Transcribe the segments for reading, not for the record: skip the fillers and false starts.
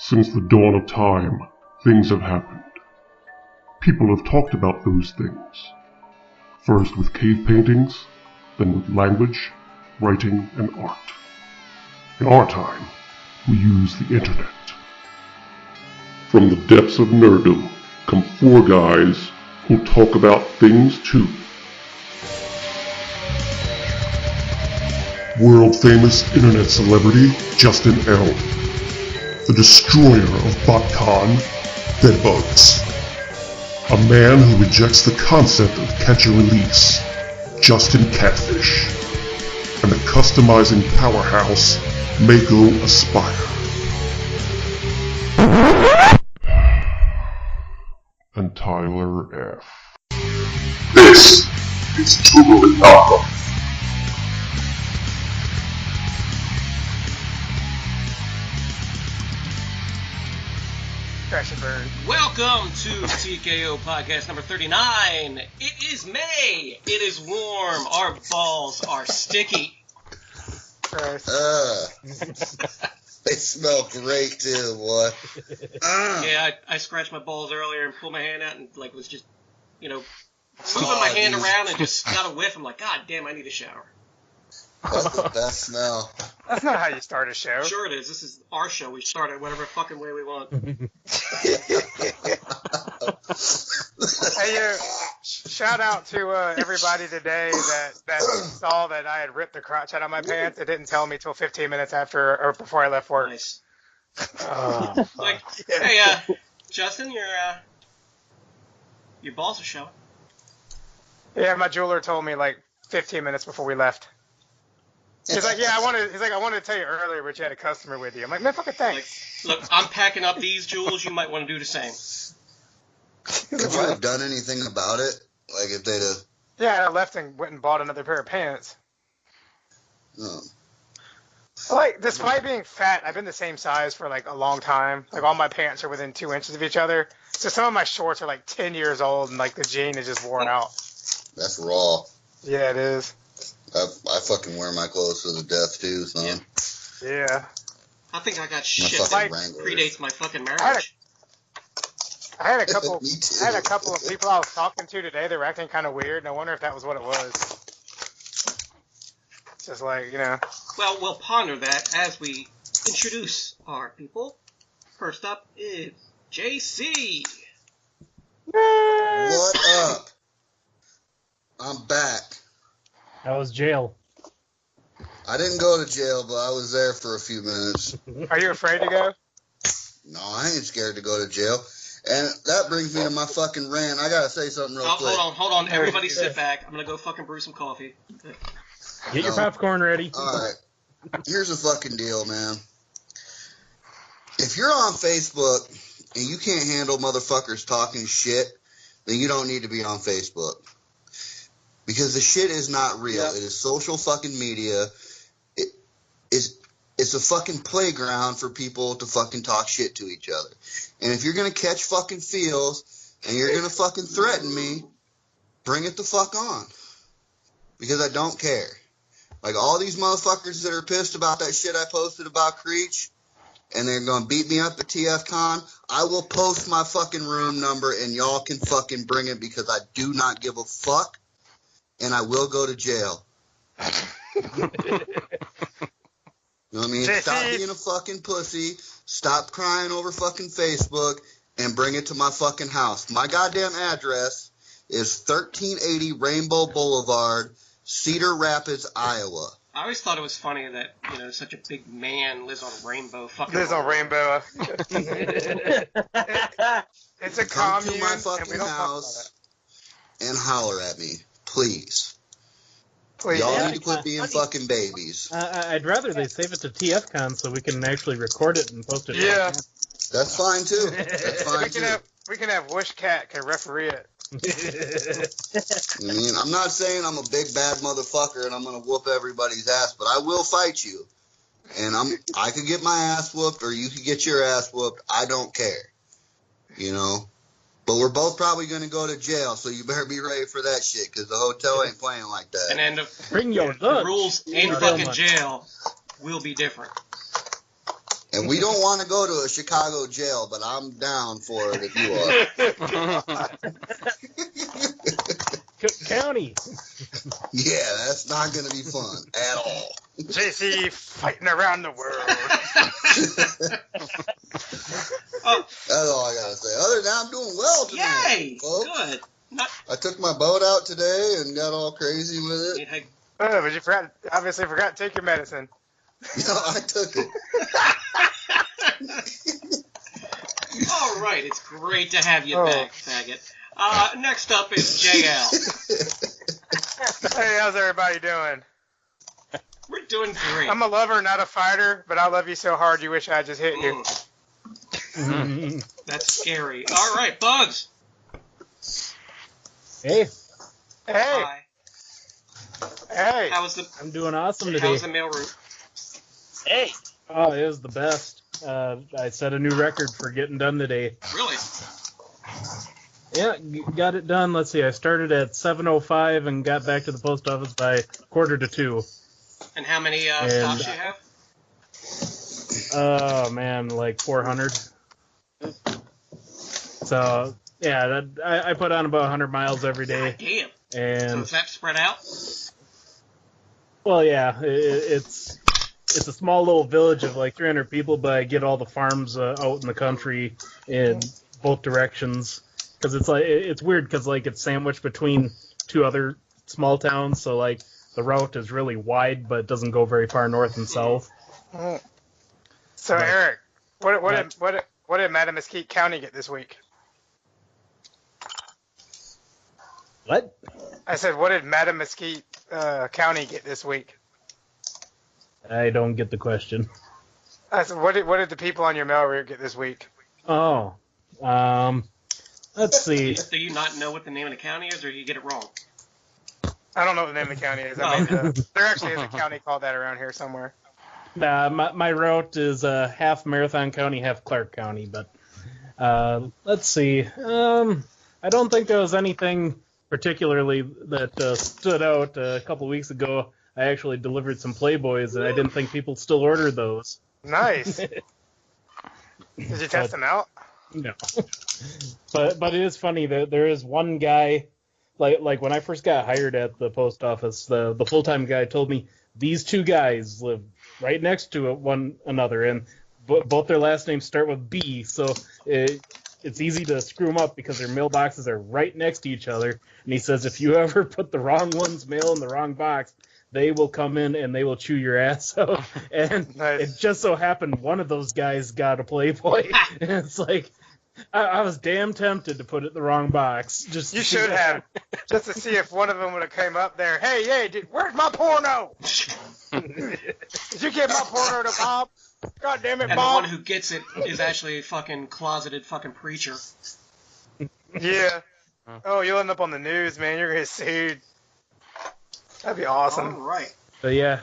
Since the dawn of time, things have happened. People have talked about those things. First with cave paintings, then with language, writing, and art. In our time, we use the internet. From the depths of nerddom come four guys who'll talk about things too. World-famous internet celebrity Justin L. The destroyer of BotCon, Bedbugs. A man who rejects the concept of catch and release, Justin Catfish. And the customizing powerhouse, Mako Aspire. And Tyler F. This is Totally Alpha. Crash and burn. Welcome to TKO Podcast number 39. It is May. It is warm. Our balls are sticky. They smell great too, boy. Yeah, I scratched my balls earlier and pulled my hand out and was just, moving my hand around and just got a whiff. I'm like, God damn, I need a shower. That's the best smell. That's not how you start a show. Sure it is. This is our show. We start it whatever fucking way we want. Hey, shout out to everybody today that saw that I had ripped the crotch out of my pants. It didn't tell me till 15 minutes after or before I left work. Nice. Hey, Justin, your balls are showing. Yeah, my jeweler told me 15 minutes before we left. He's like, I wanted to tell you earlier, but you had a customer with you. I'm like, man, fucking thanks. Look, I'm packing up these jewels. You might want to do the same. Could you have done anything about it? Like if they'd have... Yeah, I left and went and bought another pair of pants. Oh. Despite being fat, I've been the same size for a long time. All my pants are within 2 inches of each other. So some of my shorts are 10 years old and the jean is just worn out. That's raw. Yeah, it is. I fucking wear my clothes to the death too, son. Yeah. I think I got shit that predates my fucking marriage. I had a couple of people I was talking to today. They were acting kind of weird, and I wonder if that was what it was. It's just Well, we'll ponder that as we introduce our people. First up is JC. What up? I'm back. That was jail. I didn't go to jail, but I was there for a few minutes. Are you afraid to go? No, I ain't scared to go to jail. And that brings me to my fucking rant. I gotta say something real quick. Hold on. Everybody sit back. I'm gonna go fucking brew some coffee. Get your popcorn ready. Alright. Here's the fucking deal, man. If you're on Facebook and you can't handle motherfuckers talking shit, then you don't need to be on Facebook. Because the shit is not real. Yep. It is social fucking media. It's a fucking playground for people to fucking talk shit to each other. And if you're going to catch fucking feels and you're going to fucking threaten me, bring it the fuck on. Because I don't care. All these motherfuckers that are pissed about that shit I posted about Creech and they're going to beat me up at TFCon, I will post my fucking room number and y'all can fucking bring it because I do not give a fuck. And I will go to jail. You know what I mean? Stop being a fucking pussy. Stop crying over fucking Facebook. And bring it to my fucking house. My goddamn address is 1380 Rainbow Boulevard, Cedar Rapids, Iowa. I always thought it was funny that, such a big man lives on Rainbow fucking... Lives on Rainbow. It's a Come commune. to my fucking house and holler at me. Please. Y'all need to quit being fucking babies. I'd rather they save it to TFCon so we can actually record it and post it. Yeah. That's fine, too. That's fine, we can have Wish Cat can referee it. I mean, I'm not saying I'm a big bad motherfucker and I'm going to whoop everybody's ass, but I will fight you. And I could get my ass whooped or you could get your ass whooped. I don't care. But we're both probably going to go to jail, so you better be ready for that shit, because the hotel ain't playing like that. And then Bring your the rules in fucking jail will be different. And we don't want to go to a Chicago jail, but I'm down for it if you are. County. Yeah, that's not going to be fun at all. JC fighting around the world. That's all I got to say. Other than that, I'm doing well today. Yay! Folks. Good. I took my boat out today and got all crazy with it. But you obviously forgot to take your medicine. No, I took it. All right, it's great to have you back, faggot. Next up is JL. Hey, how's everybody doing? We're doing great. I'm a lover, not a fighter, but I love you so hard you wish I just hit you. That's scary. All right, Bugs. Hey. Hey. Hi. Hey. I'm doing awesome today. How was the mail route? Hey. Oh, it was the best. I set a new record for getting done today. Really? Yeah, got it done. Let's see, I started at 7:05 and got back to the post office by 1:45. And how many stops you have? Oh, man, like 400. So, yeah, I put on about 100 miles every day. God damn. And, so is that spread out? Well, yeah, it's a small little village of like 300 people, but I get all the farms out in the country in both directions. Because it's weird because like it's sandwiched between two other small towns, so like the route is really wide, but it doesn't go very far north and south. So Eric, what did Mattamuskeet County get this week? What? I said, what did Mattamuskeet County get this week? I don't get the question. I said, what did the people on your mail route get this week? Oh, let's see. Do you not know what the name of the county is, or do you get it wrong? I don't know what the name of the county is. I mean, there actually is a county called that around here somewhere. My route is half Marathon County, half Clark County, but let's see. I don't think there was anything particularly that stood out. A couple weeks ago, I actually delivered some Playboys, and I didn't think people still ordered those. Nice. Did you test them out? No. But it is funny that there is one guy, like when I first got hired at the post office, the full-time guy told me these two guys live right next to one another, and both their last names start with B, so it's easy to screw them up because their mailboxes are right next to each other. And he says if you ever put the wrong one's mail in the wrong box, they will come in and they will chew your ass out. And nice. It just so happened one of those guys got a Playboy. And it's like, I was damn tempted to put it in the wrong box. You should have, just to see if one of them would have came up there. Hey, where's my porno? Did you get my porno to Bob? God damn it, Bob. And the one who gets it is actually a fucking closeted fucking preacher. Yeah. Oh, you'll end up on the news, man. You're going to get sued. That'd be awesome. All right. But yeah.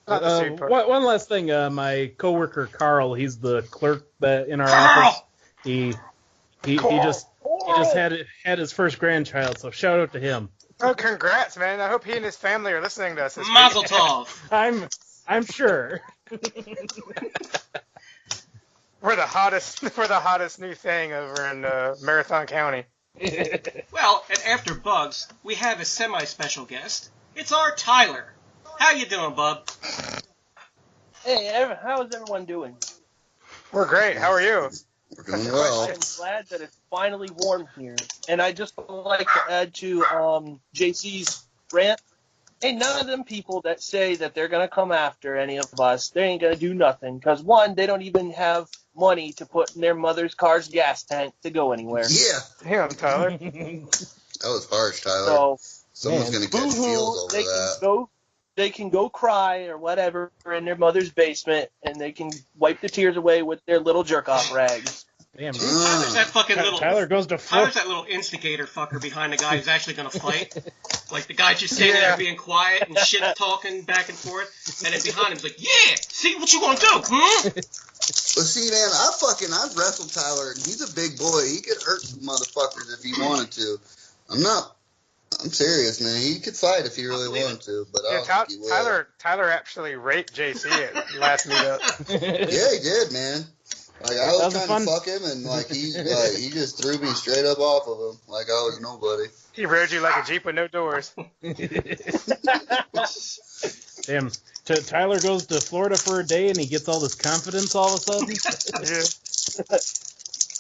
Not the sued part. One last thing. My coworker Carl, he's the clerk in our office. He just had his first grandchild, so shout out to him. Oh, congrats, man. I hope he and his family are listening to us this Mazel week. tov. I'm sure. We're the hottest new thing over in Marathon County. Well, and after Bugs, we have a semi-special guest. It's our Tyler. How you doing, bub? Hey, how's everyone doing? We're great. How are you? We're doing well. I'm glad that it's finally warm here. And I just would like to add to JC's rant. Hey, none of them people that say that they're going to come after any of us, they ain't going to do nothing. Because, one, they don't even have money to put in their mother's car's gas tank to go anywhere. Yeah. Damn, Tyler. That was harsh, Tyler. So, someone's going to catch feels over that. They can go cry or whatever in their mother's basement, and they can wipe their tears away with their little jerk-off rags. Damn, Tyler's that fucking little. Tyler goes to Tyler's that little instigator fucker behind the guy who's actually gonna fight. Like the guy just sitting there being quiet and shit talking back and forth, and then behind him's like, yeah, see what you gonna do, hmm? But see, man, I've wrestled Tyler, and he's a big boy. He could hurt some motherfuckers if he wanted to. I'm not I'm serious, man. He could fight if he really wanted to, but I Yeah, don't think he will. Tyler actually raped JC at the last meetup. Yeah, he did, man. Like I was trying to fuck him, and like he just threw me straight up off of him, like I was nobody. He rode you like a Jeep with no doors. Damn. Tyler goes to Florida for a day and he gets all this confidence all of a sudden. Yeah.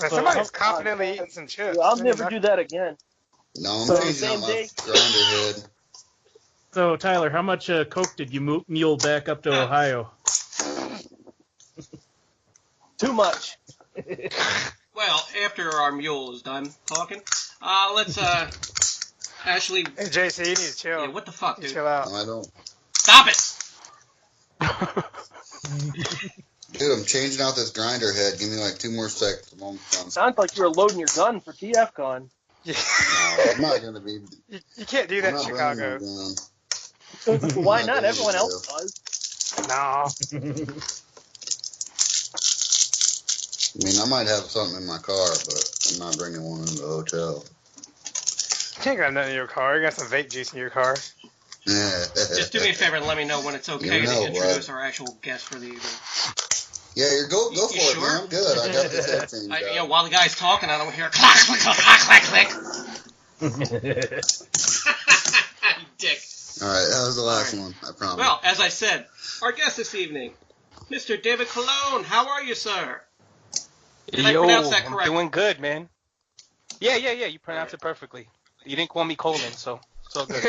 Man, somebody's confidently eating some chips. I'll never do that again. No, I'm So, changing same out my day? grinder head. So, Tyler, how much coke did you mule back up to Ohio? Too much. Well, after our mule is done talking, let's actually. Hey, JC, you need to chill. Yeah, what the fuck, dude? Chill out. No, I don't. Stop it! Dude, I'm changing out this grinder head. Give me like 2 more seconds. I'm almost done. Sounds like you were loading your gun for TFCon. Yeah. No, I'm not gonna be. You can't do that in I'm not Chicago. bringing my gun. Why I'm not? gonna Everyone do else it. does. No. I mean, I might have something in my car, but I'm not bringing one in the hotel. You ain't got nothing in your car. You got some vape juice in your car. Just do me a favor and let me know when it's okay You know, to introduce our actual guest for the evening. Yeah, go You for it, sure? man. I'm good. I got this head changed out. While the guy's talking, I don't hear clack, clack, clack, clack, clack, click. You dick. All right, that was the last one. I promise. Well, as I said, our guest this evening, Mr. David Colon. How are you, sir? Did I pronounce that I'm correctly? doing good, man. Yeah, you pronounced it perfectly. You didn't call me Colin, so it's all good.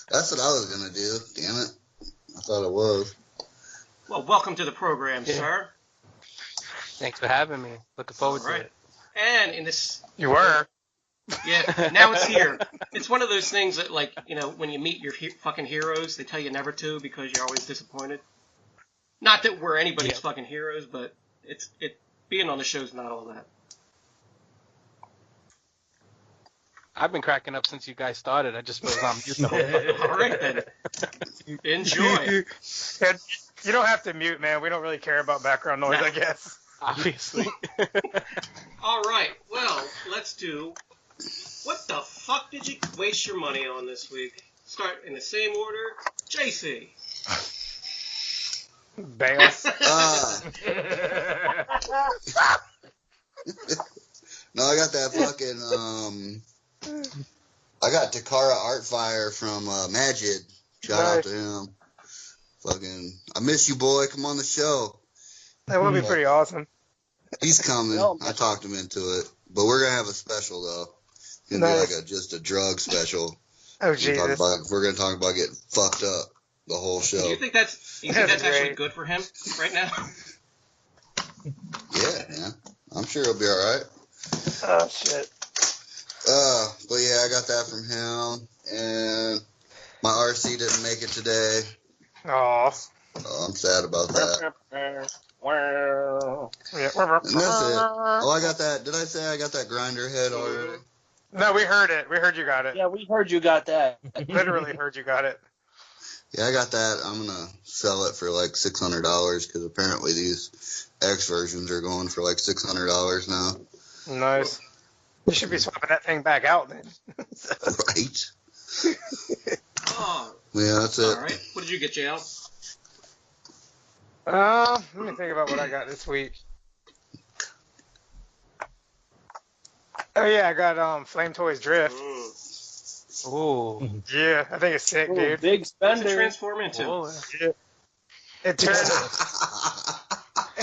That's what I was gonna do. Damn it! I thought it was. Well, welcome to the program, sir. Thanks for having me. Looking forward All right. to it. And in this... You were. Yeah, now it's here. It's one of those things that, like, you know, when you meet your fucking heroes, they tell you never to because you're always disappointed. Not that we're anybody's fucking heroes, but being on the show is not all that. I've been cracking up since you guys started. I just suppose I'm used to it. All right, then. Enjoy. You don't have to mute, man. We don't really care about background noise, I guess. Obviously. All right, well, let's do... What the fuck did you waste your money on this week? Start in the same order. JC. Bales. No, I got that fucking I got Takara Artfire from Magid. Shout out to him. Fucking, I miss you, boy. Come on the show. That would be pretty awesome. He's coming. I talked him into it, but we're gonna have a special though. It's gonna be like just a drug special. Oh Jesus! We're gonna talk about getting fucked up the whole show. Do you think that's actually good for him right now? Yeah, man. I'm sure he'll be all right. Oh shit. But yeah, I got that from him, and my RC didn't make it today. Oh, I'm sad about that. And that's it. Oh, I got that. Did I say I got that grinder head already? No, we heard it. We heard you got it. Yeah, we heard you got that. Literally heard you got it. Yeah, I got that. I'm gonna sell it for like $600 because apparently these X versions are going for like $600 now. Nice. You should be swapping that thing back out then. Right. Oh. Yeah, that's it. All right. What did you get, JL? Let me think about what I got this week. Oh yeah, I got Flame Toys Drift. Ooh. Yeah, I think it's sick, dude. Big What's it spender. transform into? Oh, It turns.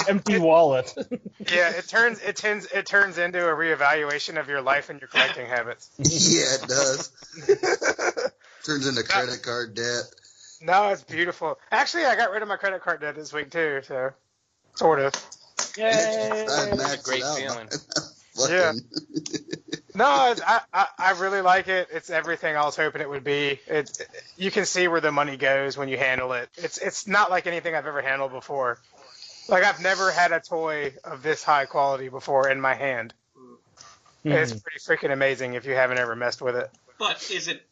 Empty wallet. Yeah, it turns into a reevaluation of your life and your collecting habits. Yeah, it does. Turns into credit card debt. No, it's beautiful. Actually, I got rid of my credit card debt this week too, so sort of. Yay! That's a great feeling. Yeah. No, I really like it. It's everything I was hoping it would be. You can see where the money goes when you handle it. It's not like anything I've ever handled before. Like I've never had a toy of this high quality before in my hand. It's pretty freaking amazing if you haven't ever messed with it. But is it?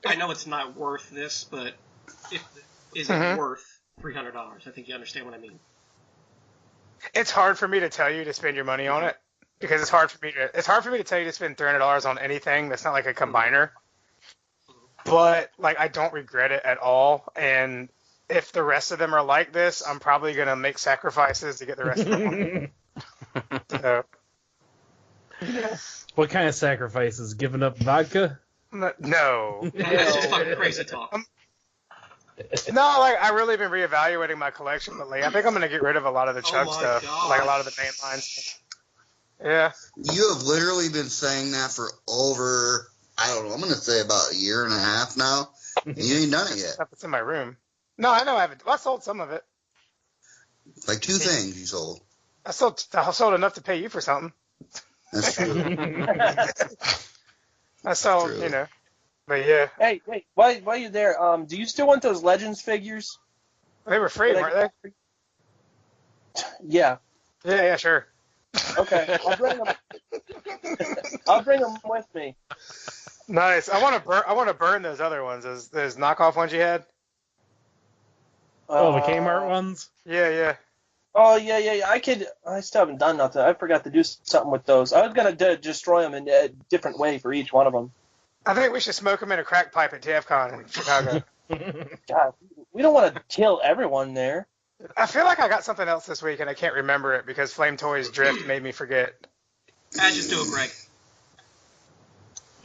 I know it's not worth this, but is it worth $300? I think you understand what I mean. It's hard for me to tell you to spend your money on it because it's hard for me to tell you to spend $300 on anything that's not like a combiner. But like I don't regret it at all, and if the rest of them are like this, I'm probably gonna make sacrifices to get the rest of them. So, yeah. What kind of sacrifices? Giving up vodka? No. That's just fucking crazy talk. No, like I really been reevaluating my collection lately. I think I'm gonna get rid of a lot of the chug stuff, like a lot of the mainline stuff. Yeah. You have literally been saying that for over, I don't know, I'm going to say about a year and a half now, and you ain't done it yet. Stuff that's in my room. No, I know I haven't. Well, I sold some of it. Like 2 things you sold. I sold enough to pay you for something. That's true. I sold, True. you know. But yeah. Hey, wait, while you're there, do you still want those Legends figures? They were free, weren't they? Yeah. Yeah, sure. Okay, I'll bring them with me. Nice. I want to burn those other ones, those knockoff ones you had. Oh, the Kmart ones? Yeah. Oh, yeah. I still haven't done nothing. I forgot to do something with those. I was going to destroy them in a different way for each one of them. I think we should smoke them in a crack pipe at TFCon in Chicago. God, we don't want to kill everyone there. I feel like I got something else this week, and I can't remember it because Flame Toys Drift made me forget. I just do it,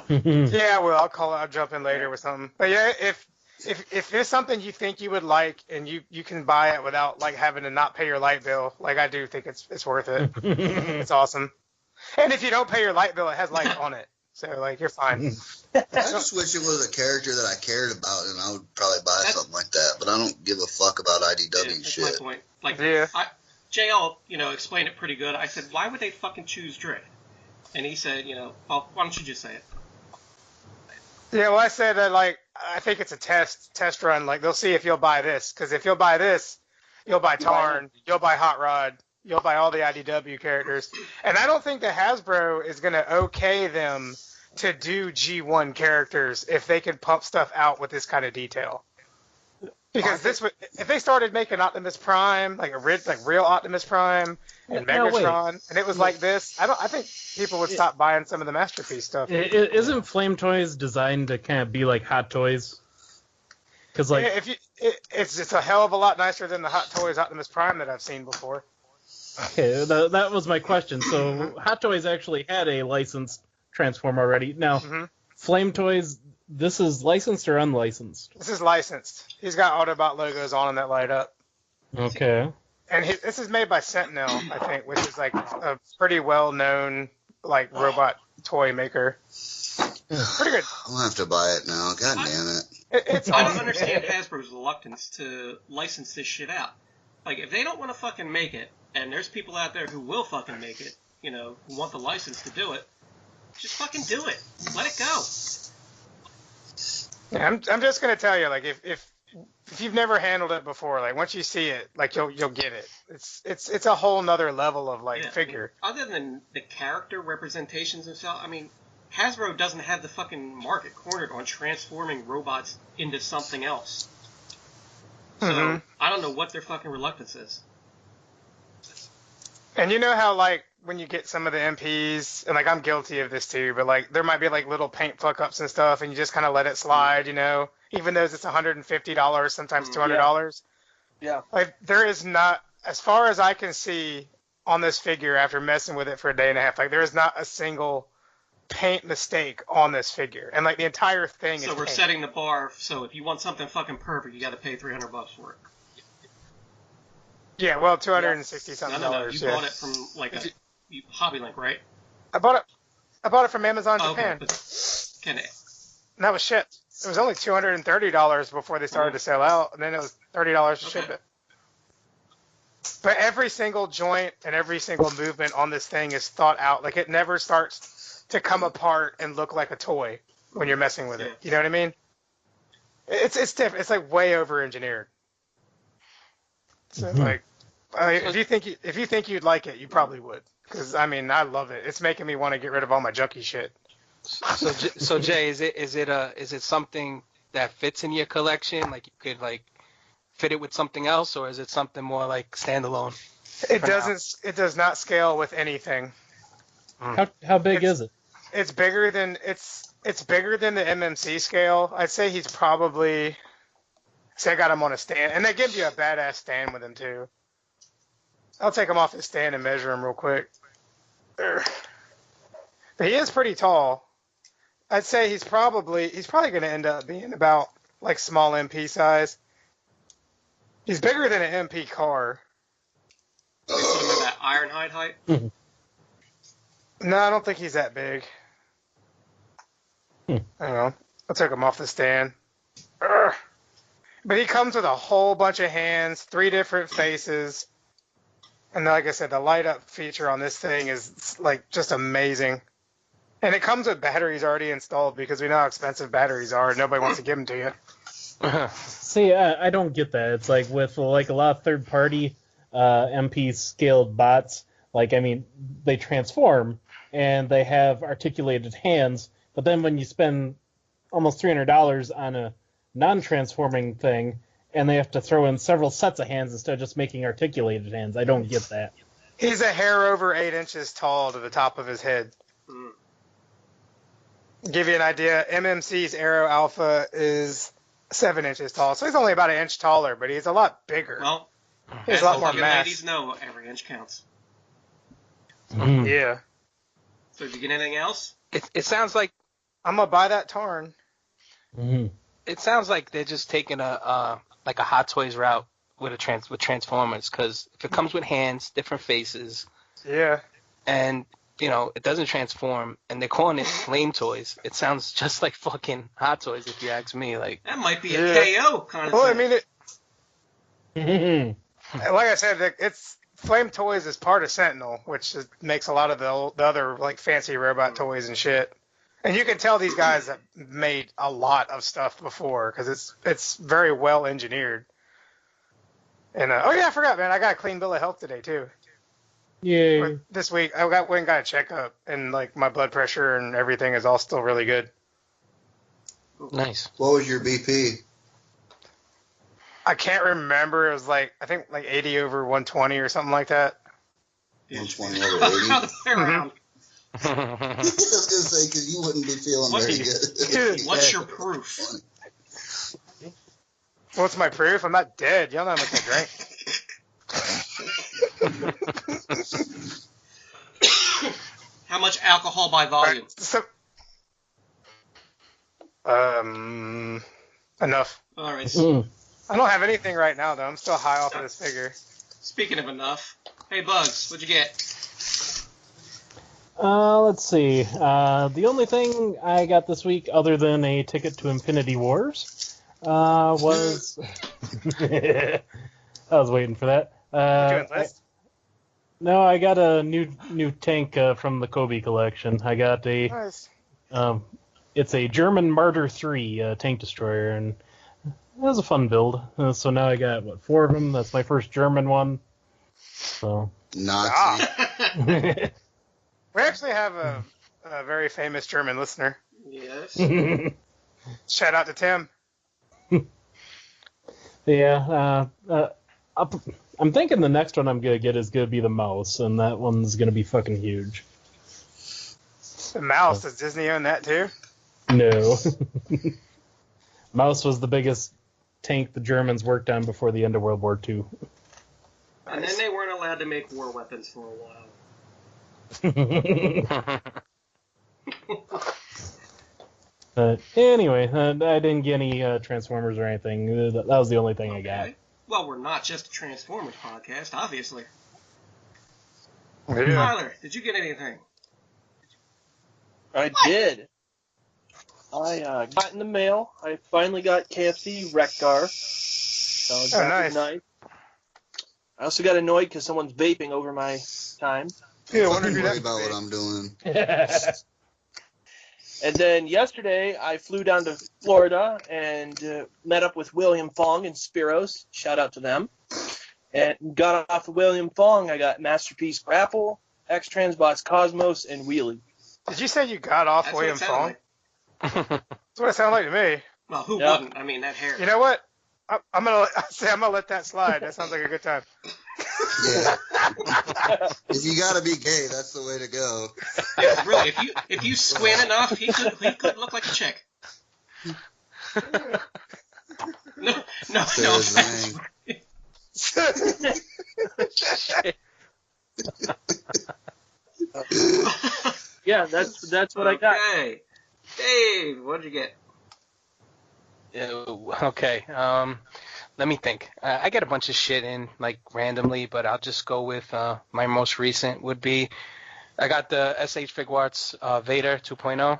Greg. Yeah, well, I'll jump in later with something. But yeah, if there's something you think you would like and you can buy it without like having to not pay your light bill, like I do think it's worth it. It's awesome. And if you don't pay your light bill, it has lights on it. So like you're fine. I just wish it was a character that I cared about, and I would probably buy something like that. But I don't give a fuck about IDW That's shit. my point. Like, Yeah. JL, explained it pretty good. I said, why would they fucking choose Drift? And he said, well, why don't you just say it? Yeah, well, I said that like I think it's a test run. Like they'll see if you'll buy this, because if you'll buy this, you'll buy Tarn, you'll buy Hot Rod, you'll buy all the IDW characters. And I don't think that Hasbro is gonna okay them to do G1 characters if they can pump stuff out with this kind of detail. Because if they started making Optimus Prime, like real Optimus Prime and Megatron, and it was like this, I think people would stop buying some of the Masterpiece stuff. Isn't Flame Toys designed to kind of be like Hot Toys? Because like it's just a hell of a lot nicer than the Hot Toys Optimus Prime that I've seen before. Okay, that was my question. So Hot Toys actually had a licensed Transform already. Now, Flame Toys, this is licensed or unlicensed? This is licensed. He's got Autobot logos on him that light up. Okay. And this is made by Sentinel, I think, which is like a pretty well-known like robot toy maker. Pretty good. I'll have to buy it now. God damn it. I don't understand Hasbro's reluctance to license this shit out. Like, if they don't want to fucking make it, and there's people out there who will fucking make it, who want the license to do it, just fucking do it. Let it go. Yeah, I'm just gonna tell you, like, if you've never handled it before, like once you see it, like you'll get it. It's a whole nother level of figure. Other than the character representations and stuff, I mean, Hasbro doesn't have the fucking market cornered on transforming robots into something else. So I don't know what their fucking reluctance is. And you know how like when you get some of the MPs, and like I'm guilty of this too, but like there might be like little paint fuck ups and stuff, and you just kind of let it slide, even though it's $150, sometimes $200. Yeah. Like there is not, as far as I can see on this figure after messing with it for a day and a half, like there is not a single paint mistake on this figure, and like the entire thing is. So we're setting the bar. So if you want something fucking perfect, you got to pay $300 for it. Yeah, well, $260 something. No. You bought it from like a Hobby Link, right? I bought it from Amazon Japan. But can it? And that was shipped. It was only $230 before they started to sell out, and then it was $30 to ship it. But every single joint and every single movement on this thing is thought out. Like it never starts to come apart and look like a toy when you're messing with it. You know what I mean? It's different. It's like way over engineered. So like, if you think you'd like it, you probably would. Because I mean, I love it. It's making me want to get rid of all my junky shit. So Jay, is it something that fits in your collection? Like you could like fit it with something else, or is it something more like standalone? It does not scale with anything. How big is it? It's bigger than the MMC scale. I'd say he's probably. Say I got him on a stand, and they give you a badass stand with him too. I'll take him off his stand and measure him real quick. But he is pretty tall. I'd say he's probably going to end up being about like small MP size. He's bigger than an MP car. You put him at that Ironhide height? No, I don't think he's that big. I don't know. I'll take him off the stand. But he comes with a whole bunch of hands, 3 different faces. And like I said, the light up feature on this thing is like just amazing. And it comes with batteries already installed because we know how expensive batteries are. And nobody wants to give them to you. See, I don't get that. It's like with like a lot of third-party MP scaled bots. Like, I mean, they transform and they have articulated hands. But then when you spend almost $300 on a non-transforming thing, and they have to throw in several sets of hands instead of just making articulated hands. I don't get that. He's a hair over 8 inches tall to the top of his head. Give you an idea, MMC's Aero Alpha is 7 inches tall, so he's only about an inch taller, but he's a lot bigger. Well, he's a lot more mass. Ladies know every inch counts. Yeah. So did you get anything else? It sounds like I'm gonna buy that Tarn. It sounds like they're just taking a Hot Toys route with Transformers, because if it comes with hands, different faces, and it doesn't transform, and they're calling it Flame Toys, it sounds just like fucking Hot Toys if you ask me. Like that might be a KO kind of thing. Well, I mean, like I said, it's Flame Toys is part of Sentinel, which makes a lot of the other like fancy robot toys and shit. And you can tell these guys have made a lot of stuff before because it's very well engineered. And I forgot, man, I got a clean bill of health today too. Yeah. This week I went and got a checkup, and like my blood pressure and everything is all still really good. Nice. What was your BP? I can't remember. It was like I think like 80 over 120 or something like that. 120 over 80. Other way around. I was gonna say because you wouldn't be feeling very good. What's your proof? What's my proof? I'm not dead. Y'all know how much I drank. How much alcohol by volume? Enough. All right. I don't have anything right now though. I'm still high off of this figure. Speaking of enough, hey Bugs, what'd you get? Let's see. The only thing I got this week, other than a ticket to Infinity Wars, was I was waiting for that. No, I got a new tank from the Kobe collection. I got a Nice. It's a German Martyr 3 tank destroyer, and it was a fun build. So now I got 4 of them. That's my first German one. So Nazi. We actually have a very famous German listener. Yes. Shout out to Tim. Yeah, I'm thinking the next one I'm gonna get is gonna be the mouse, and that one's gonna be fucking huge. The mouse, does Disney own that too? No. Mouse was the biggest tank the Germans worked on before the end of World War II. And then they weren't allowed to make war weapons for a while. Anyway, I didn't get any Transformers or anything. That was the only thing I got. Well, we're not just a Transformers podcast, obviously. Yeah. Tyler, did you get anything? I did. I got in the mail. I finally got KFC Wreck-Gar. So that was nice. I also got annoyed because someone's vaping over my time. Yeah, I wonder who worry that about what I'm doing. And then yesterday, I flew down to Florida and met up with William Fong and Spiros. Shout out to them. And got off of William Fong. I got Masterpiece Grapple, X-Transbots Cosmos, and Wheelie. Did you say you got off That's William Fong? like. That's what it sounded like to me. Well, who Yep. wouldn't? I mean, that hair. You know what? I'm gonna let that slide. That sounds like a good time. Yeah. If you gotta be gay, that's the way to go. Yeah, really. If you squint enough, he could look like a chick. No offense. Yeah, that's what I got. Okay, Dave, what did you get? Okay. Let me think. I get a bunch of shit in like randomly, but I'll just go with my most recent would be I got the SH Figuarts Vader 2.0.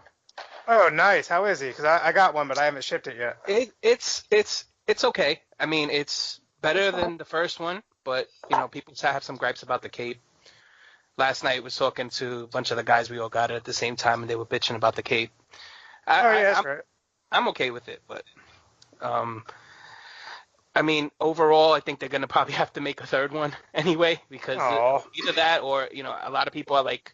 Oh, nice. How is he? Because I got one, but I haven't shipped it yet. It's okay. I mean, it's better than the first one, but you know, people have some gripes about the cape. Last night was talking to a bunch of the guys. We all got it at the same time, and they were bitching about the cape. That's right. I'm okay with it, but I mean, overall, I think they're gonna probably have to make a third one anyway, because either that or you know, a lot of people are like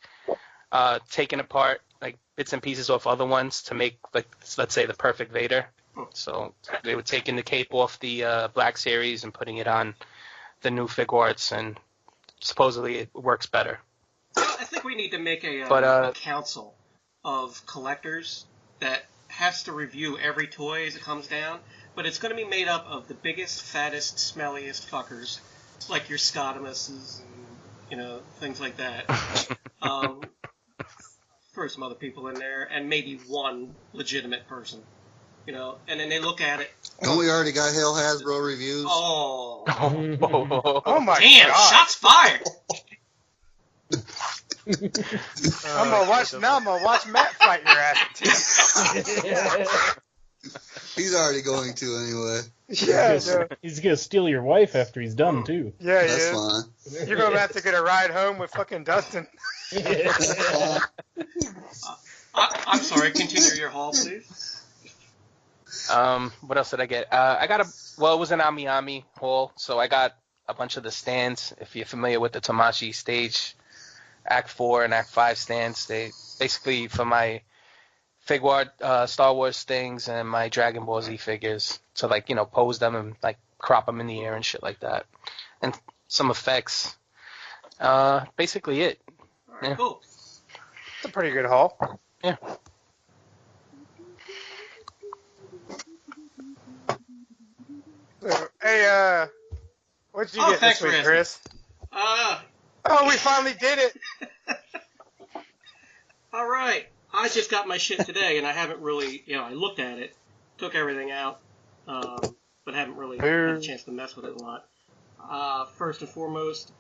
taking apart like bits and pieces off other ones to make like let's say the perfect Vader. So they were taking the cape off the Black Series and putting it on the new Figuarts, and supposedly it works better. I think we need to make a council of collectors that has to review every toy as it comes down, but it's going to be made up of the biggest, fattest, smelliest fuckers, like your Scotimuses and, you know, things like that. Throw some other people in there, and maybe one legitimate person. You know, and then they look at it. Don't we already got Hell Hasbro reviews? Oh my damn, God. Shots fired! I'm gonna watch Matt fight your ass. He's already going to anyway. Yeah, he's gonna steal your wife after he's done too. Yeah, that's fine. You're gonna have to get a ride home with fucking Dustin. I'm sorry. Continue your haul, please. What else did I get? It was an Ami haul, so I got a bunch of the stands. If you're familiar with the Tamashi stage, Act 4 and Act 5 stands, they basically for my Figuart Star Wars things and my Dragon Ball Z figures to like, you know, pose them and like crop them in the air and shit like that. And some effects. Basically it. All right, cool. It's a pretty good haul. Yeah. Hey, what'd you get this week, Chris? We finally did it. All right. I just got my shit today, and I haven't really, you know, I looked at it, took everything out, but haven't really had a chance to mess with it a lot. First and foremost,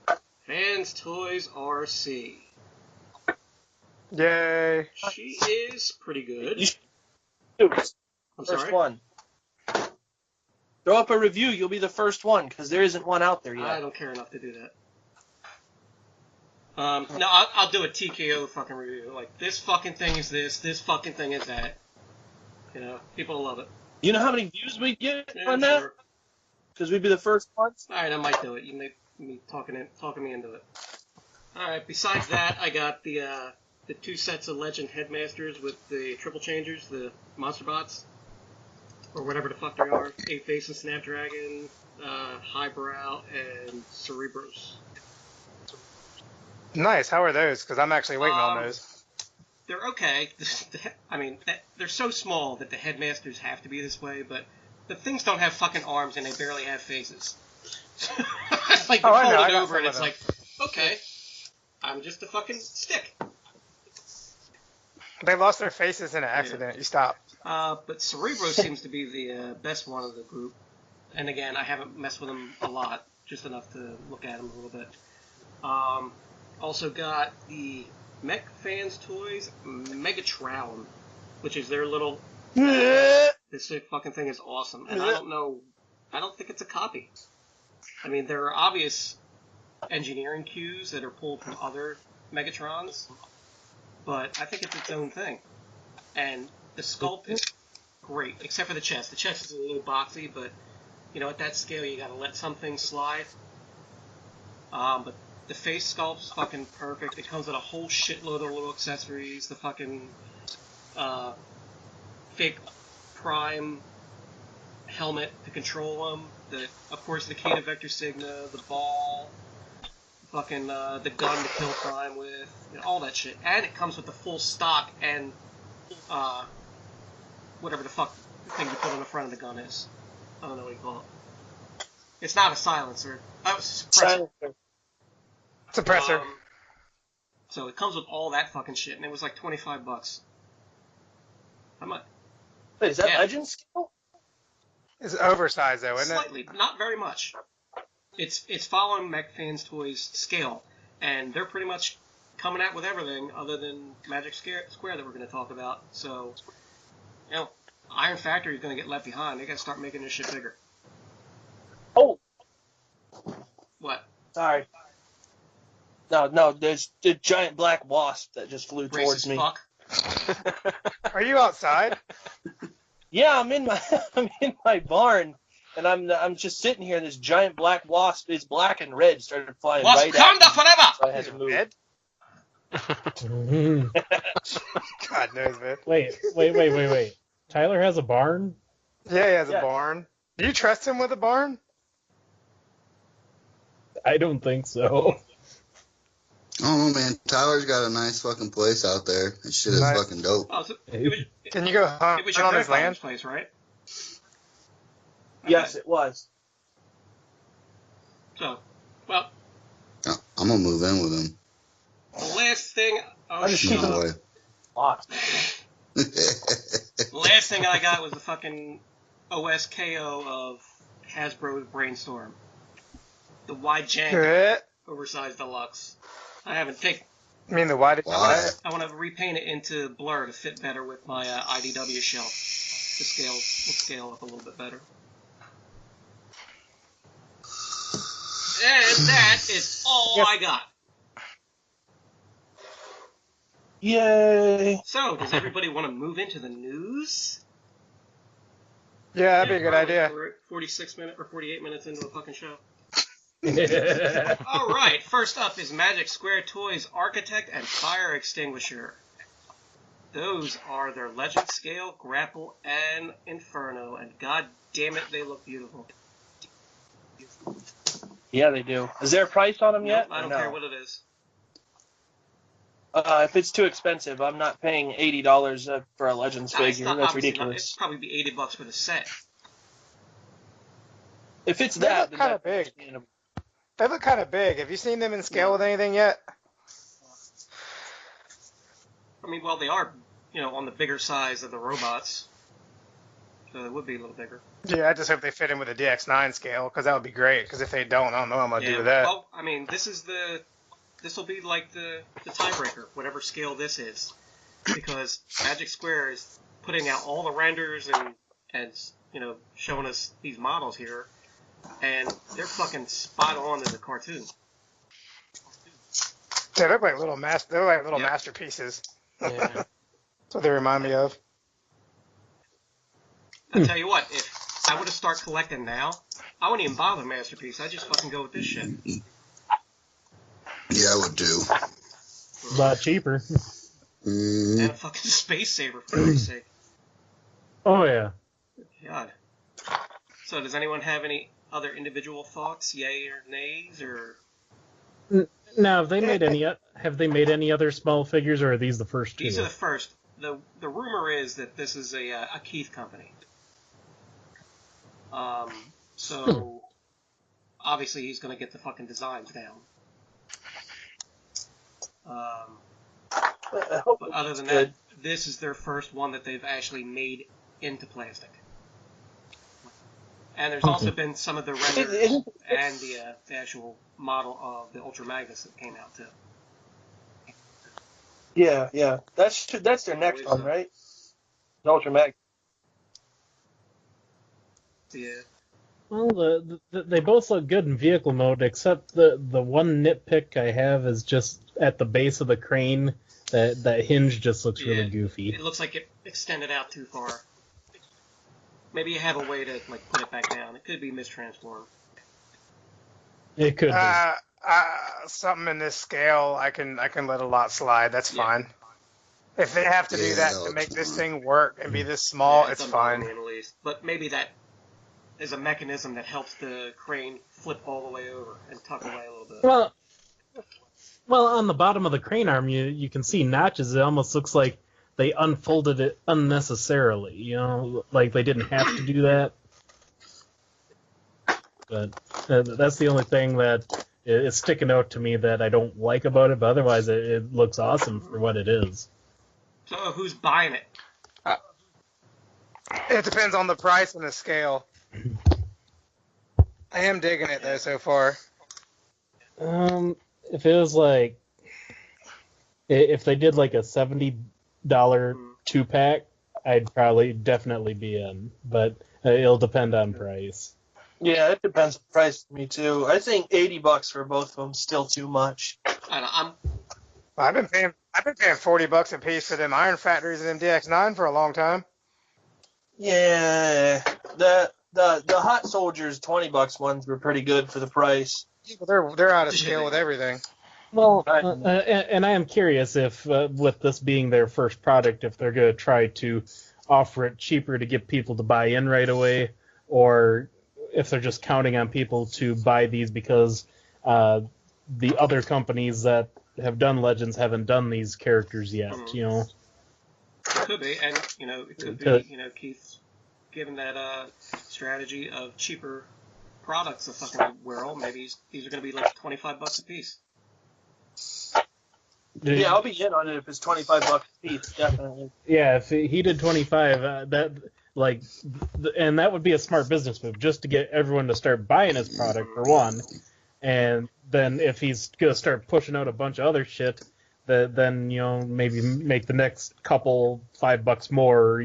Fans Toys RC. Yay. She is pretty good. I'm sorry? First one. Throw up a review. You'll be the first one, because there isn't one out there yet. I don't care enough to do that. No, I'll do a TKO fucking review. Like, this fucking thing is this fucking thing is that. You know, people love it. You know how many views we get on that? Because we'd be the first ones? Alright, I might do it. You may be talking me into it. Alright, besides that, I got the 2 sets of Legend Headmasters with the triple changers, the Monster Bots. Or whatever the fuck they are. 8-Face and Snapdragon, Highbrow, and Cerebros. Nice. How are those? Because I'm actually waiting on those. They're okay. I mean, they're so small that the Headmasters have to be this way, but the things don't have fucking arms and they barely have faces. It's like you fold it over and it's like, okay, I'm just a fucking stick. They lost their faces in an accident. Yeah. You stop. But Cerebro seems to be the best one of the group. And again, I haven't messed with them a lot, just enough to look at them a little bit. Also got the MechFans Toys Megatron, which is their little... this fucking thing is awesome. And I don't think it's a copy. I mean, there are obvious engineering cues that are pulled from other Megatrons, but I think it's its own thing. And the sculpt is great, except for the chest. The chest is a little boxy, but, you know, at that scale, you gotta let some things slide. But the face sculpt's fucking perfect. It comes with a whole shitload of little accessories. The fucking fake Prime helmet to control them. Of course, the Kata Vector Sigma, the ball, fucking the gun to kill crime with, all that shit. And it comes with the full stock and whatever the fuck thing you put on the front of the gun is. I don't know what you call it. It's not a silencer. That was a suppressor. Suppressor. So it comes with all that fucking shit, and it was like $25. How much? Wait, is that Legend scale? It's oversized though, isn't it? Slightly, not very much. It's following MechFans Toys scale, and they're pretty much coming out with everything other than Magic Square that we're going to talk about. So, Iron Factory is going to get left behind. They got to start making this shit bigger. Oh. What? Sorry. No, there's the giant black wasp that just flew towards me. Fuck. Are you outside? Yeah, I'm in my barn, and I'm just sitting here. And this giant black wasp is black and red started flying right at me. Forever! So I had to move. God knows, man. Wait. Tyler has a barn? Yeah, he has a barn. Do you trust him with a barn? I don't think so. I don't know, man. Tyler's got a nice fucking place out there. That shit is fucking dope. Oh, so Can you go hunt on his land? Place, right? Yes, it was. So, well, I'm gonna move in with him. the last thing. Oh, I'm just keeping No way. The last thing I got was the fucking OSKO of Hasbro's Brainstorm. The wide jank oversized deluxe. I haven't taken. I mean the wide. Why? I want to repaint it into blur to fit better with my IDW shelf. The scale will scale up a little bit better. And that is all I got. Yay! So, does everybody want to move into the news? Yeah, that'd be a good idea. We're 46 minutes or 48 minutes into the fucking show. All right, first up is Magic Square Toys Architect and Fire Extinguisher. Those are their Legend Scale, Grapple, and Inferno, and god damn it, they look beautiful. Yeah, they do. Is there a price on them yet? I don't care what it is. If it's too expensive, I'm not paying $80 for a Legends figure. That's ridiculous. It'd probably be $80 for the set. If it's They that, look kind of big. They look kind of big. Have you seen them in scale with anything yet? I mean, well, they are, on the bigger size of the robots. So they would be a little bigger. Yeah, I just hope they fit in with a DX9 scale, because that would be great. Because if they don't, I don't know what I'm going to do with that. Well, I mean, this will be like the tiebreaker, whatever scale this is. Because Magic Square is putting out all the renders and showing us these models here. And they're fucking spot on in the cartoon. They look like little masterpieces. Yeah. That's what they remind me of. I tell you what, if I were to start collecting now, I wouldn't even bother Masterpiece. I'd just fucking go with this shit. Yeah, I would do. A lot cheaper. And a fucking space saver, for Christ's sake. Oh, yeah. God. So does anyone have any other individual thoughts, yay or nays, or? Now, have they made any other small figures, or are these the first two? These are the first. The rumor is that this is a Keith company. So obviously he's gonna get the fucking designs down. But other than that, this is their first one that they've actually made into plastic. And there's also been some of the renders and the actual model of the Ultra Magnus that came out too. Yeah. That's their next one, right? The Ultra Mag. Yeah. Well, they both look good in vehicle mode, except the one nitpick I have is just at the base of the crane. That hinge just looks really goofy. It looks like it extended out too far. Be you have a way to put it back down. It could be mistransformed. It could be. Something in this scale, I can let a lot slide. That's fine. If they have to do that to make this thing work and be this small, it's fine. At least. But maybe that is a mechanism that helps the crane flip all the way over and tuck away a little bit. Well, Well, on the bottom of the crane arm, you can see notches. It almost looks like they unfolded it unnecessarily. You know, like they didn't have to do that. But that's the only thing that is sticking out to me that I don't like about it. But otherwise, it looks awesome for what it is. So who's buying it? It depends on the price and the scale. I am digging it though so far. If it was like, if they did like a $70 2-pack, I'd probably definitely be in. But it'll depend on price. Yeah, it depends on price for me too. I think $80 for both of them is still too much. I've been paying $40 a piece for them Iron Factories and them DX9 for a long time. Yeah, the Hot Soldiers $20 ones were pretty good for the price. Yeah, but they're out of scale with everything. Well, and I am curious if, with this being their first product, if they're going to try to offer it cheaper to get people to buy in right away, or if they're just counting on people to buy these because the other companies that have done Legends haven't done these characters yet, you know. Could be, and it could be, Keith's given that strategy of cheaper products a fucking whirl. Maybe these are going to be like $25 a piece. Yeah, I'll be in on it if it's $25 a piece, definitely. Yeah, if he did 25, and that would be a smart business move, just to get everyone to start buying his product for one, and then if he's gonna start pushing out a bunch of other shit, then maybe make the next couple $5 more.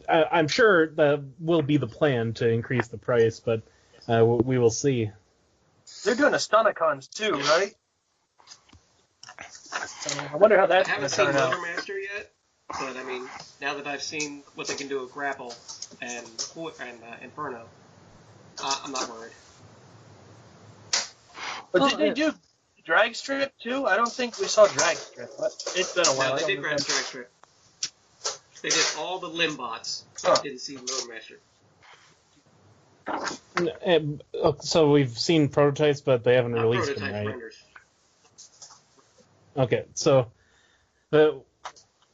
I'm sure that will be the plan to increase the price, but we will see. They're doing a Stunticons too, right? I wonder how that's going to turn out. I haven't seen Motormaster yet, but I mean, now that I've seen what they can do with Grapple and Inferno, I'm not worried. But did they do Drag Strip too? I don't think we saw Drag Strip. It's been a while. No, they did Drag Strip. They did all the Limbots. I didn't see Motormaster. So we've seen prototypes, but they haven't released them, right? Renders. Okay, so when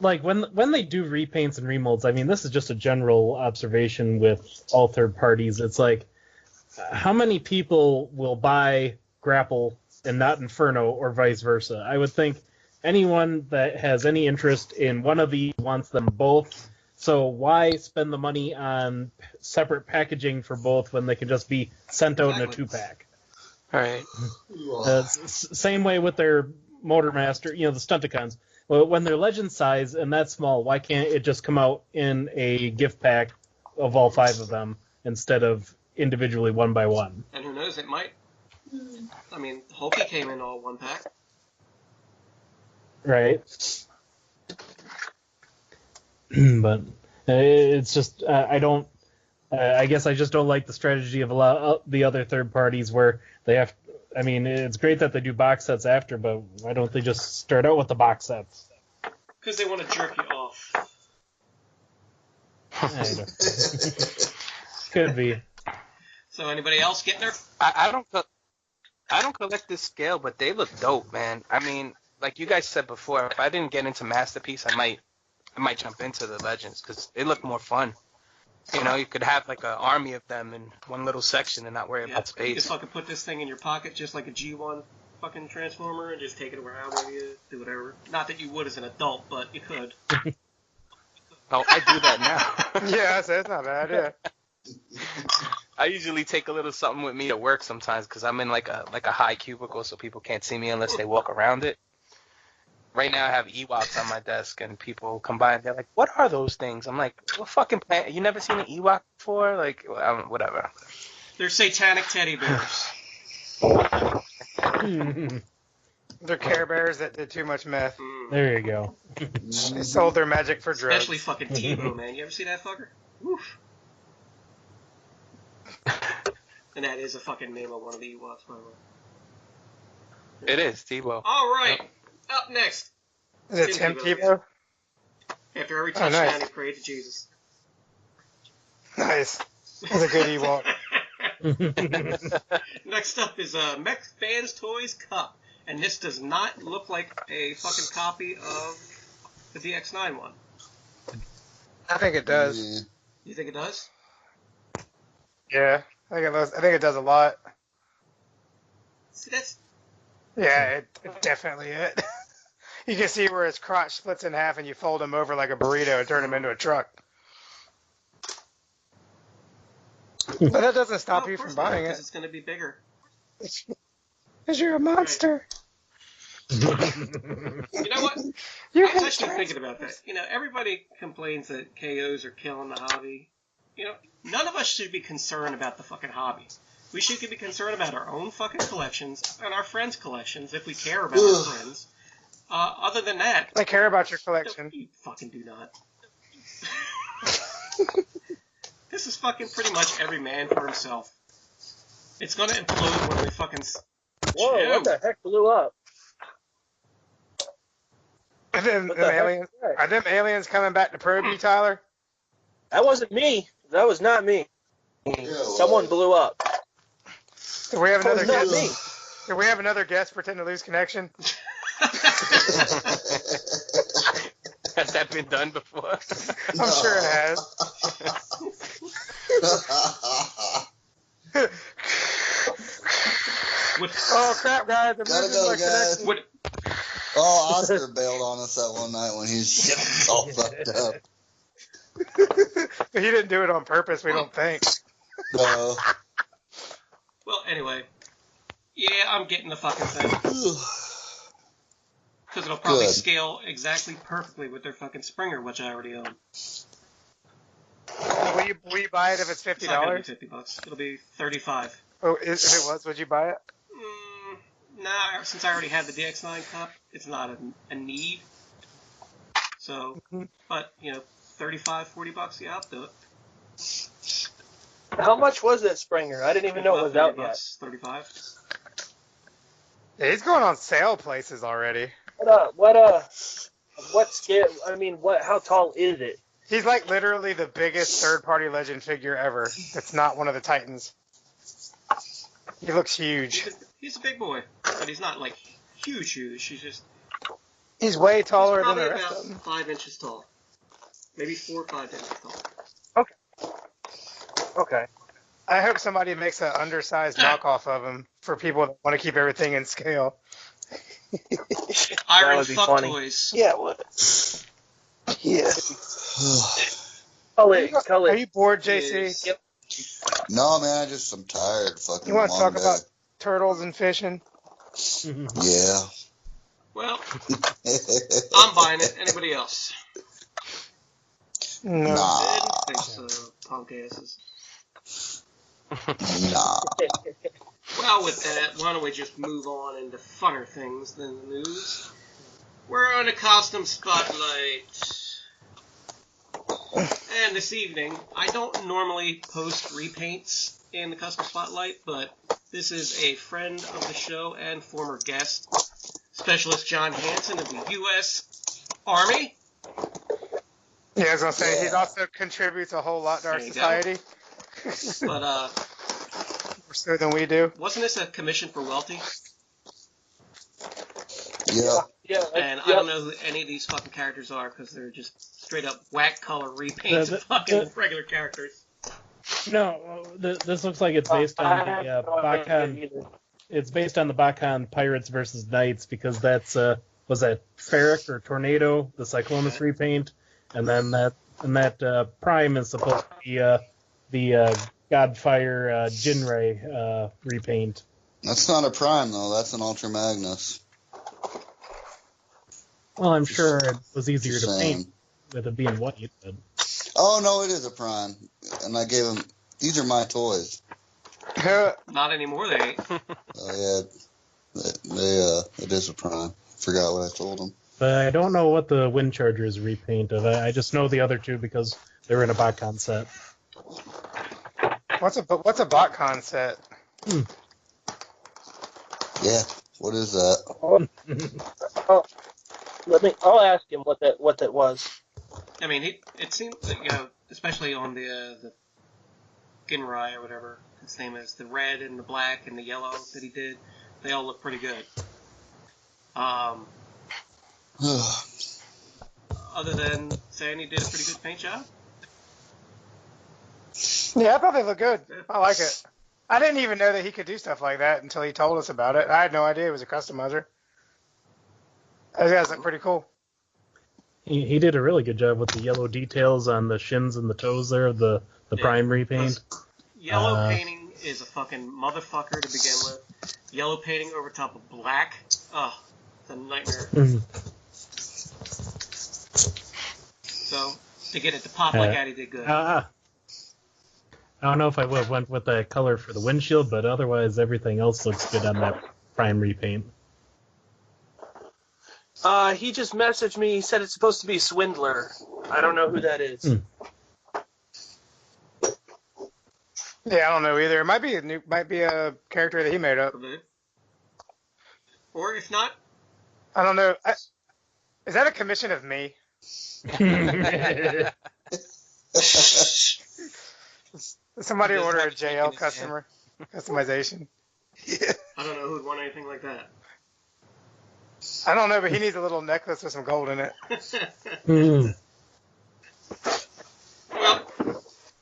they do repaints and remolds, I mean, this is just a general observation with all third parties. It's like, how many people will buy Grapple and not Inferno, or vice versa? I would think anyone that has any interest in one of these wants them both. So why spend the money on separate packaging for both when they can just be sent out in a 2-pack? All right. Same way with their Motormaster, the Stunticons. Well, when they're Legend size and that small, why can't it just come out in a gift pack of all 5 of them instead of individually one by one? And who knows, it might. I mean, Hulky came in all 1-pack. Right. But it's just, I guess I just don't like the strategy of the other third parties where they have. I mean, it's great that they do box sets after, but why don't they just start out with the box sets? Because they want to jerk you off. Could be. So anybody else getting there? I don't collect this scale, but they look dope, man. I mean, like you guys said before, if I didn't get into Masterpiece, I might jump into the Legends because they look more fun. You could have like an army of them in one little section and not worry about space. You just fucking put this thing in your pocket just like a G1 fucking Transformer and just take it around with you, do whatever. Not that you would as an adult, but you could. Oh, I do that now. Yeah, that's not bad, yeah. I usually take a little something with me to work sometimes because I'm in like a high cubicle so people can't see me unless they walk around it. Right now I have Ewoks on my desk and people come by and they're like, "What are those things?" I'm like, "What fucking planet? You never seen an Ewok before?" Like, whatever. They're satanic teddy bears. They're Care Bears that did too much meth. There you go. They sold their magic for drugs. Especially fucking Tebow, man. You ever see that fucker? Woof. And that is a fucking name of one of the Ewoks, by the way. It is, Tebow. All right. Yep. Up next. Is it Tim Tebow? After every touchdown, he prayed to Jesus. Nice. That's a good Ewok. Next up is MechFans Toys Cup. And this does not look like a fucking copy of the DX9 one. I think it does. Yeah. You think it does? Yeah, I think it does. I think it does a lot. See, that's... Yeah, it definitely it. You can see where his crotch splits in half, and you fold him over like a burrito and turn him into a truck. But that doesn't stop you from buying it. Because it's going to be bigger. Because you're a monster. You know what? I was actually thinking about that. You know, everybody complains that KOs are killing the hobby. You know, none of us should be concerned about the fucking hobby. We should be concerned about our own fucking collections and our friends' collections if we care about our friends. Other than that... I care about your collection. You fucking do not. This is fucking pretty much every man for himself. It's gonna implode when we fucking... Whoa, what the heck blew up? Are them aliens coming back to probe you, Tyler? That wasn't me. That was not me. Someone blew up. Do we have another That was guest? not me. Do we have another guest pretend to lose connection? Has that been done before? I'm sure it has. Oh crap, guys! I'm Gotta losing go, my guys. connection. Oh, Oscar bailed on us that one night when he was getting all fucked up. He didn't do it on purpose, we don't think. No. Well, anyway. Yeah, I'm getting the fucking thing. Because it'll probably scale exactly perfectly with their fucking Springer, which I already own. Will you buy it if it's $50? It's not gonna be $50. It'll be $35. Oh, if it was, would you buy it? Nah, since I already have the DX9 cup, it's not a need. So, but, you know, $35, $40, yeah, I'll do it. How much was that Springer? I didn't even know it was out yet. $35. Yeah, he's going on sale places already. What scale? I mean, how tall is it? He's like literally the biggest third-party Legend figure ever. It's not one of the Titans. He looks huge. He's a big boy, but he's not like huge. He's just... He's way taller he's than the probably rest about of them. 5 inches tall. Maybe 4 or 5 inches tall. Okay. I hope somebody makes an undersized knockoff of him for people that want to keep everything in scale. Iron fuck funny. Toys. Yeah, what? Yeah. Are you bored, JC? Yep. No, man, I'm tired. Fucking. You want to talk about turtles and fishing? Yeah. Well, I'm buying it. Anybody else? No. Nah. I didn't think so, punk asses. Nah. Well, with that, why don't we just move on into funner things than the news? We're on a costume spotlight. And this evening, I don't normally post repaints in the custom spotlight, but this is a friend of the show and former guest, Specialist John Hanson of the U.S. Army. Yeah, I was going to say, he also contributes a whole lot to our society. But, more so than we do. Wasn't this a commission for Welty? Yeah. Yeah. And I don't know who any of these fucking characters are, because they're just straight up whack color repaints of fucking regular characters. No, this looks like it's based on the Bakan. It's based on the Bakan Pirates versus Knights, because that's was that Ferric or Tornado, the Cyclonus repaint, and then that Prime is supposed to be the Godfire Jinray repaint. That's not a Prime though. That's an Ultra Magnus. Well, I'm sure it was easier to paint with it being white. But... Oh no, it is a Prime, and I gave him. These are my toys. Not anymore, they ain't. Oh yeah, it is a Prime. Forgot what I told him. But I don't know what the Wind Charger's repaint of. I just know the other two because they were in a BotCon set. What's a BotCon set? Yeah, what is that? I'll ask him what that was. I mean, it seemed that, especially on the Ginrai or whatever his name is, the red and the black and the yellow that he did, they all look pretty good. Other than saying he did a pretty good paint job. Yeah, I thought they looked good. I like it. I didn't even know that he could do stuff like that until he told us about it. I had no idea he was a customizer. Those guys look pretty cool. He did a really good job with the yellow details on the shins and the toes there, the prime repaint. Yellow painting is a fucking motherfucker to begin with. Yellow painting over top of black. Oh, it's a nightmare. So, to get it to pop like that, he did good. I don't know if I would have went with that color for the windshield, but otherwise everything else looks good on that prime repaint. He just messaged me. He said it's supposed to be Swindler. I don't know who that is. Yeah, I don't know either. It might be a character that he made up. Or if not, I don't know. Is that a commission of me? Somebody order a JL customization. Yeah. I don't know who'd want anything like that. I don't know, but he needs a little necklace with some gold in it. Well,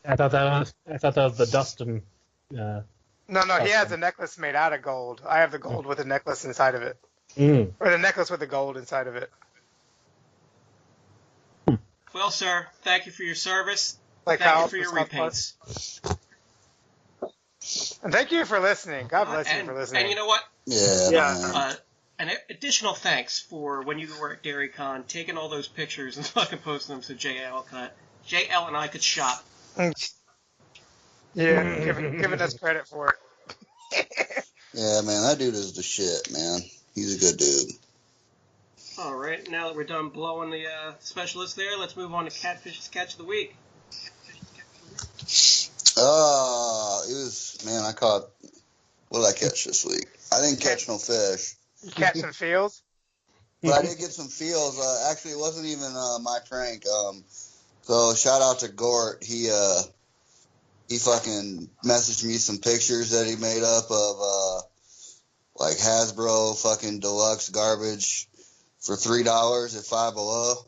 I thought that was the Dustin. No, he has a necklace made out of gold. I have the gold with a necklace inside of it, or the necklace with the gold inside of it. Well, sir, thank you for your service. Thank you for your repaints. And thank you for listening. God bless you for listening. And you know what? Yeah. An additional thanks for when you were at DairyCon, taking all those pictures and fucking posting them so JL and I could shop. Yeah, giving us credit for it. Yeah, man, that dude is the shit, man. He's a good dude. All right, now that we're done blowing the specialist there, let's move on to Catfish's Catch of the Week. I caught, what did I catch this week? I didn't catch no fish. You catch some feels? But I did get some feels. Actually, it wasn't even my prank. So shout out to Gort. He fucking messaged me some pictures that he made up of like Hasbro fucking deluxe garbage for $3 at Five Below.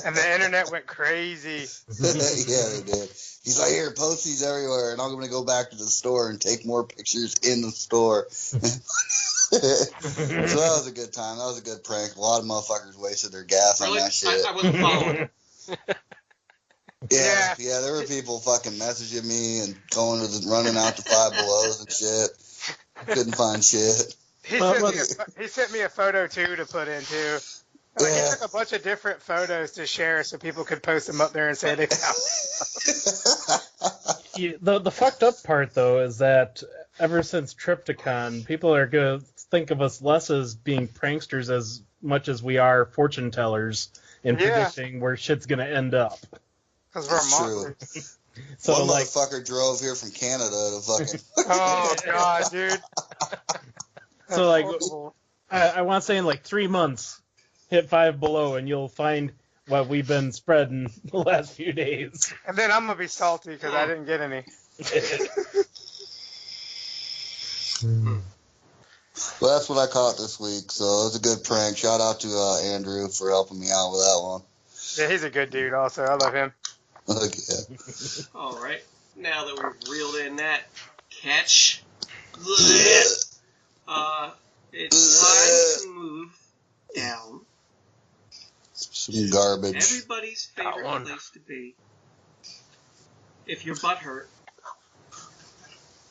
And the internet went crazy. Yeah, they did. He's like, here, post these everywhere, and I'm going to go back to the store and take more pictures in the store. So that was a good time. That was a good prank. A lot of motherfuckers wasted their gas on that shit. I wasn't following. Yeah, there were people fucking messaging me and running out to Five Belows and shit. Couldn't find shit. He sent me a photo, too, to put in, too. Like, he took a bunch of different photos to share so people could post them up there and say they found them. The fucked up part, though, is that ever since Triptychon, people are going to think of us less as being pranksters as much as we are fortune tellers in predicting where shit's going to end up. Because we're monsters. So, one motherfucker drove here from Canada to fucking... Oh, God, dude. So, like, I want to say in, 3 months... hit Five Below, and you'll find what we've been spreading the last few days. And then I'm going to be salty because I didn't get any. Well, that's what I caught this week, so it was a good prank. Shout out to Andrew for helping me out with that one. Yeah, he's a good dude also. I love him. Yeah. All right. Now that we've reeled in that catch, it's time to move down. Some garbage. Everybody's favorite place to be. If your butt hurt.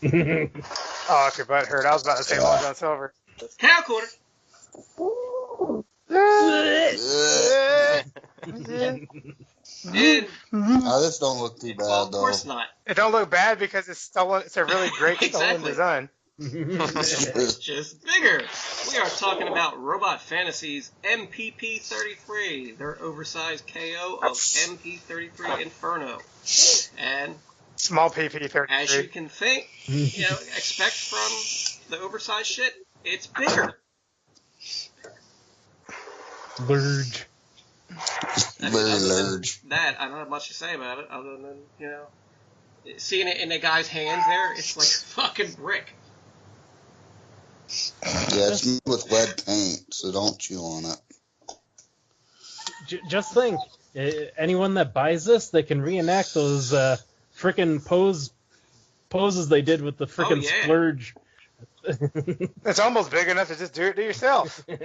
Oh, if your butt hurt. I was about to say Long John Silver. Cow quarter. This don't look too bad, well, of though. course not. It don't look bad because it's stolen. It's a really great stolen design. It's just bigger. We are talking about Robot Fantasy's MPP33, their oversized KO of MP33 Inferno. And small PP33. As you can think, expect from the oversized shit, it's bigger. Large. Very large. That, I don't have much to say about it, other than, seeing it in the guy's hands there, it's like a fucking brick. Yeah, Yeah, it's made with lead paint, so don't chew on it. Just think, anyone that buys this, they can reenact those frickin' poses they did with the frickin' splurge. It's almost big enough to just do it to yourself. Eat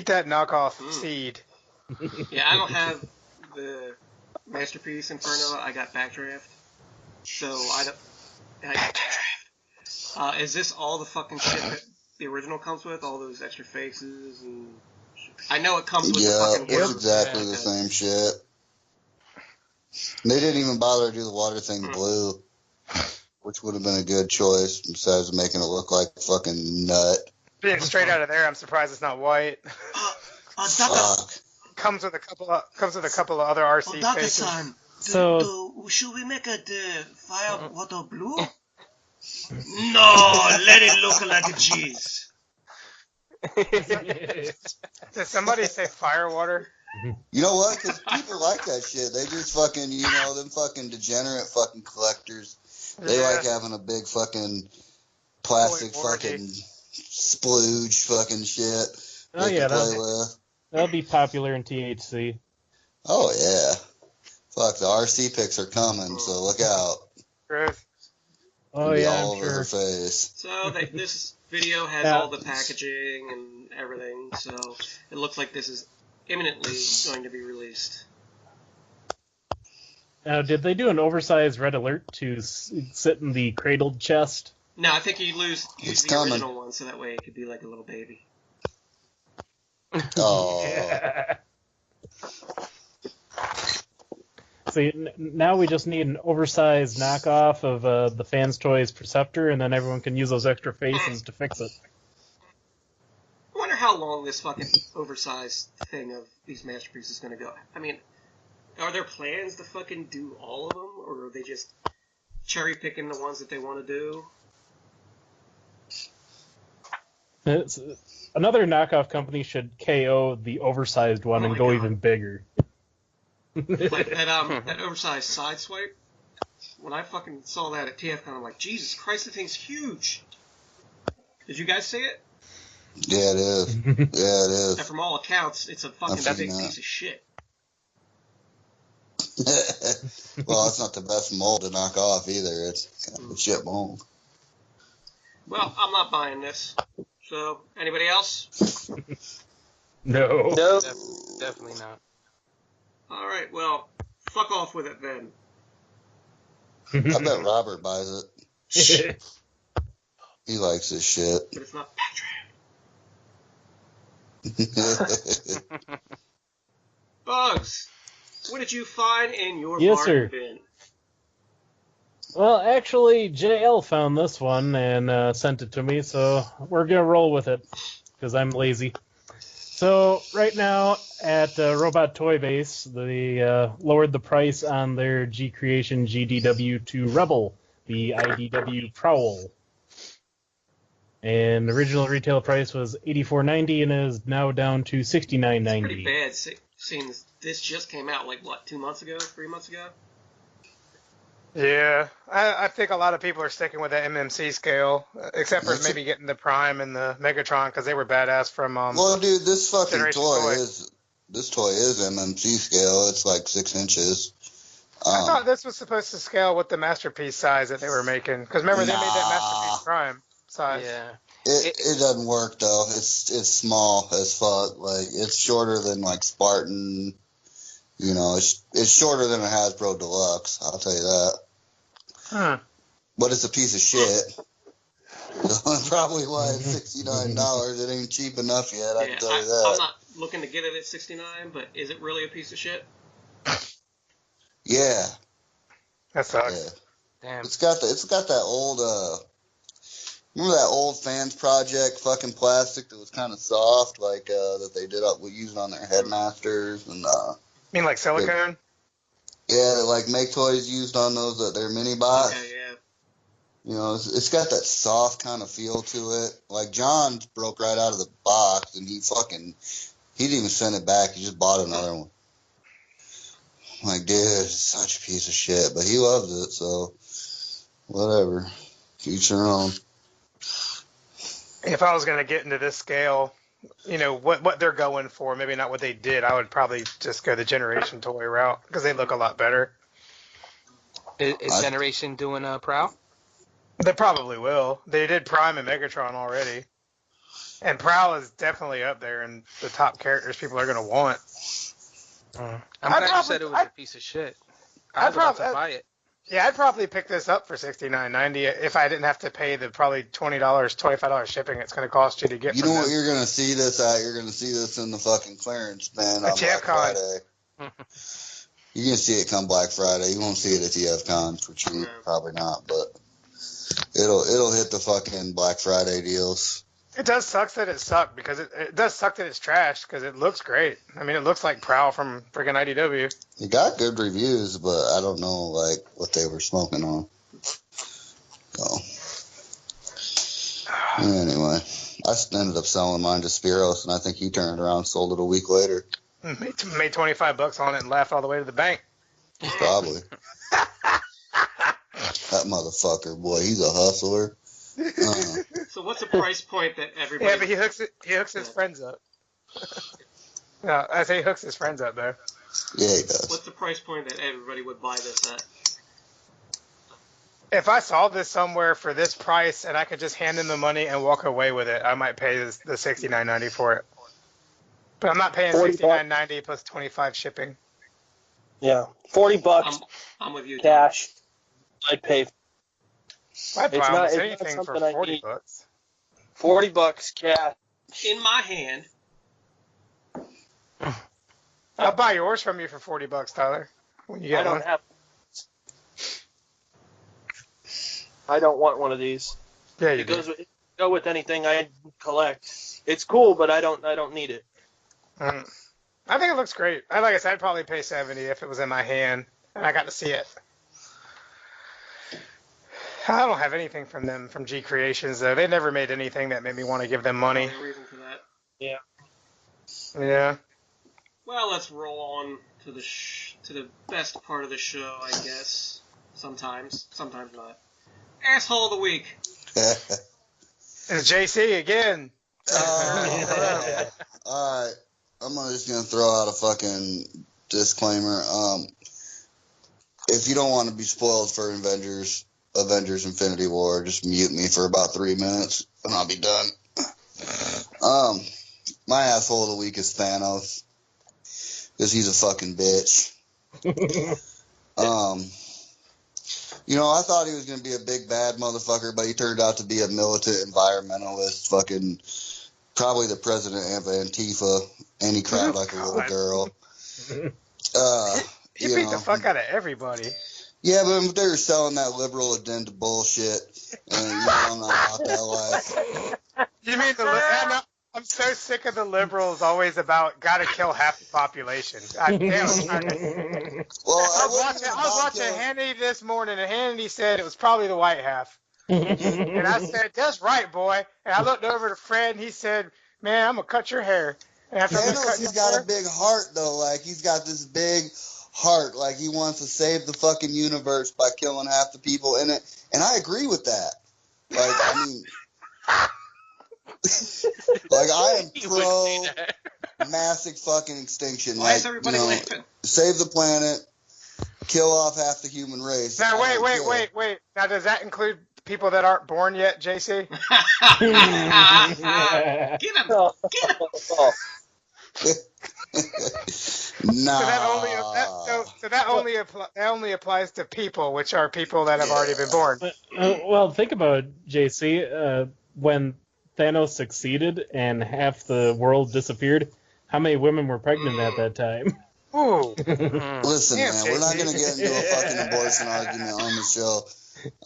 that knockoff seed. Yeah, I don't have the Masterpiece Inferno. I got Backdraft. So I got Backdraft. Is this all the fucking shit that the original comes with? All those extra faces and... I know it comes with the fucking... Yeah, it's exactly the same shit. They didn't even bother to do the water thing blue, which would have been a good choice, besides making it look like a fucking nut. Being straight out of there, I'm surprised it's not white. Fuck. Comes with a couple of other RC faces. So, should we make it fire water blue? No, let it look like a cheese. Did somebody say firewater? You know what? Because people like that shit. They just fucking, them fucking degenerate fucking collectors. They like having a big fucking plastic fucking splooge fucking shit. Oh yeah, that'll be popular in THC. Oh yeah. Fuck, the RC pics are coming, so look out. Gross. Oh yeah, all I'm over sure. her face. So this video has all the packaging and everything, so it looks like this is imminently going to be released. Now, did they do an oversized red alert to sit in the cradled chest? No, I think you use the original one, so that way it could be like a little baby. Oh. Yeah. See, now we just need an oversized knockoff of the Fans Toys Perceptor, and then everyone can use those extra faces to fix it. I wonder how long this fucking oversized thing of these masterpieces is going to go. I mean, are there plans to fucking do all of them, or are they just cherry picking the ones that they want to do? Another knockoff company should KO the oversized one and go even bigger. Like that oversized side swipe. When I fucking saw that at TFCon, I'm like, Jesus Christ, the thing's huge. Did you guys see it? Yeah, it is. Yeah, it is. And from all accounts, it's a fucking big piece of shit. Well, it's not the best mold to knock off either. It's kind of a shit mold. Well, I'm not buying this. So, anybody else? No. Nope. Definitely not. Alright, well, fuck off with it then. I bet Robert buys it. He likes this shit. But it's not Backdraft. Bugs, what did you find in your bargain bin? Well, actually, JL found this one and sent it to me, so we're going to roll with it, because I'm lazy. So, right now, at Robot Toy Base, they lowered the price on their GCreation GDW to Rebel, the IDW Prowl. And the original retail price was $84.90 and is now down to $69.90. It's pretty bad, seeing this just came out, like, what, 2 months ago? 3 months ago? Yeah, I think a lot of people are sticking with the MMC scale, except for maybe getting the Prime and the Megatron, because they were badass from well, dude, this fucking toy is MMC scale. It's like 6 inches. I thought this was supposed to scale with the Masterpiece size that they were making, because remember they made that Masterpiece Prime size. Yeah. It doesn't work though. It's small as fuck. Like it's shorter than like Spartan. You know, it's shorter than a Hasbro Deluxe. I'll tell you that. Huh. But it's a piece of shit. Probably why it's $69. It ain't cheap enough yet. I can tell you that. I'm not looking to get it at $69, but is it really a piece of shit? Yeah. That sucks. Yeah. Damn. It's got that old remember that old Fans Project fucking plastic that was kind of soft, like that they did up with using on their Headmasters and You mean like silicone? Yeah, like Make Toys used on those their mini box. Okay, yeah. You know, it's got that soft kind of feel to it. Like John broke right out of the box and he didn't even send it back. He just bought another one. I'm like, dude, it's such a piece of shit, but he loves it, so whatever. Each your own. if I was going to get into this scale, what they're going for, maybe not what they did, I would probably just go the Generation toy route because they look a lot better. Is Generation doing a Prowl? They probably will. They did Prime and Megatron already. And Prowl is definitely up there in the top characters people are going to want. I'm glad you said it was a piece of shit. I'd probably buy it. Yeah, I'd probably pick this up for $69.90 if I didn't have to pay the probably $20, $25 shipping it's going to cost you to get. You know what you're going to see this at? You're going to see this in the fucking clearance bin on Black Friday. You're going to see it come Black Friday. You won't see it at TFCon for cheap. Probably not, but it'll hit the fucking Black Friday deals. It does suck that it sucked because it does suck that it's trash because it looks great. I mean, it looks like Prowl from friggin' IDW. It got good reviews, but I don't know like what they were smoking on. So anyway, I ended up selling mine to Spiros, and I think he turned around and sold it a week later. Made $25 on it and laughed all the way to the bank. Probably. That motherfucker, boy, he's a hustler. So what's the price point that everybody? Yeah, but he hooks his friends up. No, I say he hooks his friends up though. Yeah, he does. What's the price point that everybody would buy this at? If I saw this somewhere for this price and I could just hand them the money and walk away with it, I might pay the $69.90 for it. But I'm not paying $69.90 plus $25 shipping. Yeah, $40. I'm with you. Cash. I'd pay. I'd buy almost anything for $40. $40 cash. In my hand. I'll buy yours from you for $40, Tyler. When you get one. I don't want one of these. Yeah, you go with anything I collect. It's cool, but I don't need it. I think it looks great. Like I said, I'd probably pay $70 if it was in my hand and I got to see it. I don't have anything from them, from GCreations, though. They never made anything that made me want to give them money. No reason for that. Yeah. Yeah. Well, let's roll on to the best part of the show, I guess. Sometimes not. Asshole of the week. It's JC again. Alright. I'm just going to throw out a fucking disclaimer. If you don't want to be spoiled for Avengers Infinity War, just mute me for about 3 minutes and I'll be done. My asshole of the week is Thanos. Because he's a fucking bitch. I thought he was going to be a big bad motherfucker, but he turned out to be a militant environmentalist, fucking probably the president of Antifa, and he cried like a little girl. He beat the fuck out of everybody. Yeah, but they were selling that liberal agenda bullshit, and I'm not about that life. You mean I'm so sick of the liberals always about gotta kill half the population. God damn. I was watching Hannity this morning, and Hannity said it was probably the white half. And I said, that's right, boy. And I looked over to Fred, and he said, man, I'm gonna cut your hair. And after he's got a big heart, though. Like, he's got this big heart. Like, he wants to save the fucking universe by killing half the people in it. And I agree with that. Like, I mean... like, I am pro massive fucking extinction. Why is everybody laughing? Save the planet, kill off half the human race. Now, wait. Now, does that include people that aren't born yet, JC? Get him! Nah. So that only applies to people, which are people that have already been born. Well, think about it, JC. When Thanos succeeded and half the world disappeared, how many women were pregnant at that time? Ooh. Listen, man, we're not going to get into a fucking abortion argument on the show.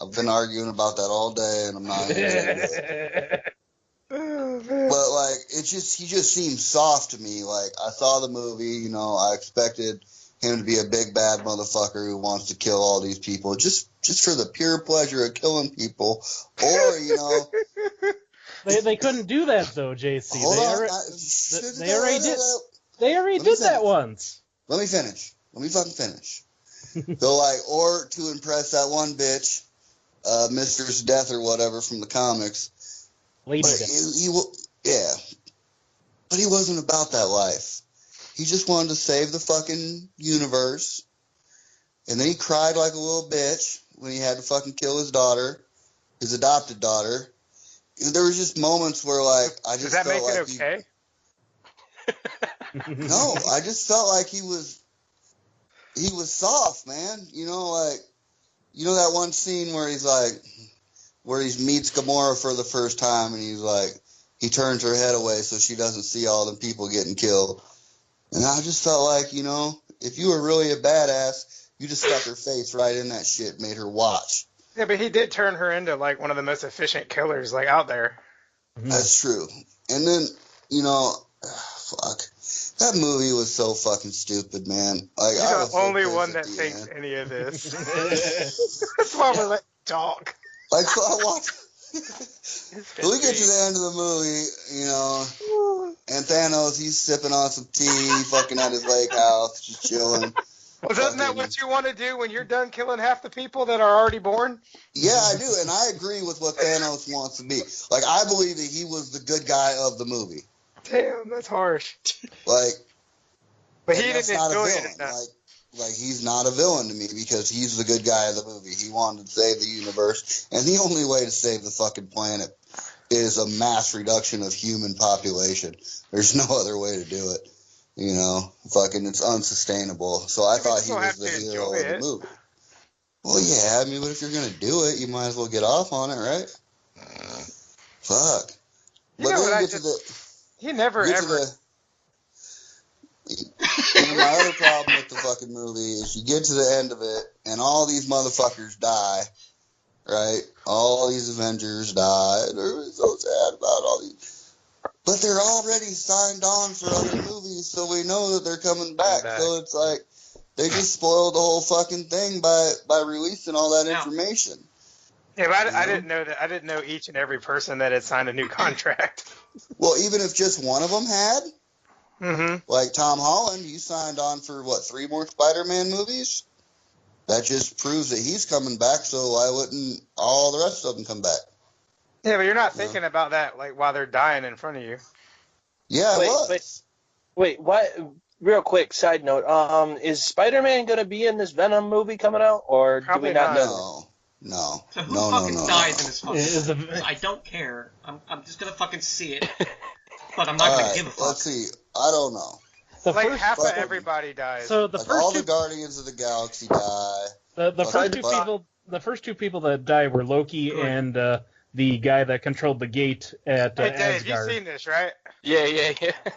I've been arguing about that all day, and I'm not going to get into it. But, like, he just seemed soft to me. Like, I saw the movie, I expected him to be a big bad motherfucker who wants to kill all these people just for the pure pleasure of killing people. Or, They couldn't do that though, JC. They already did that once. Let me fucking finish. So, like, or to impress that one bitch, Mistress Death or whatever from the comics, Lady But but he wasn't about that life. He just wanted to save the fucking universe. And then he cried like a little bitch when he had to fucking kill his daughter, his adopted daughter. There was just moments where, like, I just felt like Does that make it okay? No, I just felt like he was soft, man. You know, like, you know that one scene where he meets Gamora for the first time, and he's like, he turns her head away so she doesn't see all the people getting killed. And I just felt like, you know, if you were really a badass, you just stuck her face right in that shit, made her watch. Yeah, but he did turn her into, like, one of the most efficient killers, like, out there. That's true. And then, you know, fuck. That movie was so fucking stupid, man. Like, You're I the was so only pissed one at that the thinks end. any of this. That's why we're letting you talk. Like, so I watched. So we get to the end of the movie, you know, and Thanos, he's sipping on some tea, fucking at his lake house, just chilling. Well, isn't that what you want to do when you're done killing half the people that are already born? Yeah, I do, and I agree with what Thanos wants to be. Like, I believe that he was the good guy of the movie. Damn, that's harsh. Like, but he didn't not a enjoy villain. it enough. Like, he's not a villain to me because he's the good guy of the movie. He wanted to save the universe, and the only way to save the fucking planet is a mass reduction of human population. There's no other way to do it. You know, fucking, it's unsustainable. So I thought he was the hero of the movie. Well, yeah, I mean, but if you're gonna do it, you might as well get off on it, right? Fuck. You know what he never ever. And my other problem with the fucking movie is you get to the end of it, and all these motherfuckers die, right? All these Avengers die. They're so sad about all these. But they're already signed on for other movies, so we know that they're coming back. So it's like, they just spoiled the whole fucking thing by releasing all that information. Yeah, but I didn't know that. I didn't know each and every person that had signed a new contract. Well, even if just one of them had, mm-hmm. Like Tom Holland, you signed on for, 3 more Spider-Man movies? That just proves that he's coming back, so why wouldn't all the rest of them come back? Yeah, but you're not thinking about that, like, while they're dying in front of you. Yeah, I was. Wait, what? Real quick, side note. Is Spider-Man going to be in this Venom movie coming out, or probably do we not know? No. So who fucking dies in this fucking movie? I don't care. I'm just going to fucking see it. But I'm not going to give a fuck. Let's see. I don't know. Half of everybody dies. So the all the Guardians of the Galaxy die. The first two people that die were Loki and the guy that controlled the gate at Hey, Dave, Asgard. you've seen this, right? Yeah.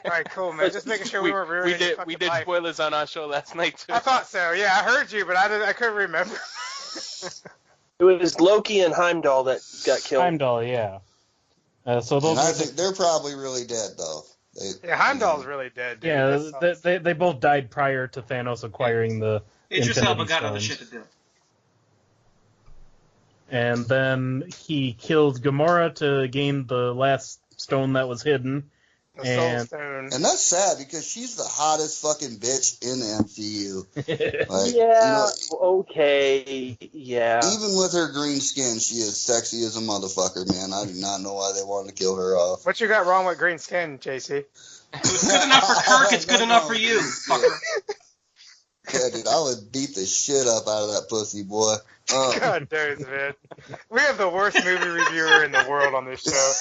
All right, cool, man. Just making sure we weren't ruining his we did life. spoilers on our show last night too. I thought so. Yeah, I heard you, but I couldn't remember. It was Loki and Heimdall that got killed. Heimdall, yeah. So those. I think they're probably really dead, though. Heimdall's really dead, dude. Yeah, they both died prior to Thanos acquiring the Idris Infinity Elba got Stones. other shit to do. And then he killed Gamora to gain the last stone that was hidden. Soul Stone. And that's sad because she's the hottest fucking bitch in the MCU. Okay, yeah. Even with her green skin, she is sexy as a motherfucker, man. I do not know why they wanted to kill her off. What you got wrong with green skin, JC? It was good enough for Kirk, it's good enough for you, fucker. Yeah, dude, I would beat the shit up out of that pussy, boy. God damn, man. We have the worst movie reviewer in the world on this show.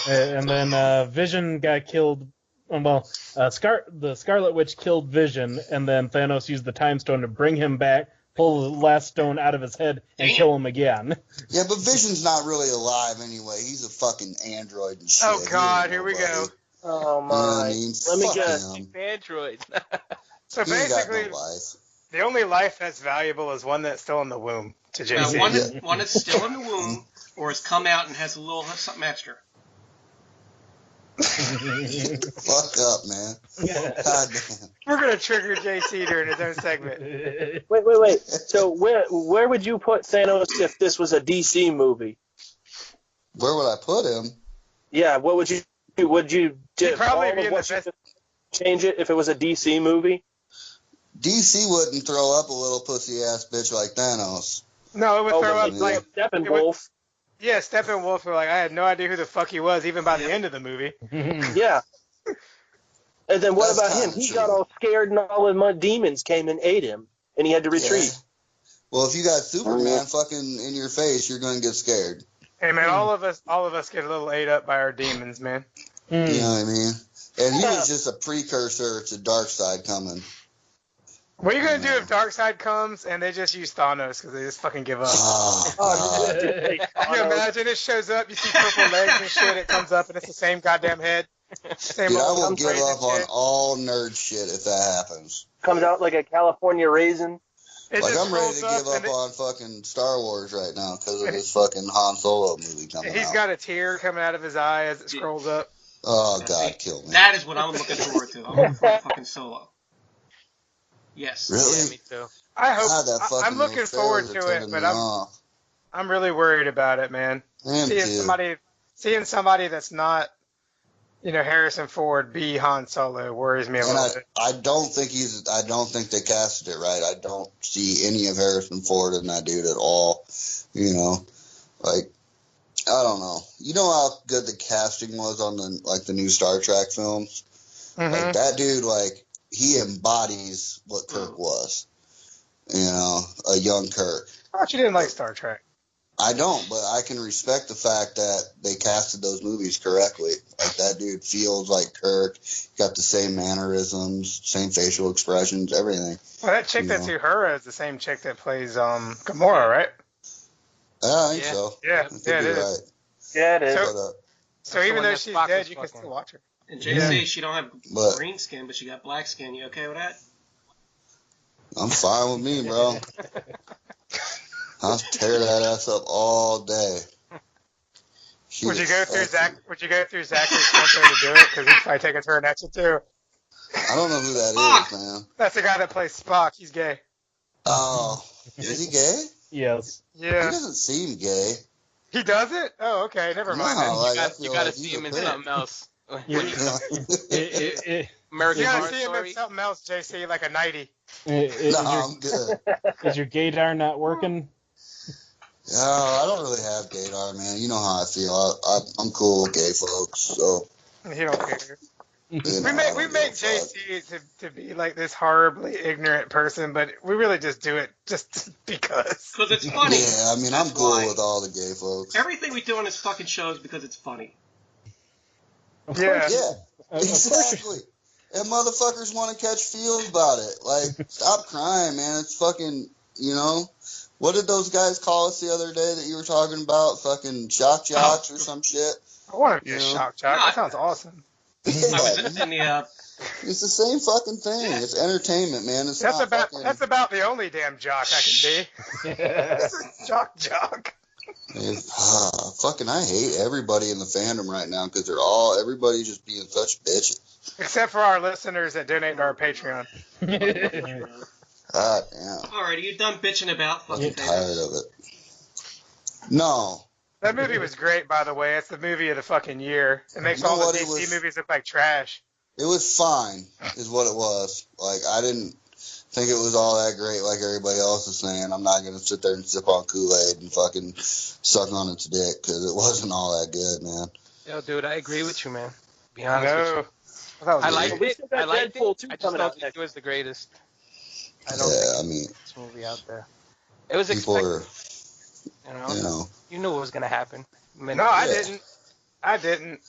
Yeah. And then Vision got killed. The Scarlet Witch killed Vision, and then Thanos used the Time Stone to bring him back, pull the last stone out of his head, and kill him again. Yeah, but Vision's not really alive anyway. He's a fucking android and shit. Oh, God, here we go. Oh, my. You know what I mean? Let me Fuck guess. him. Androids. So He ain't basically, got no life. the only life that's valuable is one that's still in the womb, to JC. One is still in the womb, or has come out and has a little something extra. Fuck up, man. God damn. We're going to trigger JC during his own segment. Wait. So where would you put Thanos if this was a DC movie? Where would I put him? Yeah, what would you do? Would you probably be in the best. Change it if it was a DC movie? DC wouldn't throw up a little pussy ass bitch like Thanos. No, it would throw up like Steppenwolf. Steppenwolf were like, I had no idea who the fuck he was, even by the end of the movie. Yeah. And then what about him? He got all scared and all the demons came and ate him, and he had to retreat. Yeah. Well, if you got Superman fucking in your face, you're going to get scared. Hey, man, all of us get a little ate up by our demons, man. You know what I mean? And he was just a precursor to Darkseid coming. What are you going to do if Darkseid comes and they just use Thanos because they just fucking give up? Oh, Can you imagine? It shows up, you see purple legs and shit, it comes up and it's the same goddamn head. Same dude, I old will give up on shit. all nerd shit if that happens. Comes out like a California raisin. It Like, just I'm ready to scrolls give up and on fucking Star Wars right now because of this fucking Han Solo movie coming out. He's got a tear coming out of his eye as it scrolls up. Oh, God, kill me. That is what I'm looking forward to. I'm looking forward to fucking Solo. Yes. Really? Yeah, me too. I hope. God, that fucking I'm looking forward to it, but I'm really worried about it, man. Seeing somebody that's not, Harrison Ford be Han Solo worries me a little bit. I don't think they casted it right. I don't see any of Harrison Ford in that dude at all. Like, I don't know. You know how good the casting was on the new Star Trek films? Mm-hmm. Like, that dude, like, he embodies what Kirk was. A young Kirk. I thought you didn't like Star Trek. I don't, but I can respect the fact that they casted those movies correctly. Like, that dude feels like Kirk, got the same mannerisms, same facial expressions, everything. Well, that chick that's Uhura is the same chick that plays Gamora, right? I think so. Yeah, it is. Right. Yeah, it is. So even though she's dead, you can still watch her. And JC, she don't have green skin, but she got black skin. You okay with that? I'm fine with me, bro. I'll tear that ass up all day. Would you go through Zachary Quinto to do it? Because he'd probably take a turn at you too. I don't know who that is, man. That's the guy that plays Spock. He's gay. Oh, is he gay? Yes. Yeah. He doesn't seem gay. He doesn't? Oh, okay. Never mind. You gotta see him in something else. American Horror Story. You gotta see him in something else, JC, like a 90. I'm good. Is your gaydar not working? No, I don't really have gaydar, man. You know how I feel. I'm cool with gay folks, so. He don't care. We make JC to be like this horribly ignorant person, but we really just do it just because. Because it's funny. Yeah, I mean, I'm cool with all the gay folks. Everything we do on this fucking show is because it's funny. Yeah. Yeah, exactly. And motherfuckers want to catch feels about it. Like, stop crying, man. It's fucking, what did those guys call us the other day that you were talking about? Fucking shock jocks or some shit? I want to be a shock jock. That sounds awesome. Yeah, I was in the, it's the same fucking thing. It's entertainment, man. That's about the only damn jock I can be. This is jock. Fucking, I hate everybody in the fandom right now because everybody's just being such bitches. Except for our listeners that donate to our Patreon. God damn. Alright, are you done bitching about fucking I'm tired of it. No. That movie was great, by the way. It's the movie of the fucking year. It makes all the DC movies look like trash. It was fine, is what it was. Like, I didn't think it was all that great like everybody else is saying. I'm not going to sit there and sip on Kool-Aid and fucking suck on its dick because it wasn't all that good, man. Yo, dude, I agree with you, man. To be honest with you. I liked it. I Deadpool 2 just coming don't out think next. it was the greatest. I Yeah, don't think I mean, this movie out there. It was people expected. You knew what was gonna happen. No, I didn't.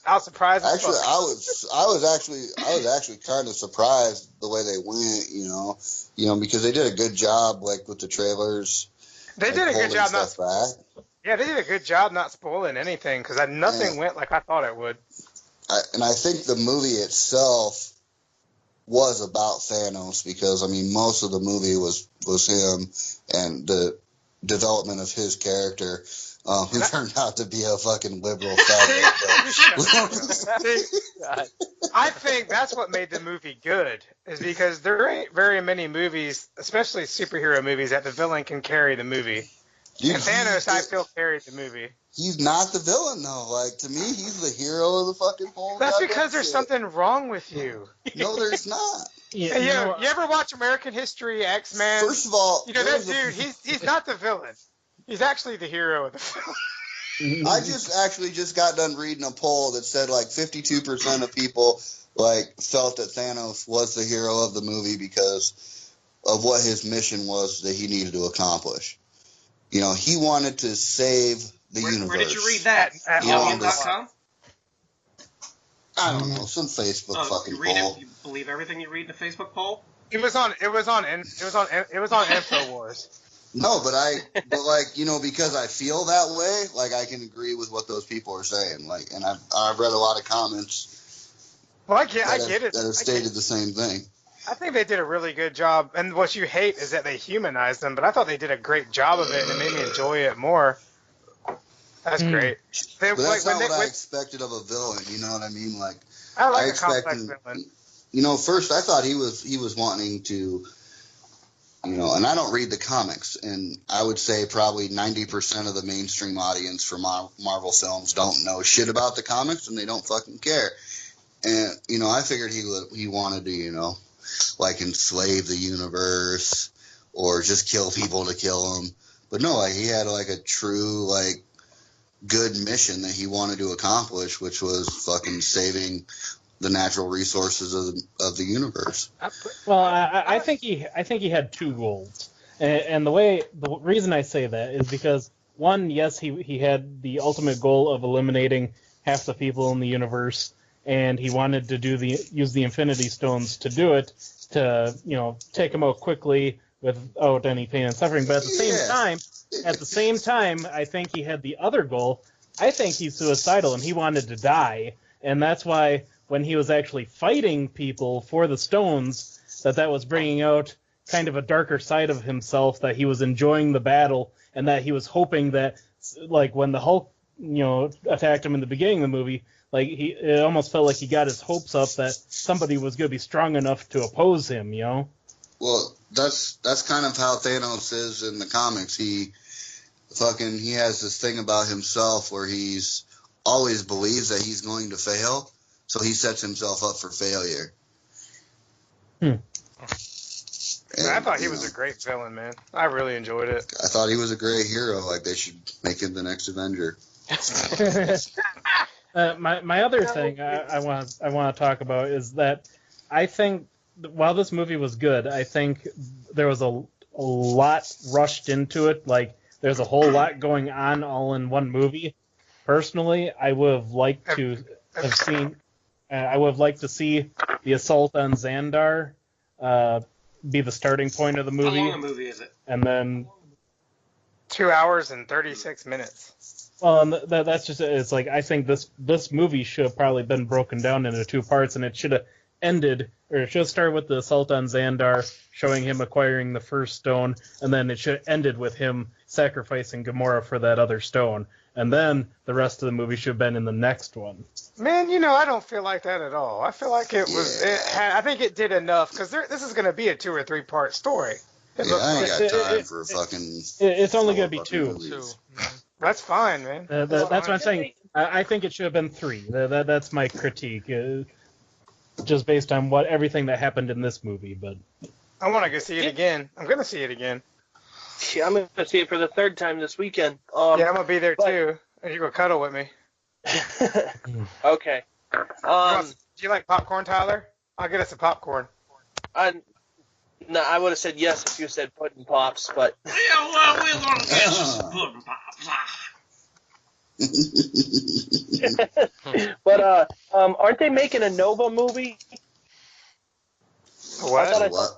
I was surprised. Actually, I was actually kind of surprised the way they went. Because they did a good job, like with the trailers. They did a good job not. Back. Yeah, they did a good job not spoiling anything because nothing went like I thought it would. I think the movie itself was about Thanos because most of the movie was him and the development of his character, who turned out to be a fucking liberal faggot. I think that's what made the movie good, is because there ain't very many movies, especially superhero movies, that the villain can carry the movie. Dude, and Thanos, I feel, carried the movie. He's not the villain, though. Like, to me, he's the hero of the fucking whole. That's because there's something wrong with you. No, there's not. Yeah, you ever watch American History X, man? First of all, that dude, he's not the villain. He's actually the hero of the film. I just got done reading a poll that said like 52% of people like felt that Thanos was the hero of the movie because of what his mission was that he needed to accomplish. You know, he wanted to save the universe. Where did you read that? At Alien.com? I don't know, some Facebook fucking poll. You believe everything you read in a Facebook poll? It was on InfoWars. No, but like, you know, because I feel that way, like I can agree with what those people are saying. Like, and I've read a lot of comments. Well, I get it. That have stated the same thing. I think they did a really good job, and what you hate is that they humanized them, but I thought they did a great job of it, and it made me enjoy it more. That's great. But that's not what I expected of a villain, you know what I mean? Like, I like a complex villain. You know, first I thought he was wanting to, you know, and I don't read the comics, and I would say probably 90% of the mainstream audience for Marvel films don't know shit about the comics, and they don't fucking care. And, you know, I figured he wanted to, you know, like enslave the universe or just kill people to kill them. But no, like, he had like a true, like, good mission that he wanted to accomplish, which was fucking saving the natural resources of the universe. Well, I think he had two goals, and the reason I say that is because one, yes, he had the ultimate goal of eliminating half the people in the universe, and he wanted to use the Infinity Stones to do it, to, you know, take them out quickly without any pain and suffering. But at the same time, I think he had the other goal. I think he's suicidal and he wanted to die, and that's why when he was actually fighting people for the stones, that was bringing out kind of a darker side of himself, that he was enjoying the battle, and that he was hoping that, like, when the Hulk, you know, attacked him in the beginning of the movie, like, it almost felt like he got his hopes up that somebody was going to be strong enough to oppose him, you know? Well, that's kind of how Thanos is in the comics. He has this thing about himself where he's always believes that he's going to fail, so he sets himself up for failure. And, I thought he was a great villain, man. I really enjoyed it. I thought he was a great hero. Like, they should make him the next Avenger. My other thing I want to talk about is that I think while this movie was good, I think there was a lot rushed into it. Like, there's a whole lot going on all in one movie. Personally, I would have liked to have seen. I would have liked to see the assault on Xandar be the starting point of the movie. How long a movie is it? And then 2 hours and 36 minutes. Well, and that's just, it's like, I think this movie should have probably been broken down into two parts, and it should have ended, or it should have started with the assault on Xandar, showing him acquiring the first stone, and then it should have ended with him sacrificing Gamora for that other stone. And then the rest of the movie should have been in the next one. Man, you know, I don't feel like that at all. I feel like I think it did enough, because this is going to be a 2 or 3 part story. I ain't got time for fucking... It's only going to be 2. That's fine, man. That's what I'm saying. I think it should have been 3. That's my critique, just based on everything that happened in this movie. But I want to go see it again. I'm going to see it again. Yeah, I'm going to see it for the 3rd time this weekend. Yeah, I'm going to be there too. And you're going to cuddle with me. Okay. Do you like popcorn, Tyler? I'll get us a popcorn. No, I would have said yes if you said pudding pops, but... Yeah, well, we're going to get some pudding pops. But, aren't they making a Nova movie? What?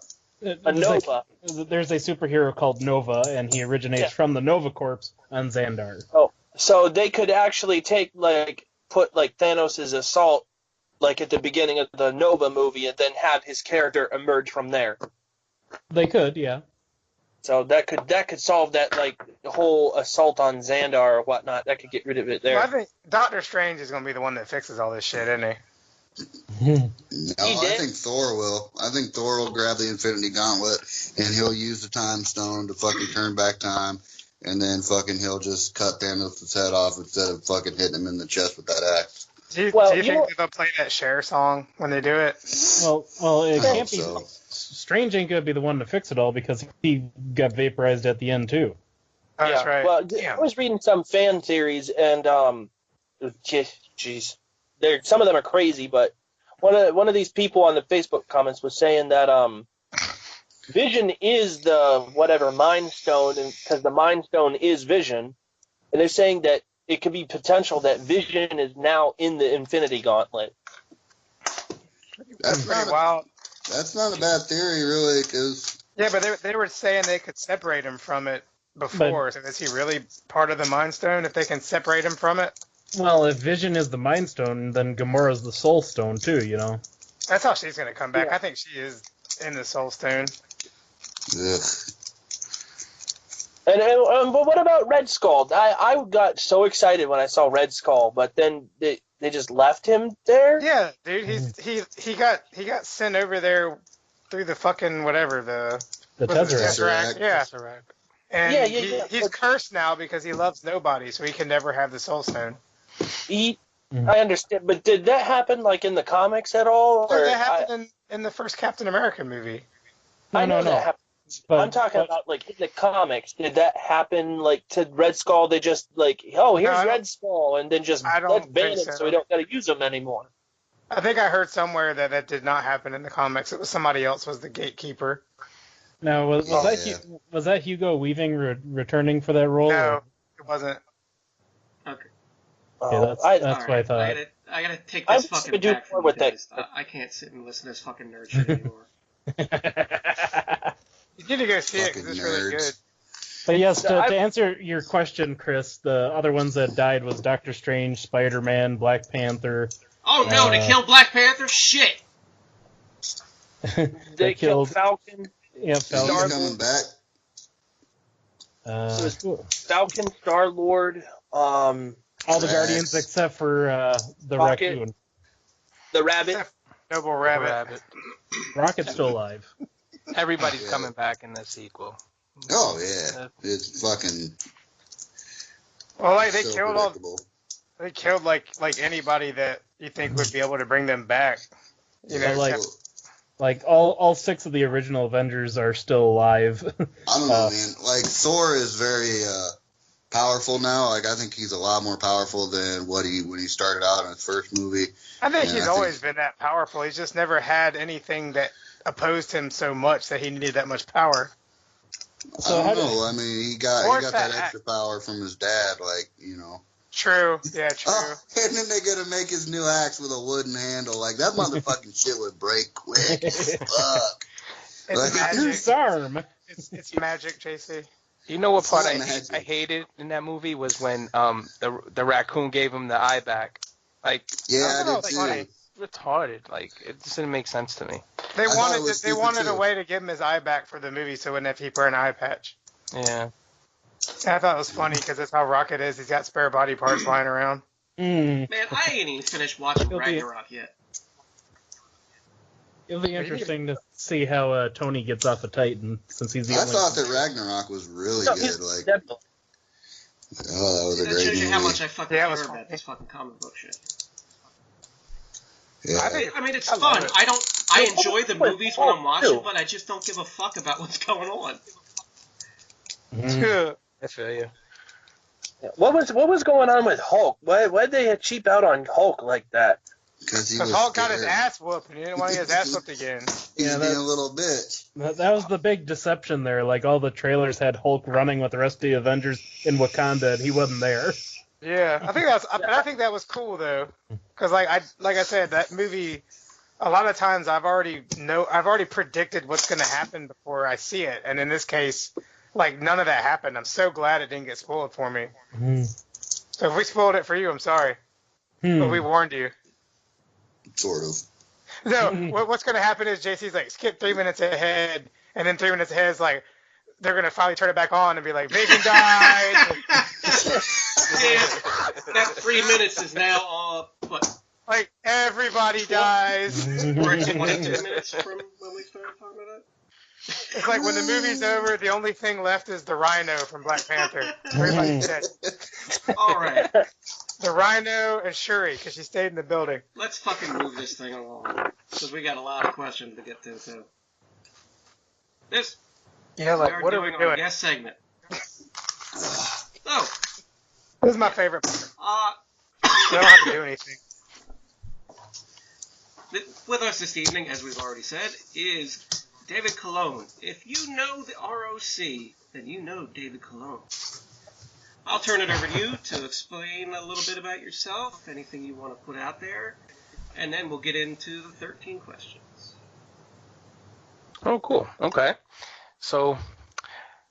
A Nova. There's a superhero called Nova, and he originates from the Nova Corps on Xandar. Oh, so they could actually put Thanos' assault, like, at the beginning of the Nova movie, and then have his character emerge from there. They could, yeah. So that could solve that, like, the whole assault on Xandar or whatnot. That could get rid of it there. Well, I think Doctor Strange is going to be the one that fixes all this shit, isn't he? No, I think Thor will. I think Thor will grab the Infinity Gauntlet, and he'll use the Time Stone to fucking turn back time, and then fucking he'll just cut Thanos' head off instead of fucking hitting him in the chest with that axe. Do you think they'll play that Cher song when they do it? Well, it can't be. So. Strange ain't gonna be the one to fix it all because he got vaporized at the end too. Oh, that's right. Well, Damn. I was reading some fan theories, and jeez, some of them are crazy. But one of these people on the Facebook comments was saying that Vision is the whatever Mind Stone, because the Mind Stone is Vision, and they're saying that it could be potential that Vision is now in the Infinity Gauntlet. That's pretty not wild. That's not a bad theory, really, because... Yeah, but they were saying they could separate him from it before. So is he really part of the Mind Stone if they can separate him from it? Well, if Vision is the Mind Stone, then Gamora's the Soul Stone too, you know? That's how she's going to come back. Yeah. I think she is in the Soul Stone. Ugh. But what about Red Skull? I got so excited when I saw Red Skull, but then they just left him there? Yeah, dude, he got sent over there through the fucking whatever, The Tesseract. Yeah. Tesseract. And Yeah. he's cursed now because he loves nobody, so he can never have the Soul Stone. I understand, but did that happen like in the comics at all? Or Or that happened in the first Captain America movie. I know No. that happened. But, I'm talking about like in the comics. Did that happen like to Red Skull? They just like, oh, here's Red Skull, and then just let's ban him so we don't got to use him anymore. I think I heard somewhere that did not happen in the comics. It was somebody else was the gatekeeper. Now, was that Hugo Weaving returning for that role? No, it wasn't. Okay. Yeah, that's All what I thought. I gotta take this fucking back from with you guys. I can't sit and listen to this fucking nerd shit anymore. You need to go see it because it's really good. But yes, to answer your question, Chris, the other ones that died was Doctor Strange, Spider-Man, Black Panther. Oh no, they killed Black Panther? Shit! They killed Falcon. Yeah, Falcon. He's coming back. Falcon, Star-Lord, all the Guardians except for the Rocket. raccoon. The Rabbit. Noble Rabbit. Rocket's still alive. Everybody's coming back in the sequel. Oh, yeah. It's fucking... Well, like, they so killed predictable. They killed, like anybody that you think would be able to bring them back. You know, Like all six of the original Avengers are still alive. I don't know, man. Like, Thor is very powerful now. Like, I think he's a lot more powerful than when he started out in his first movie. I think he's always been that powerful. He's just never had anything that opposed him so much that he needed that much power. So I don't know. I mean, he got that extra power from his dad, like, you know. True. Yeah, true. Oh, and then they're going to make his new axe with a wooden handle. Like, that motherfucking shit would break quick as fuck. It's magic. His arm. It's magic, JC. You know what part I hated in that movie was when the raccoon gave him the eye back. Like, yeah, I did too. Funny. Retarded. Like, it just didn't make sense to me. They wanted a way to give him his eye back for the movie, so he wouldn't have to keep wearing an eye patch. Yeah. And I thought it was funny because that's how Rocket is. He's got spare body parts lying around. Man, I ain't even finished watching Ragnarok yet. It'll be interesting to see how Tony gets off of Titan, since he's the only... I thought that Ragnarok was really good. Like, oh, that was a great movie. That shows you how much I fucking care about this fucking comic book shit. Yeah. I mean, it's fun. I enjoy the movies when I'm watching, but I just don't give a fuck about what's going on. I feel you. What was going on with Hulk? Why'd they cheap out on Hulk like that? Because Hulk got his ass whooped, and he didn't want to get his ass whooped again. He's being a little bitch. That was the big deception there. Like, all the trailers had Hulk running with the rest of the Avengers in Wakanda, and he wasn't there. Yeah, I think that was cool though, because like I said, that movie. A lot of times I've already predicted what's going to happen before I see it, and in this case, like none of that happened. I'm so glad it didn't get spoiled for me. So if we spoiled it for you, I'm sorry, but we warned you. Sort of. No, what's going to happen is JC's like skip 3 minutes ahead, and then 3 minutes ahead is like they're going to finally turn it back on and be like, Vision died. Yeah, that 3 minutes is now what? Like everybody dies. We're 10 minutes from when we started talking about that. It's like when the movie's over, the only thing left is the Rhino from Black Panther. Everybody's dead. All right. The Rhino and Shuri, because she stayed in the building. Let's fucking move this thing along, because we got a lot of questions to get to. So like what are we doing? Guest segment. So, This is my favorite part. I don't have to do anything. With us this evening, as we've already said, is David Cologne. If you know the ROC, then you know David Cologne. I'll turn it over to you to explain a little bit about yourself, anything you want to put out there, and then we'll get into the 13 questions. Oh, cool. Okay. So,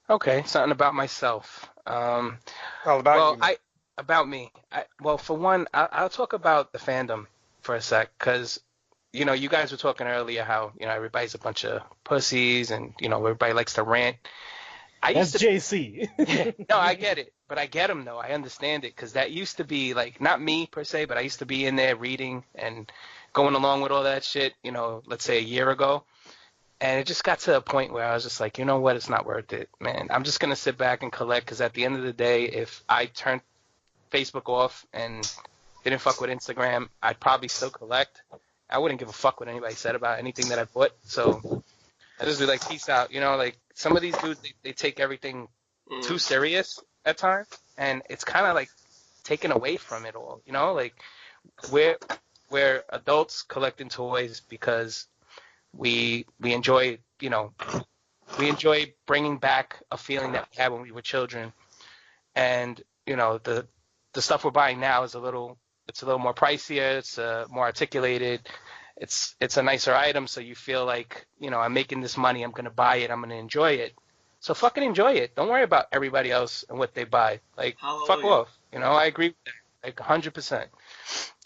something about myself. All about you. About me. Well, for one, I'll talk about the fandom for a sec, because, you know, you guys were talking earlier how, you know, everybody's a bunch of pussies and, you know, everybody likes to rant. That's JC. No, I get it. But I get them, though. I understand it, because that used to be, like, not me, per se, but I used to be in there reading and going along with all that shit, you know, let's say a year ago. And it just got to a point where I was just like, you know what, it's not worth it, man. I'm just going to sit back and collect, because at the end of the day, if I turned Facebook off and didn't fuck with Instagram, I'd probably still collect. I wouldn't give a fuck what anybody said about anything that I bought. So I just be like, peace out. You know, like, some of these dudes, they take everything too serious at times, and it's kind of like taken away from it all. You know, like, we're adults collecting toys because we enjoy, you know, we enjoy bringing back a feeling that we had when we were children. And, you know, the stuff we're buying now is a little more pricier. It's more articulated. It's a nicer item. So you feel like, you know, I'm making this money. I'm going to buy it. I'm going to enjoy it. So fucking enjoy it. Don't worry about everybody else and what they buy. Like, Hallelujah. Fuck off. You know, I agree with that. Like, 100%.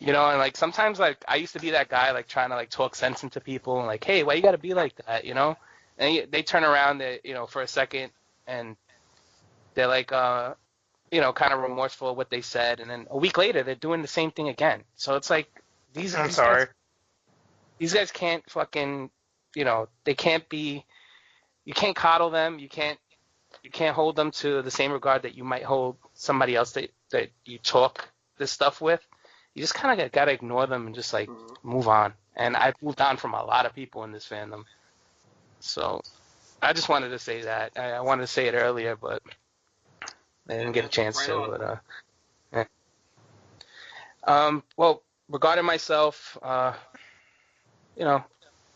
You know, and, like, sometimes, like, I used to be that guy, like, trying to, like, talk sense into people and, like, hey, why you got to be like that, you know? And they turn around, you know, for a second, and they're, like, you know, kind of remorseful of what they said. And then a week later, they're doing the same thing again. So it's like, these guys can't fucking, you know, they can't be, you can't coddle them. You can't hold them to the same regard that you might hold somebody else that you talk this stuff with. You just kind of got to ignore them and just, like, move on. And I've moved on from a lot of people in this fandom. So I just wanted to say that. I wanted to say it earlier, but I didn't get a chance to. But, yeah. Well, regarding myself, you know,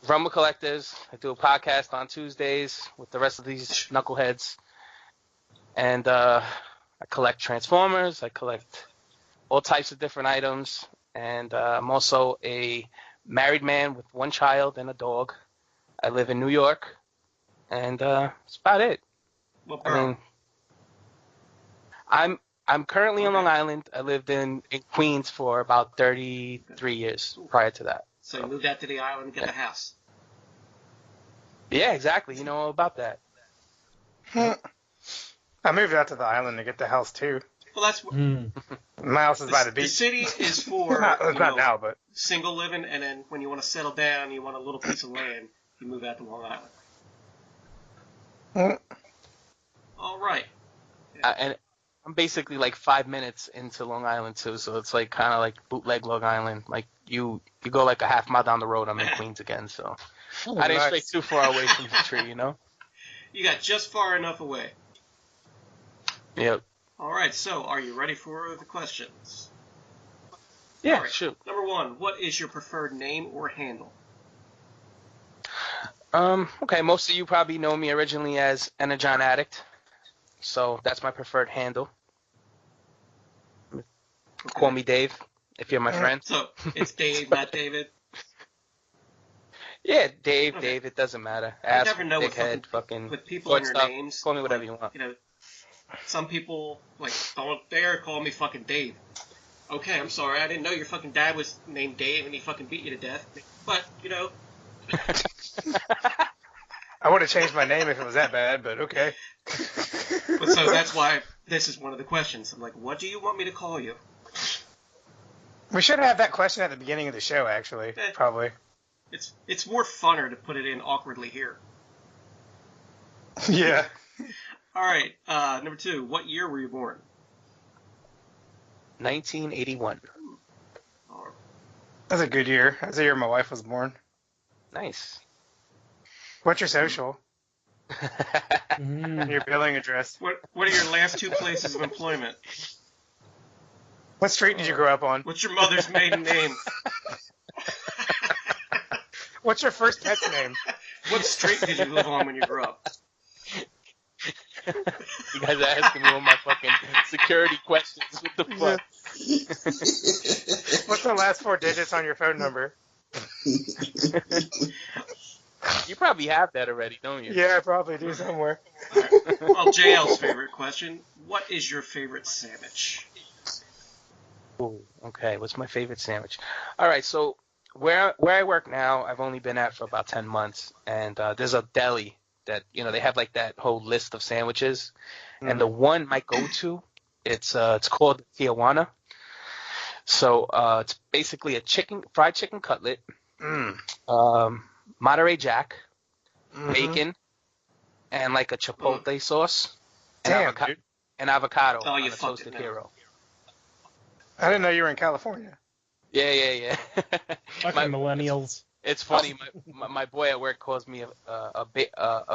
Rumble Collectors. I do a podcast on Tuesdays with the rest of these knuckleheads. And I collect Transformers. I collect all types of different items. And I'm also a married man with one child and a dog. I live in New York. And that's about it. Well, I mean, I'm currently on Long Island. I lived in Queens for about 33 years prior to that. So you moved out to the island and get a house. Yeah, exactly. You know all about that. I moved out to the island to get the house too. Well, that's my house is by the beach. The city is for not now, but single living, and then when you want to settle down, you want a little piece of land, you move out to Long Island. All right. And I'm basically like 5 minutes into Long Island too, so it's like kind of like bootleg Long Island. Like you go like a half mile down the road, I'm in Queens again. So I didn't stray too far away from the tree, you know. You got just far enough away. Yep. All right. So are you ready for the questions? Yeah, shoot. Number 1, what is your preferred name or handle? Okay, most of you probably know me originally as Energon Addict, so that's my preferred handle. Okay. Call me Dave, if you're my friend. So it's Dave, not David? Yeah, Dave, okay. Dave, it doesn't matter. I never know dickhead, with people in their names. Call me whatever you want. You know, some people, like, don't dare call me fucking Dave. Okay, I'm sorry, I didn't know your fucking dad was named Dave and he fucking beat you to death. But, you know... I would have changed my name if it was that bad, but okay. But so that's why this is one of the questions. I'm like, what do you want me to call you? We should have that question at the beginning of the show, actually. Probably. It's more funner to put it in awkwardly here. Yeah. All right. Number 2, what year were you born? 1981. That's a good year. That's the year my wife was born. Nice. What's your social? Your billing address. What are your last 2 places of employment? What street did you grow up on? What's your mother's maiden name? What's your first pet's name? What street did you live on when you grew up? You guys are asking me all my fucking security questions. What the fuck? What's the last 4 digits on your phone number? You probably have that already, don't you? Yeah, I probably do somewhere. Right. Well, JL's favorite question. What is your favorite sandwich? Ooh, okay, what's my favorite sandwich? All right, so where I work now, I've only been at for about 10 months, and there's a deli that, they have like that whole list of sandwiches, and the one my go-to, it's called Tijuana. So it's basically a fried chicken cutlet, Monterey Jack, bacon, and like a chipotle sauce, and avocado Oh, on you a fucked toasted it now. hero. I didn't know you were in California. Yeah. Fucking millennials. It's funny. My boy at work calls me a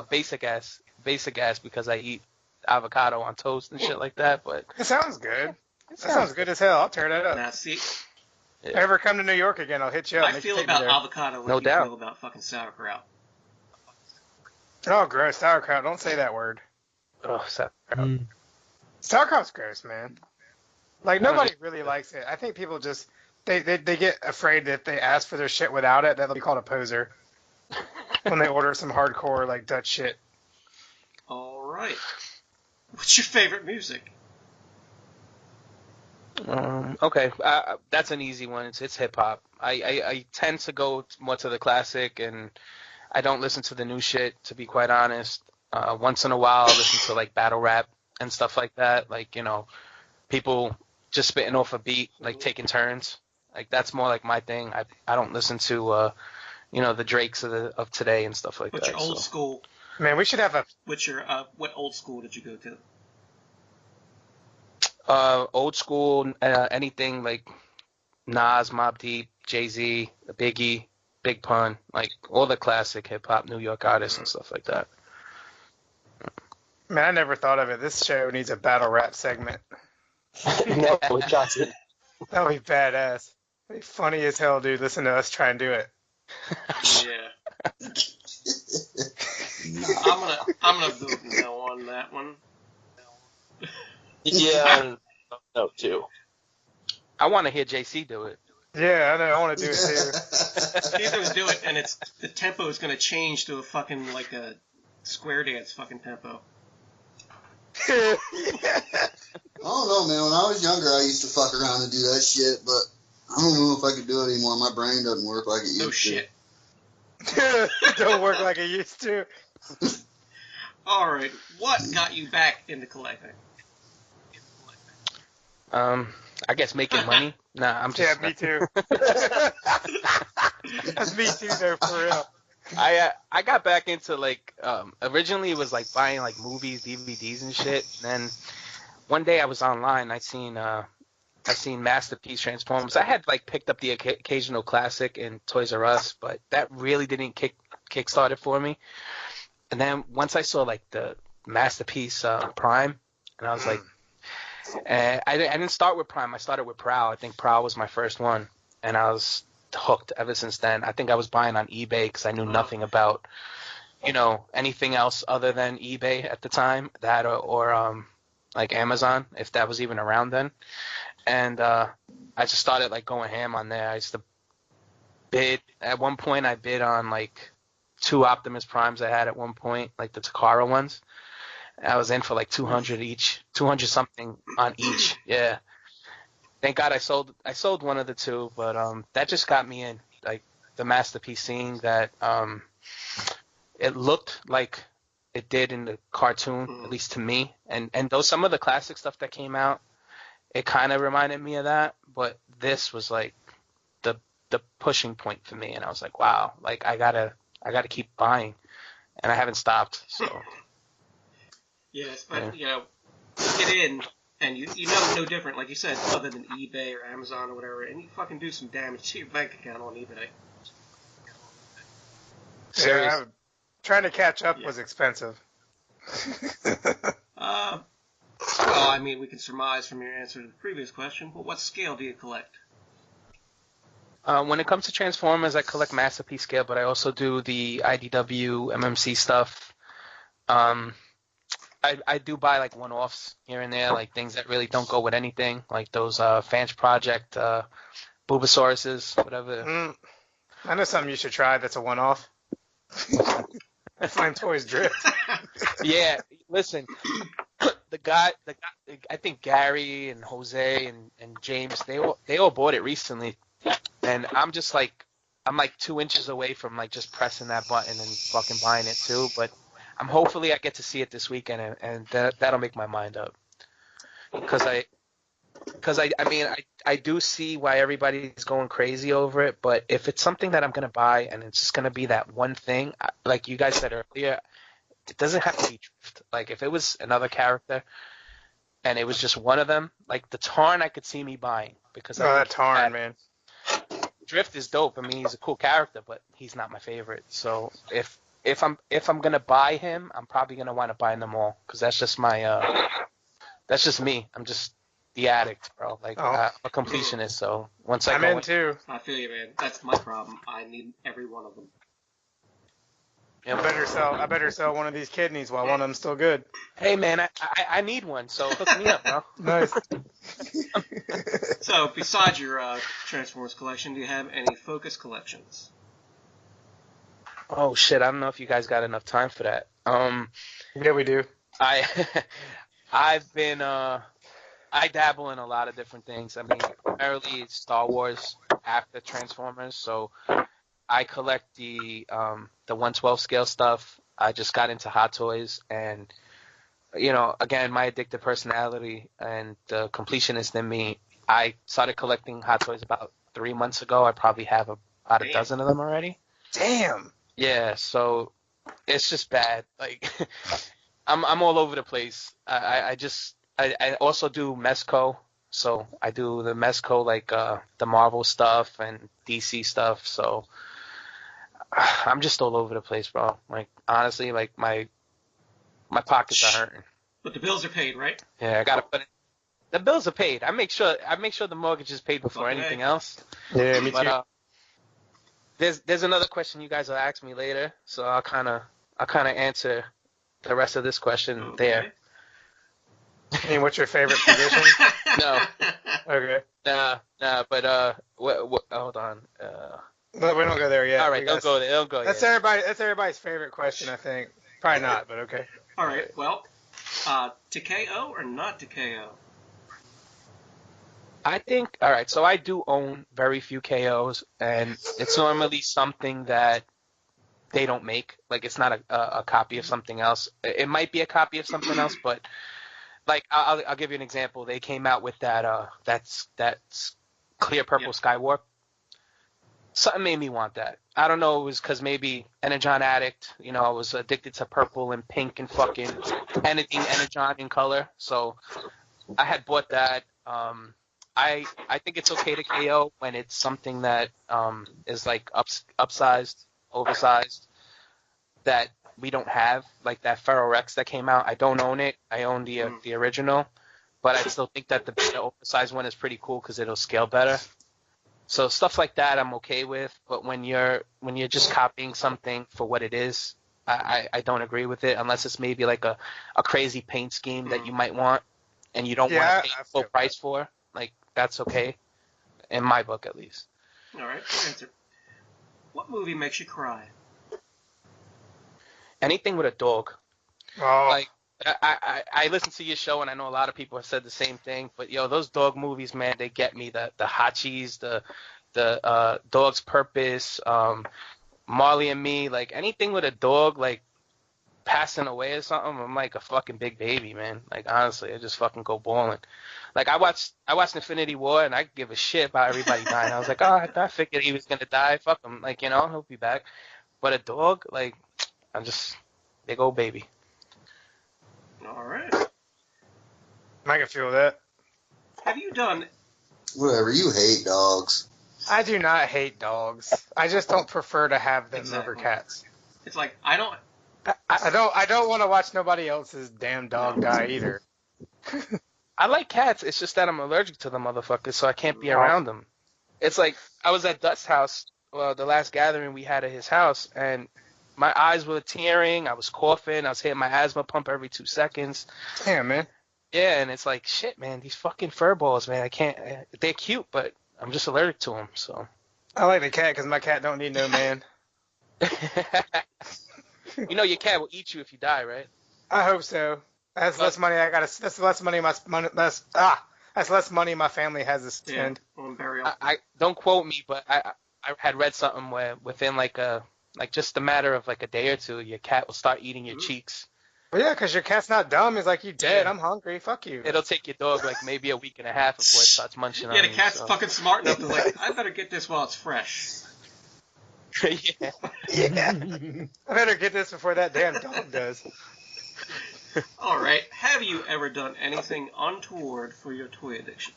basic ass because I eat avocado on toast and shit like that. But It sounds good. That sounds good as hell. I'll tear that up. Now, see, If I ever come to New York again, I'll hit you up. I Make you feel take me about there. avocado what No you doubt. feel about fucking sauerkraut. Oh, gross. Sauerkraut. Don't say that word. Sauerkraut's gross, man. Like, nobody really likes it. I think people just, they get afraid that if they ask for their shit without it, that they'll be called a poser when they order some hardcore, like, Dutch shit. All right. What's your favorite music? Okay, that's an easy one. It's hip hop. I tend to go more to the classic, and I don't listen to the new shit, to be quite honest. Once in a while, I listen to like battle rap and stuff like that. Like, people just spitting off a beat, like taking turns. Like, that's more like my thing. I don't listen to the Drakes of today and stuff like What's that. your old school? Man, we should have a... What old school did you go to? Old school, anything like Nas, Mobb Deep, Jay-Z, Biggie, Big Pun, like all the classic hip hop New York artists and stuff like that. Man, I never thought of it. This show needs a battle rap segment. No, with Johnson. That would be badass. It'd be funny as hell, dude. Listen to us try and do it. Yeah. I'm gonna vote no on that one. Yeah, no, too. I want to hear JC do it. Yeah, I know. I want to do it too. He's gonna do it, and the tempo is gonna change to a fucking like a square dance fucking tempo. I don't know, man. When I was younger, I used to fuck around and do that shit, but I don't know if I could do it anymore. My brain doesn't work like it used to. No shit. Don't work like it used to. All right, what got you back into collecting? I guess making money. Nah, I'm just. Yeah, me too. That's me too, though, for real. I got back into like originally it was like buying like movies, DVDs and shit. And then one day I was online, I seen Masterpiece Transformers. I had like picked up the occasional classic in Toys R Us, but that really didn't kickstart it for me. And then once I saw like the Masterpiece Prime, and I was like, I didn't start with Prime. I started with Prowl. I think Prowl was my first one, and I was hooked ever since then. I think I was buying on eBay because I knew nothing about, anything else other than eBay at the time. That or like Amazon, if that was even around then. And I just started like going ham on there. I used to bid. At one point, I bid on like 2 Optimus Primes I had at one point, like the Takara ones. I was in for like 200 each, 200 something on each. Yeah. Thank God I sold one of the 2, but that just got me in, like the Masterpiece, seeing that it looked like it did in the cartoon, at least to me. And though some of the classic stuff that came out, it kind of reminded me of that, but this was like the pushing point for me, and I was like, wow, like I gotta keep buying, and I haven't stopped. So. Yes, but you get in, and you know no different, like you said, other than eBay or Amazon or whatever, and you fucking do some damage to your bank account on eBay. Yeah, trying to catch up was expensive. Well, I mean, we can surmise from your answer to the previous question, but what scale do you collect? When it comes to Transformers, I collect Masterpiece scale, but I also do the IDW, MMC stuff. I do buy like one-offs here and there, like things that really don't go with anything, like those Fans Project Bulbasauruses, whatever. I know something you should try that's a one-off. Find Toys Drift. Yeah, listen, the guy, I think Gary and Jose and James, they all bought it recently, and I'm like 2 inches away from like just pressing that button and fucking buying it too, but hopefully I get to see it this weekend, and that'll make my mind up. Because I mean, I do see why everybody's going crazy over it, but if it's something that I'm going to buy and it's just going to be that one thing, like you guys said earlier, it doesn't have to be Drift. Like, if it was another character and it was just one of them, like the Tarn I could see me buying. Because that Tarn, man. Drift is dope. I mean, he's a cool character, but he's not my favorite. So if I'm gonna buy him, I'm probably gonna want to buy them all, because that's just that's just me. I'm just the addict, bro. Like, I'm a completionist. So once I'm in too. I feel you, man. That's my problem. I need every one of them. I better sell one of these kidneys while one of them's still good. Hey, man, I need one, so hook me up, bro. Nice. So, besides your Transformers collection, do you have any Focus collections? Oh shit! I don't know if you guys got enough time for that. Yeah, we do. I've been I dabble in a lot of different things. I mean, primarily Star Wars after Transformers, so I collect the 112 scale stuff. I just got into Hot Toys, and again, my addictive personality and the completionist in me, I started collecting Hot Toys about 3 months ago. I probably have about a dozen of them already. Damn. Yeah, so it's just bad. Like, I'm all over the place. I also do Mezco. So I do the Mezco, like the Marvel stuff and DC stuff. So I'm just all over the place, bro. Like, honestly, like my pockets are hurting. But the bills are paid, right? Yeah, I gotta put it. The bills are paid. I make sure the mortgage is paid before anything else. Yeah, me too. There's another question you guys will ask me later, so I'll kind of answer the rest of this question there. I mean, what's your favorite position? No. Okay. Nah, but what? Hold on. But we don't go there yet. All right, don't go there. Don't go That's yet. That's everybody's favorite question, I think. Probably not, but okay. All right. Well, to KO or not to KO? I think, all right, so I do own very few KOs, and it's normally something that they don't make. Like, it's not a copy of something else. It might be a copy of something else, but, like, I'll give you an example. They came out with that's clear purple Skywarp. Something made me want that. I don't know, it was because maybe Energon Addict, I was addicted to purple and pink and fucking anything Energon in color, so I had bought that. I think it's okay to KO when it's something that is like upsized, oversized, that we don't have, like that Ferro Rex that came out. I don't own it. I own the original, but I still think that the oversized one is pretty cool because it'll scale better. So stuff like that I'm okay with, but when you're just copying something for what it is, I don't agree with it unless it's maybe like a crazy paint scheme that you might want and you don't want to pay full price for. Like, that's okay, in my book at least. All right, good answer. What movie makes you cry? Anything with a dog. Oh. Like, I listen to your show, and I know a lot of people have said the same thing, but those dog movies, man, they get me. The Hachis, the Dog's Purpose, Marley and Me, like anything with a dog, like passing away or something, I'm like a fucking big baby, man. Like, honestly, I just fucking go bawling. Like, I watched Infinity War, and I give a shit about everybody dying. I was like, I figured he was gonna die. Fuck him. Like, he'll be back. But a dog, like, I'm just big old baby. All right. I can feel that. Have you done? Whatever, you hate dogs. I do not hate dogs. I just don't prefer to have them over cats. It's like, I don't I don't want to watch nobody else's damn dog die either. I like cats. It's just that I'm allergic to the motherfuckers, so I can't be around them. It's like I was at Dut's house, the last gathering we had at his house, and my eyes were tearing. I was coughing. I was hitting my asthma pump every 2 seconds. Damn, man. Yeah, and it's like, shit, man, these fucking fur balls, man. I can't. They're cute, but I'm just allergic to them. So. I like the cat because my cat don't need no man. You know your cat will eat you if you die, right? I hope so. That's less money I gotta. That's less money that's less money my family has to spend. On burial. I don't quote me, but I had read something where within like just a matter of like a day or two, your cat will start eating your cheeks. Well, yeah, because your cat's not dumb. He's like, you dead. I'm hungry. Fuck you. It'll take your dog like maybe a week and a half before it starts munching on you. Yeah, the cat's fucking smart enough to like, I better get this while it's fresh. Yeah. I better get this before that damn dog does. All right. Have you ever done anything untoward for your toy addiction?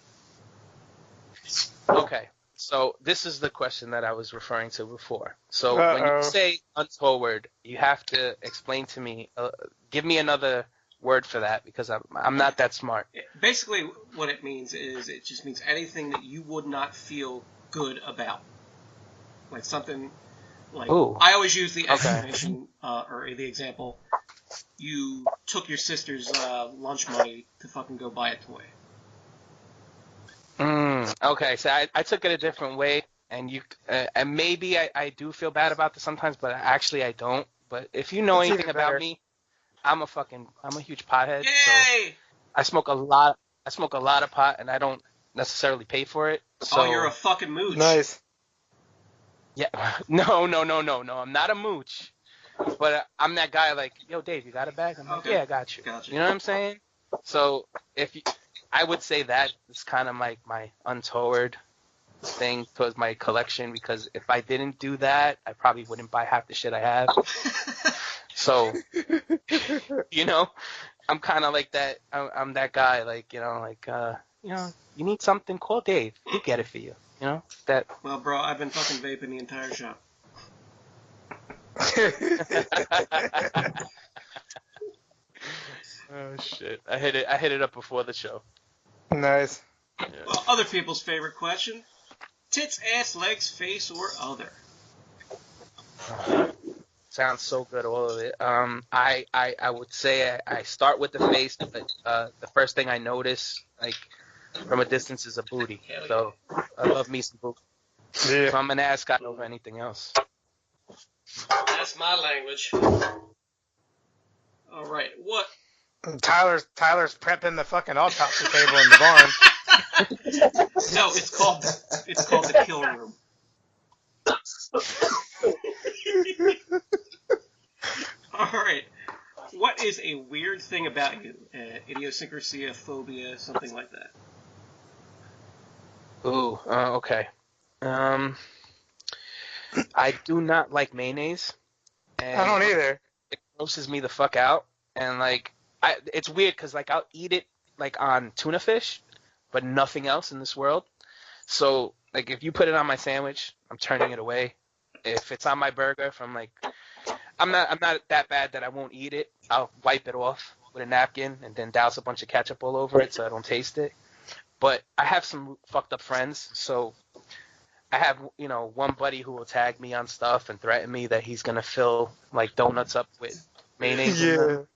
Okay. So this is the question that I was referring to before. So when you say untoward, you have to explain to me, give me another word for that because I'm not that smart. Basically, what it means is it just means anything that you would not feel good about. Like something like, Ooh. I always use the explanation or the example, you took your sister's lunch money to fucking go buy a toy. Okay, so I took it a different way, and and maybe I do feel bad about this sometimes, but actually I don't. But if you know anything about me, I'm a huge pothead. Yay! So I smoke a lot of pot, and I don't necessarily pay for it. So, you're a fucking mooch. Nice. Yeah, no, I'm not a mooch, but I'm that guy like, yo, Dave, you got a bag? I'm like, yeah, I got you. Gotcha. You know what I'm saying? So I would say that is kind of like my untoward thing towards my collection, because if I didn't do that, I probably wouldn't buy half the shit I have. So, you know, I'm kind of like that. I'm that guy, like, you need something, call Dave. He'll get it for you. You know that. Well, bro, I've been fucking vaping the entire shop. Oh shit! I hit it up before the show. Nice. Yeah. Well, other people's favorite question: tits, ass, legs, face, or other. Sounds so good, all of it. I would say I start with the face, but the first thing I notice, like from a distance, is a booty. So I love me some booty. Yeah. So I'm an ass guy over anything else. That's my language. All right, what? Tyler's prepping the fucking autopsy table in the barn. No, it's called the kill room. All right. What is a weird thing about you? Idiosyncrasy, a phobia, something like that. Ooh, okay. I do not like mayonnaise. And I don't either. It grosses me the fuck out. And like, it's weird because like I'll eat it like on tuna fish, but nothing else in this world. So like if you put it on my sandwich, I'm turning it away. If it's on my burger, I'm not that bad that I won't eat it. I'll wipe it off with a napkin and then douse a bunch of ketchup all over it so I don't taste it. But I have some fucked up friends, so I have, one buddy who will tag me on stuff and threaten me that he's gonna fill like donuts up with mayonnaise. Yeah. In them.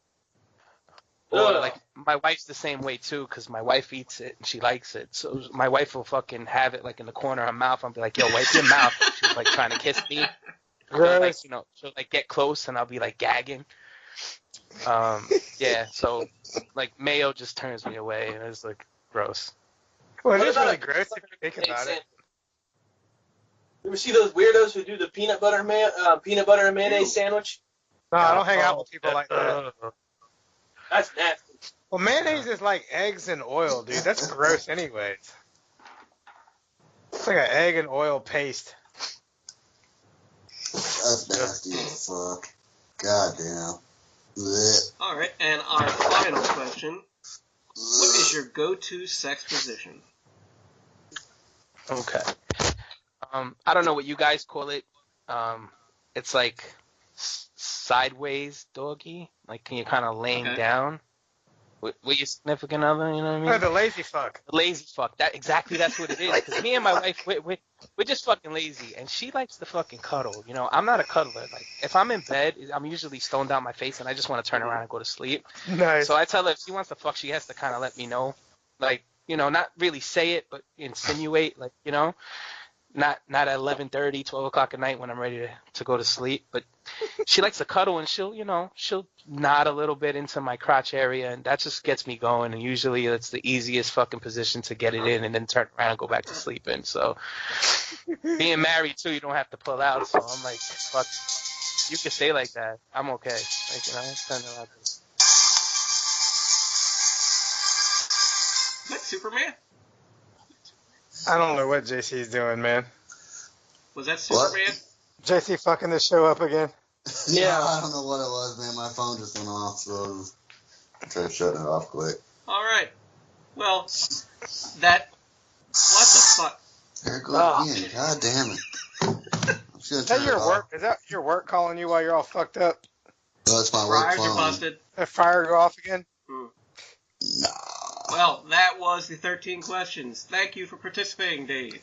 Or like my wife's the same way too, because my wife eats it and she likes it. So my wife will fucking have it like in the corner of her mouth. I'll be like, yo, wipe your mouth. She's like trying to kiss me. Like, she'll like get close and I'll be like gagging. Yeah. So like mayo just turns me away and it's like gross. Well, it is really gross if you think about it. You ever see those weirdos who do the peanut butter and mayonnaise sandwich? No, I don't hang out with people like that. That's nasty. Well, mayonnaise is like eggs and oil, dude. That's gross anyways. It's like an egg and oil paste. That's nasty as fuck. Goddamn. Blech. All right, and our final question: what is your go-to sex position? Okay. I don't know what you guys call it. It's like sideways doggy. Like, can you kind of laying down with your significant other? You know what I mean? Oh, the lazy fuck. Lazy fuck. That's what it is. Because me and my wife, we're just fucking lazy, and she likes to fucking cuddle. You know, I'm not a cuddler. Like, if I'm in bed, I'm usually stoned out my face, and I just want to turn around and go to sleep. Nice. So I tell her if she wants to fuck, she has to kind of let me know. Like, you know, not really say it, but insinuate. Like, you know, not at 11:30, 12 o'clock at night when I'm ready to go to sleep. But she likes to cuddle, and she'll nod a little bit into my crotch area, and that just gets me going. And usually it's the easiest fucking position to get it in and then turn around and go back to sleep in. So being married too, you don't have to pull out. So I'm like, fuck, you can stay like that. I'm okay. Like, you know, turn around. Is that Superman? I don't know what JC's doing, man. Was that Superman? JC fucking this show up again. Yeah, I don't know what it was, man. My phone just went off, so I tried shutting it off quick. All right. Well, what the fuck? There it goes again. God damn it. Is that your work? Is that your work calling you while you're all fucked up? No, it's my work Fryers phone. are busted. That fire go off again? Nah. Well, that was the 13 questions. Thank you for participating, Dave.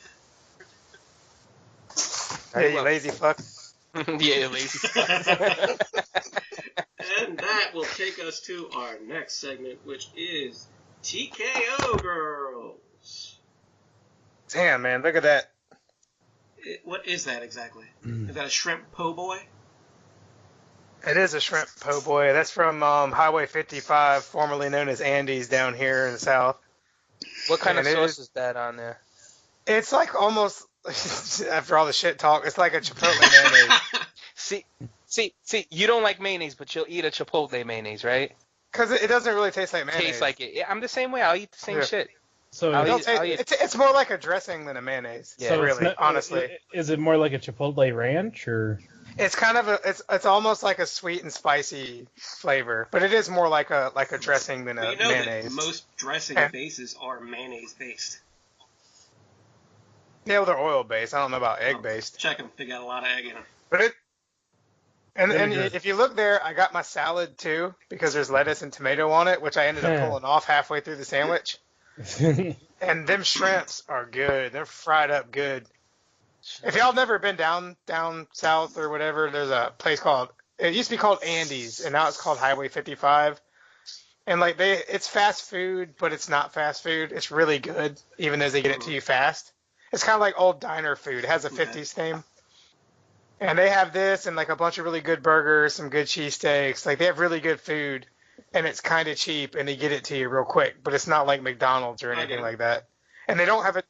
Hey, you lazy fuck. Yeah, lazy fuck. And that will take us to our next segment, which is TKO Girls. Damn, man, look at that. What is that exactly? Is that a shrimp po' boy? It is a shrimp po' boy. That's from Highway 55, formerly known as Andy's down here in the south. What kind of sauce is that on there? It's like almost, after all the shit talk, it's like a Chipotle mayonnaise. See, you don't like mayonnaise, but you'll eat a Chipotle mayonnaise, right? Because it doesn't really taste like mayonnaise. Tastes like it. Yeah, I'm the same way. I'll eat the same shit. So it's more like a dressing than a mayonnaise. Yeah, so really, honestly. Is it more like a Chipotle ranch or? It's kind of it's almost like a sweet and spicy flavor, but it is more like a dressing than a mayonnaise. That most dressing bases are mayonnaise based. Yeah, well, they're oil based. I don't know about egg based. Check them; they got a lot of egg in them. But and if you look there, I got my salad too because there's lettuce and tomato on it, which I ended up pulling off halfway through the sandwich. And them shrimps are good. They're fried up good. If y'all never been down south or whatever, there's a place it used to be called Andy's, and now it's called Highway 55. And like it's fast food, but it's not fast food. It's really good, even as they get it to you fast. It's kind of like old diner food. It has a 50s theme. And they have this and like a bunch of really good burgers, some good cheesesteaks. Like they have really good food, and it's kind of cheap, and they get it to you real quick. But it's not like McDonald's or anything like that. And they don't have a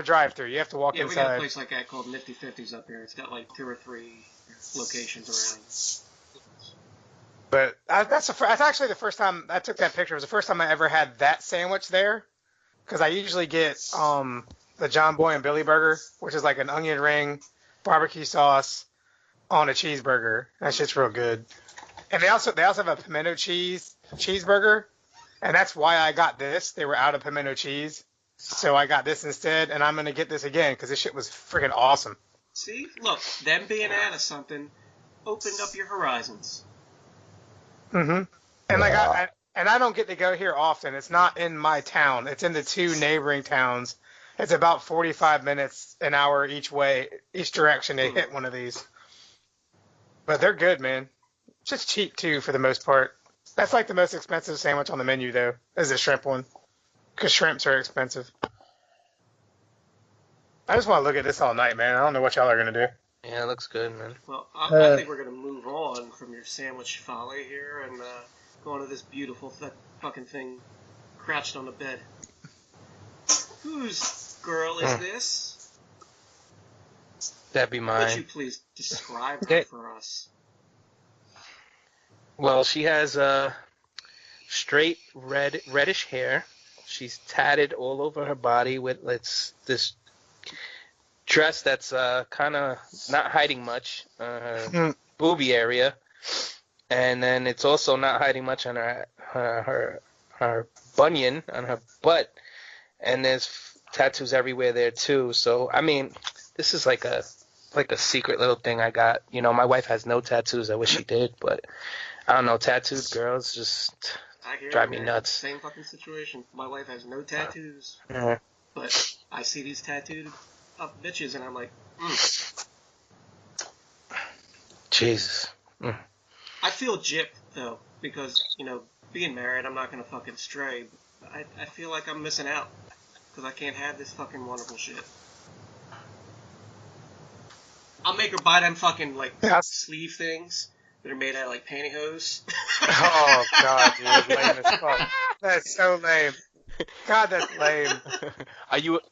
drive-through. You have to walk inside. We got a place like that called Nifty 50s up here. It's got like 2 or 3 locations around. But that's actually the first time I took that picture. It was the first time I ever had that sandwich there, because I usually get the John Boy and Billy burger, which is like an onion ring, barbecue sauce on a cheeseburger. That shit's real good. And they also have a pimento cheeseburger, and that's why I got this. They were out of pimento cheese. So I got this instead, and I'm going to get this again because this shit was freaking awesome. See? Look, them being out of something opened up your horizons. Mm-hmm. And I don't get to go here often. It's not in my town. It's in the 2 neighboring towns. It's about 45 minutes, an hour each direction to hit one of these. But they're good, man. Just cheap, too, for the most part. That's like the most expensive sandwich on the menu, though, is the shrimp one. Because shrimps are expensive. I just want to look at this all night, man. I don't know what y'all are going to do. Yeah, it looks good, man. Well, I think we're going to move on from your sandwich folly here and go on to this beautiful fucking thing crouched on the bed. Whose girl is this? That'd be mine. Would you please describe her for us? Well, she has straight reddish hair. She's tatted all over her body with this dress that's kind of not hiding much, her boobie area, and then it's also not hiding much on her bunion on her butt, and there's tattoos everywhere there too. So I mean, this is like a like a secret little thing I got. You know, my wife has no tattoos. I wish she did, but I don't know. Tattooed girls just drive me nuts. Same fucking situation. My wife has no tattoos, Yeah. but I see these tattooed up bitches, and I'm like, Jesus. I feel gypped, though, because, you know, being married, I'm not going to fucking stray. But I feel like I'm missing out, because I can't have this fucking wonderful shit. I'll make her buy them fucking, like, sleeve things that are made out of, like, pantyhose. Oh, God, dude. That's lame as fuck. That's so lame. God, that's lame.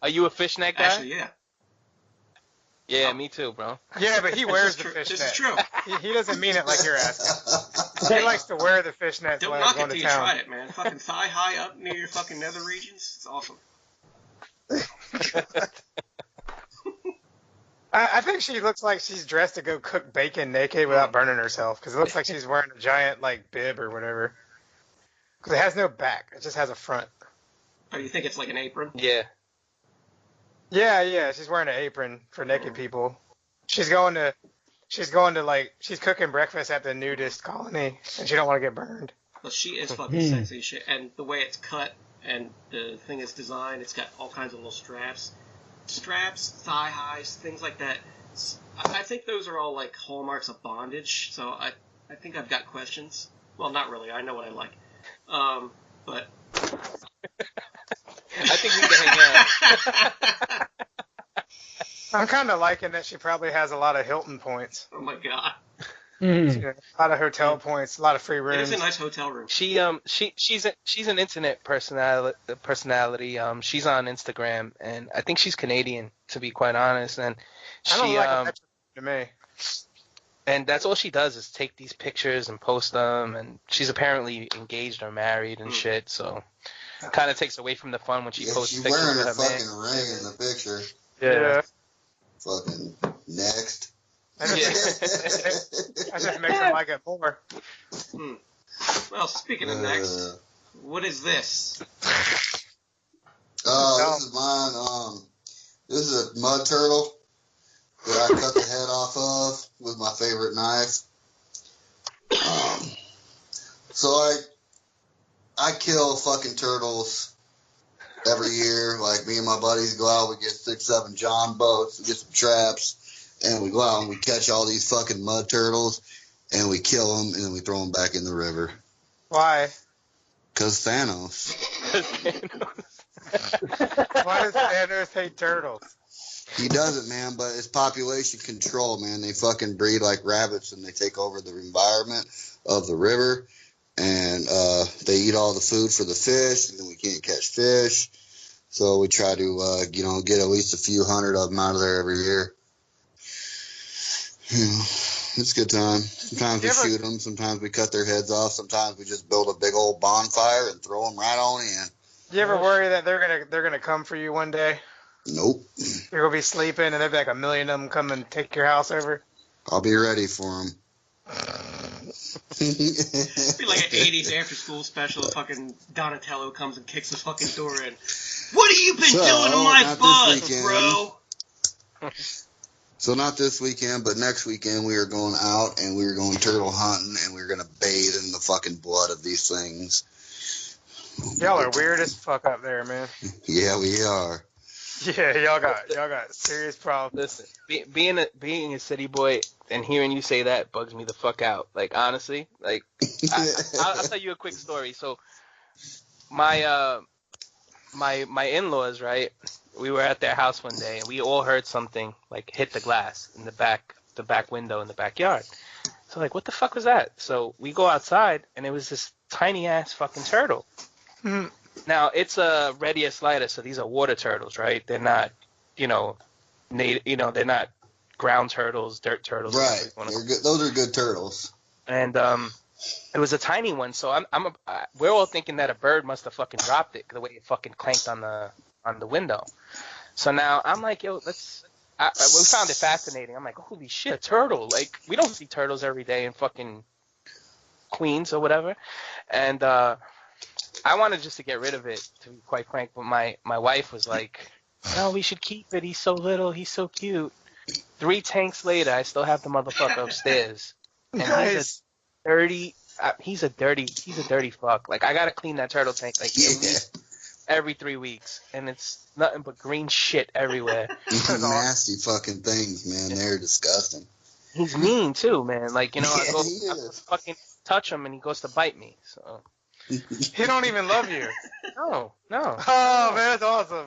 Are you a fishnet guy? Actually, yeah. Yeah, me too, bro. Yeah, but he wears the fishnet. This is true. He doesn't mean it like you're asking. He likes to wear the fishnets Don't when knock I'm it going till to you town. try it, man. Fucking thigh high up near your fucking nether regions. It's awesome. I think she looks like she's dressed to go cook bacon naked without burning herself, because it looks like she's wearing a giant, like, bib or whatever. Because it has no back. It just has a front. Oh, you think it's like an apron? Yeah. Yeah, she's wearing an apron for naked people. She's going to she's cooking breakfast at the nudist colony, and she don't want to get burned. Well, she is fucking sexy as shit. And the way it's cut and the thing is designed, it's got all kinds of little straps, thigh highs, things like that. I think those are all like hallmarks of bondage. So I think I've got questions. Well, not really. I know what I like. But I think we can hang out. I'm kind of liking that she probably has a lot of Hilton points. Oh my god. A lot of hotel points, a lot of free rooms. It is a nice hotel room. She's an internet personality. She's on Instagram, and I think she's Canadian, to be quite honest. And I don't like it to me. And that's all she does is take these pictures and post them. And she's apparently engaged or married and shit. So kind of takes away from the fun when she posts she's pictures wearing with her her man. fucking ring in the picture. Yeah. Fucking next. I just makes her like it more. Well, speaking of next, what is this? This is mine. This is a mud turtle that I cut the head off of with my favorite knife. So I kill fucking turtles every year. Like, me and my buddies go out, we get 6-7 John boats, we get some traps, and we go out and we catch all these fucking mud turtles, and we kill them, and then we throw them back in the river. Why? Because Thanos. Why does Thanos hate turtles? He doesn't, man, but it's population control, man. They fucking breed like rabbits, and they take over the environment of the river, and they eat all the food for the fish, and then we can't catch fish. So we try to, get at least a few hundred of them out of there every year. It's a good time. Sometimes we shoot them, sometimes we cut their heads off, sometimes we just build a big old bonfire and throw them right on in. Do you ever worry that they're gonna come for you one day? Nope. You're gonna be sleeping and there'll be like a million of them come and take your house over. I'll be ready for them. It'd be like an 80s after-school special. Fucking Donatello comes and kicks the fucking door in. What have you been doing to my buds, bro? So not this weekend, but next weekend we are going out and we are going turtle hunting and we're going to bathe in the fucking blood of these things. Y'all are weird as fuck up there, man. Yeah, we are. Yeah, y'all got serious problems. Listen, being a city boy and hearing you say that bugs me the fuck out. Like, honestly, like, I'll tell you a quick story. So, my in-laws, right? We were at their house one day and we all heard something like hit the glass in the back window in the backyard. So like, what the fuck was that? So we go outside and it was this tiny ass fucking turtle. Now it's a Redius, so these are water turtles, right? They're not, they're not ground turtles, dirt turtles. Right. Those are good turtles. And it was a tiny one, so we're all thinking that a bird must have fucking dropped it the way it fucking clanked on the window. So now I'm like, yo, we found it fascinating. I'm like, holy shit, a turtle! Like, we don't see turtles every day in fucking Queens or whatever. And I wanted just to get rid of it, to be quite frank. But my wife was like, no, we should keep it. He's so little. He's so cute. 3 tanks later, I still have the motherfucker upstairs. And Nice. he's a dirty fuck. Like, I gotta clean that turtle tank like every 3 weeks, and it's nothing but green shit everywhere. Nasty fucking things, man. They're disgusting. He's mean too, man. Like, you know, I is. fucking touch him and he goes to bite me. So He don't even love you. no. Oh man, that's awesome.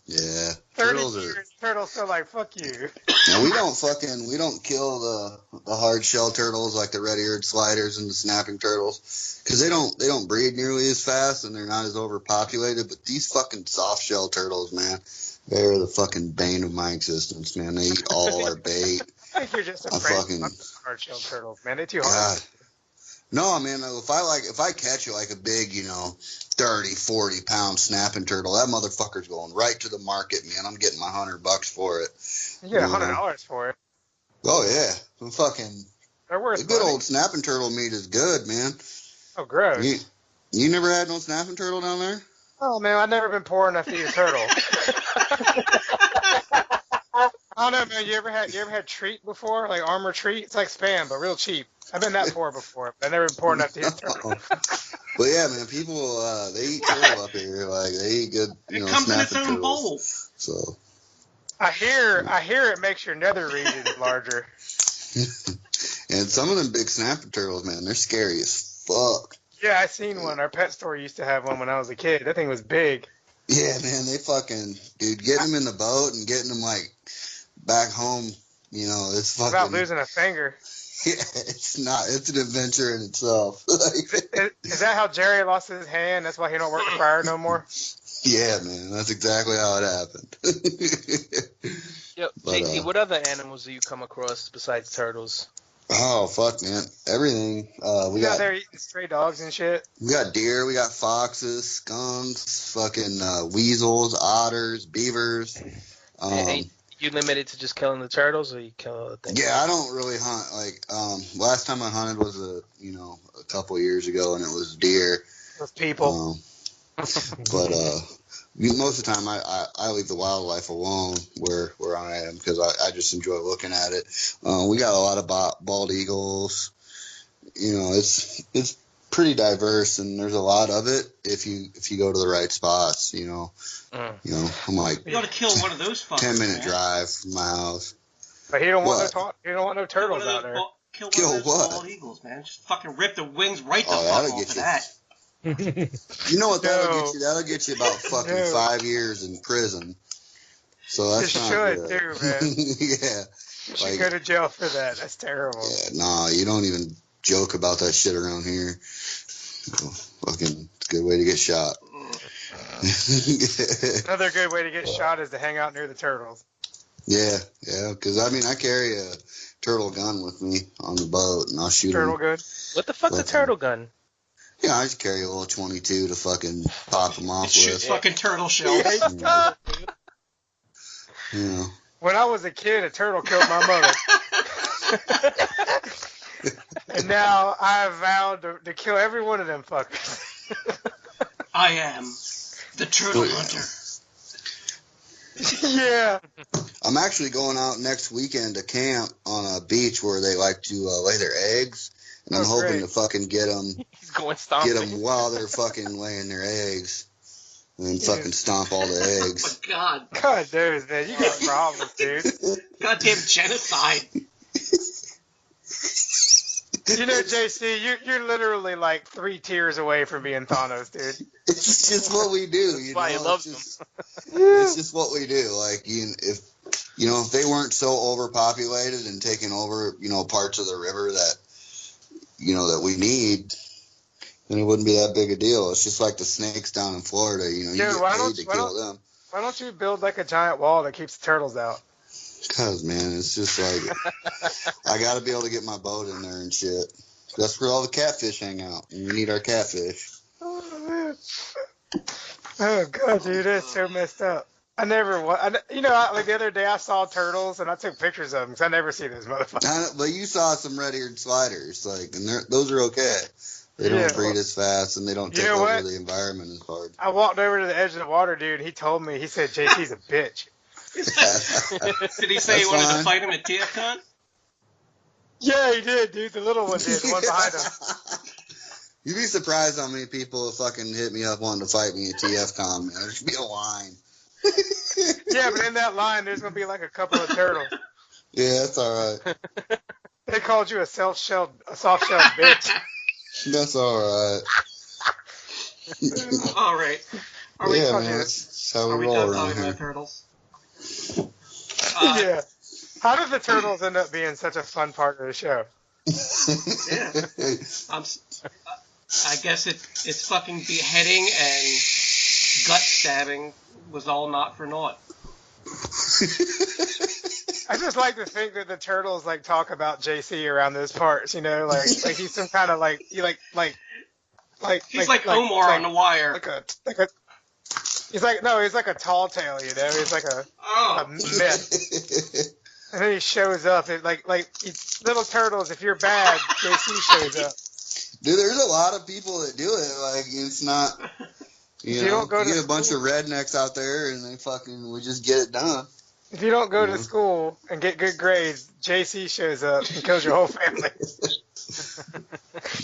Yeah. 30 years, turtles still like, fuck you. Now, we don't kill the hard shell turtles like the red-eared sliders and the snapping turtles, because they don't breed nearly as fast and they're not as overpopulated. But these fucking soft shell turtles, man, they're the fucking bane of my existence, man. They eat all our bait. I think you're just afraid of hard shell turtles, man. They're too hard. God. No, man, if I catch like a big, 30, 40 pound snapping turtle, that motherfucker's going right to the market, man. I'm getting my $100 for it. You get $100 for it. Oh yeah. They're worth the good money. old snapping turtle meat is good, man. Oh, gross. You never had no snapping turtle down there? Oh man, I've never been poor enough to eat a turtle. I don't know, man. You ever had treat before? Like armor treat? It's like Spam, but real cheap. I've been that poor before, but I've never been poor enough to eat a turtle. But yeah, man, people they eat turtle up here. Like they eat good, it comes in its own bowl. So I hear it makes your nether region larger. And some of them big snapping turtles, man, they're scary as fuck. Yeah, I seen one. Our pet store used to have one when I was a kid. That thing was big. Yeah, man, they fucking getting them in the boat and getting them like back home. It's fucking About losing a finger. Yeah, it's an adventure in itself. Is that how Jerry lost his hand? That's why he don't work the fryer no more? Yeah, man, that's exactly how it happened. Yo, JT, what other animals do you come across besides turtles? Oh, fuck, man. Everything. We got there eating stray dogs and shit. We got deer, we got foxes, skunks, fucking weasels, otters, beavers. And you limited to just killing the turtles, or you kill other things? Yeah, I don't really hunt. Like, last time I hunted was a couple years ago, and it was deer. Those people. But most of the time, I leave the wildlife alone where I am, because I just enjoy looking at it. We got a lot of bald eagles. It's pretty diverse, and there's a lot of it if you go to the right spots. I'm like, you gotta kill one of those fuckers. 10-minute drive from my house. But he don't want no turtles out there. Kill one of those bald eagles, man. Just fucking rip the wings right the fuck off of that. You know what that'll get you? That'll get you about fucking 5 years in prison. So that's not good. Too, man. Yeah. You should go to jail for that. That's terrible. Yeah, nah, you don't even joke about that shit around here. Fucking good way to get shot. Another good way to get shot is to hang out near the turtles. Yeah, because I carry a turtle gun with me on the boat, and I'll shoot turtle gun? What the fuck's a turtle gun? Yeah, I just carry a little 22 to fucking pop them off with. Fucking turtle shell. Yeah. When I was a kid, a turtle killed my mother. And now I have vowed to kill every one of them fuckers. I am the turtle hunter. Yeah. I'm actually going out next weekend to camp on a beach where they like to lay their eggs. And I'm hoping to fucking get them while they're fucking laying their eggs. And then fucking stomp all the eggs. Oh, my God. God, dude, man, you got problems, dude. Goddamn genocide. JC, you're literally like 3 tiers away from being Thanos, dude. It's just what we do. That's why he loves them. It's just what we do. Like, if they weren't so overpopulated and taking over, parts of the river that we need, then it wouldn't be that big a deal. It's just like the snakes down in Florida. You get paid to kill them. Why don't you build like a giant wall that keeps the turtles out? Because, man, it's just like, I got to be able to get my boat in there and shit. That's where all the catfish hang out. And we need our catfish. Oh, man. Oh, God, dude, that's so messed up. Like the other day I saw turtles and I took pictures of them because I never see those motherfuckers. But you saw some red-eared sliders, and those are okay. They don't breed as fast and they don't take over the environment as hard. I walked over to the edge of the water, dude, and he told me, he said, JC's a bitch. Did he say he wanted to fight him at TFCon? Yeah, he did, dude. The little one did. The one behind him. You'd be surprised how many people fucking hit me up wanting to fight me at TFCon, man. There should be a line. Yeah, but in that line, there's going to be like a couple of turtles. Yeah, that's all right. They called you a soft-shelled bitch. That's all right. All right. Are we man, that's how we roll done around talking here. about turtles? Yeah. How did the turtles end up being such a fun part of the show? Yeah. I guess it's fucking beheading and gut stabbing was all not for naught. I just like to think that the turtles like talk about JC around those parts, you know, like he's some kind of he's like Omar on The Wire. He's like a tall tale, you know. He's like a myth. And then he shows up. Little turtles. If you're bad, JC shows up. Dude, there's a lot of people that do it. Like, it's not, you get a bunch of rednecks out there and they we just get it done. If you don't go to school and get good grades, JC shows up and kills your whole family.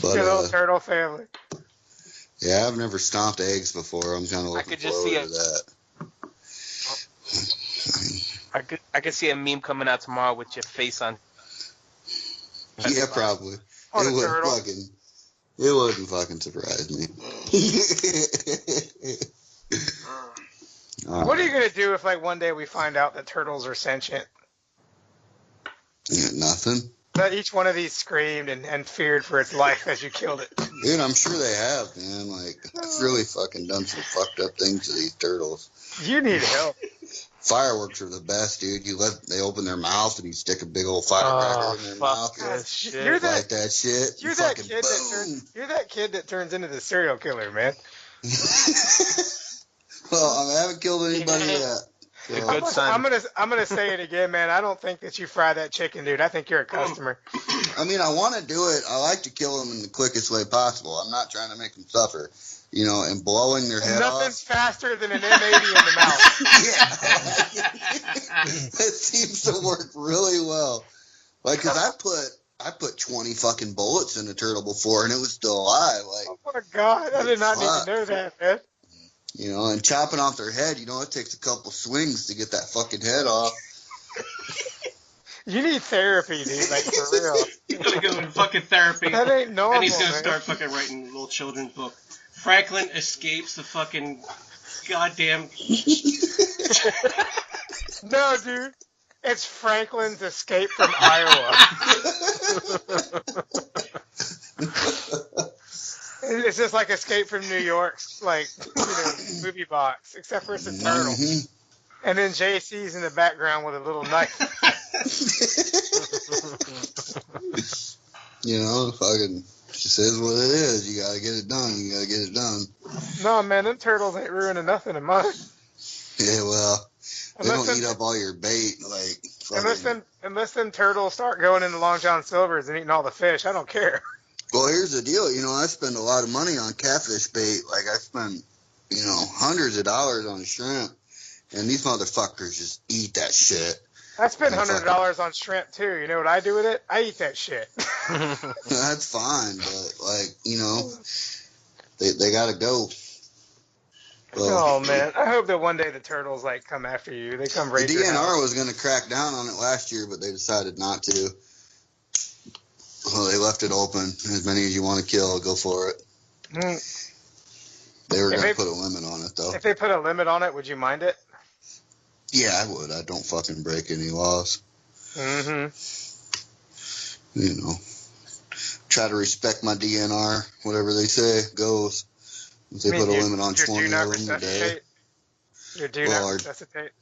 Your little turtle family. Yeah, I've never stomped eggs before. I'm kind of looking forward to that. I could see a meme coming out tomorrow with your face on. Yeah, probably. It wouldn't fucking surprise me. What are you gonna do if one day we find out that turtles are sentient? Yeah, nothing. That each one of these screamed and feared for its life as you killed it. Dude, I'm sure they have, man. I've really fucking done some fucked up things to these turtles. You need help. Fireworks are the best, dude. They open their mouth and you stick a big old firecracker in their mouth. You're that shit. You're that kid that turns into the serial killer, man. Well, I haven't killed anybody yet. So. Good son. I'm gonna say it again, man. I don't think that you fry that chicken, dude. I think you're a customer. I mean, I want to do it. I like to kill them in the quickest way possible. I'm not trying to make them suffer. And blowing their head off. Nothing's faster than an M80 in the mouth. Yeah. That seems to work really well. Cause I put 20 fucking bullets in a turtle before and it was still alive. Oh my God. I did not need to know that, man. And chopping off their head, it takes a couple swings to get that fucking head off. You need therapy, dude, for real. He's gonna go in fucking therapy. That ain't normal, and he's gonna start fucking writing a little children's book. Franklin escapes the fucking goddamn... No, dude. It's Franklin's escape from Iowa. It's just like Escape from New York, movie box, except for it's a turtle. Mm-hmm. And then JC's in the background with a little knife. Fucking just is what it is. You gotta get it done. No, man, them turtles ain't ruining nothing of mine. Yeah, well, they don't eat up all your bait. Unless them turtles start going into Long John Silver's and eating all the fish, I don't care. Well, here's the deal. I spend a lot of money on catfish bait. I spend, hundreds of dollars on shrimp. And these motherfuckers just eat that shit. I spend $100 on shrimp, too. You know what I do with it? I eat that shit. That's fine, but, they gotta go. Oh, man. I hope that one day the turtles, come after you. They come raid your house. The DNR was going to crack down on it last year, but they decided not to. Well, they left it open. As many as you want to kill, go for it. They were going to put a limit on it, though. If they put a limit on it, would you mind it? Yeah, I would. I don't fucking break any laws. Mm-hmm. Try to respect my DNR. Whatever they say goes. If they put a limit on 20 of them a day. Your do not resuscitate?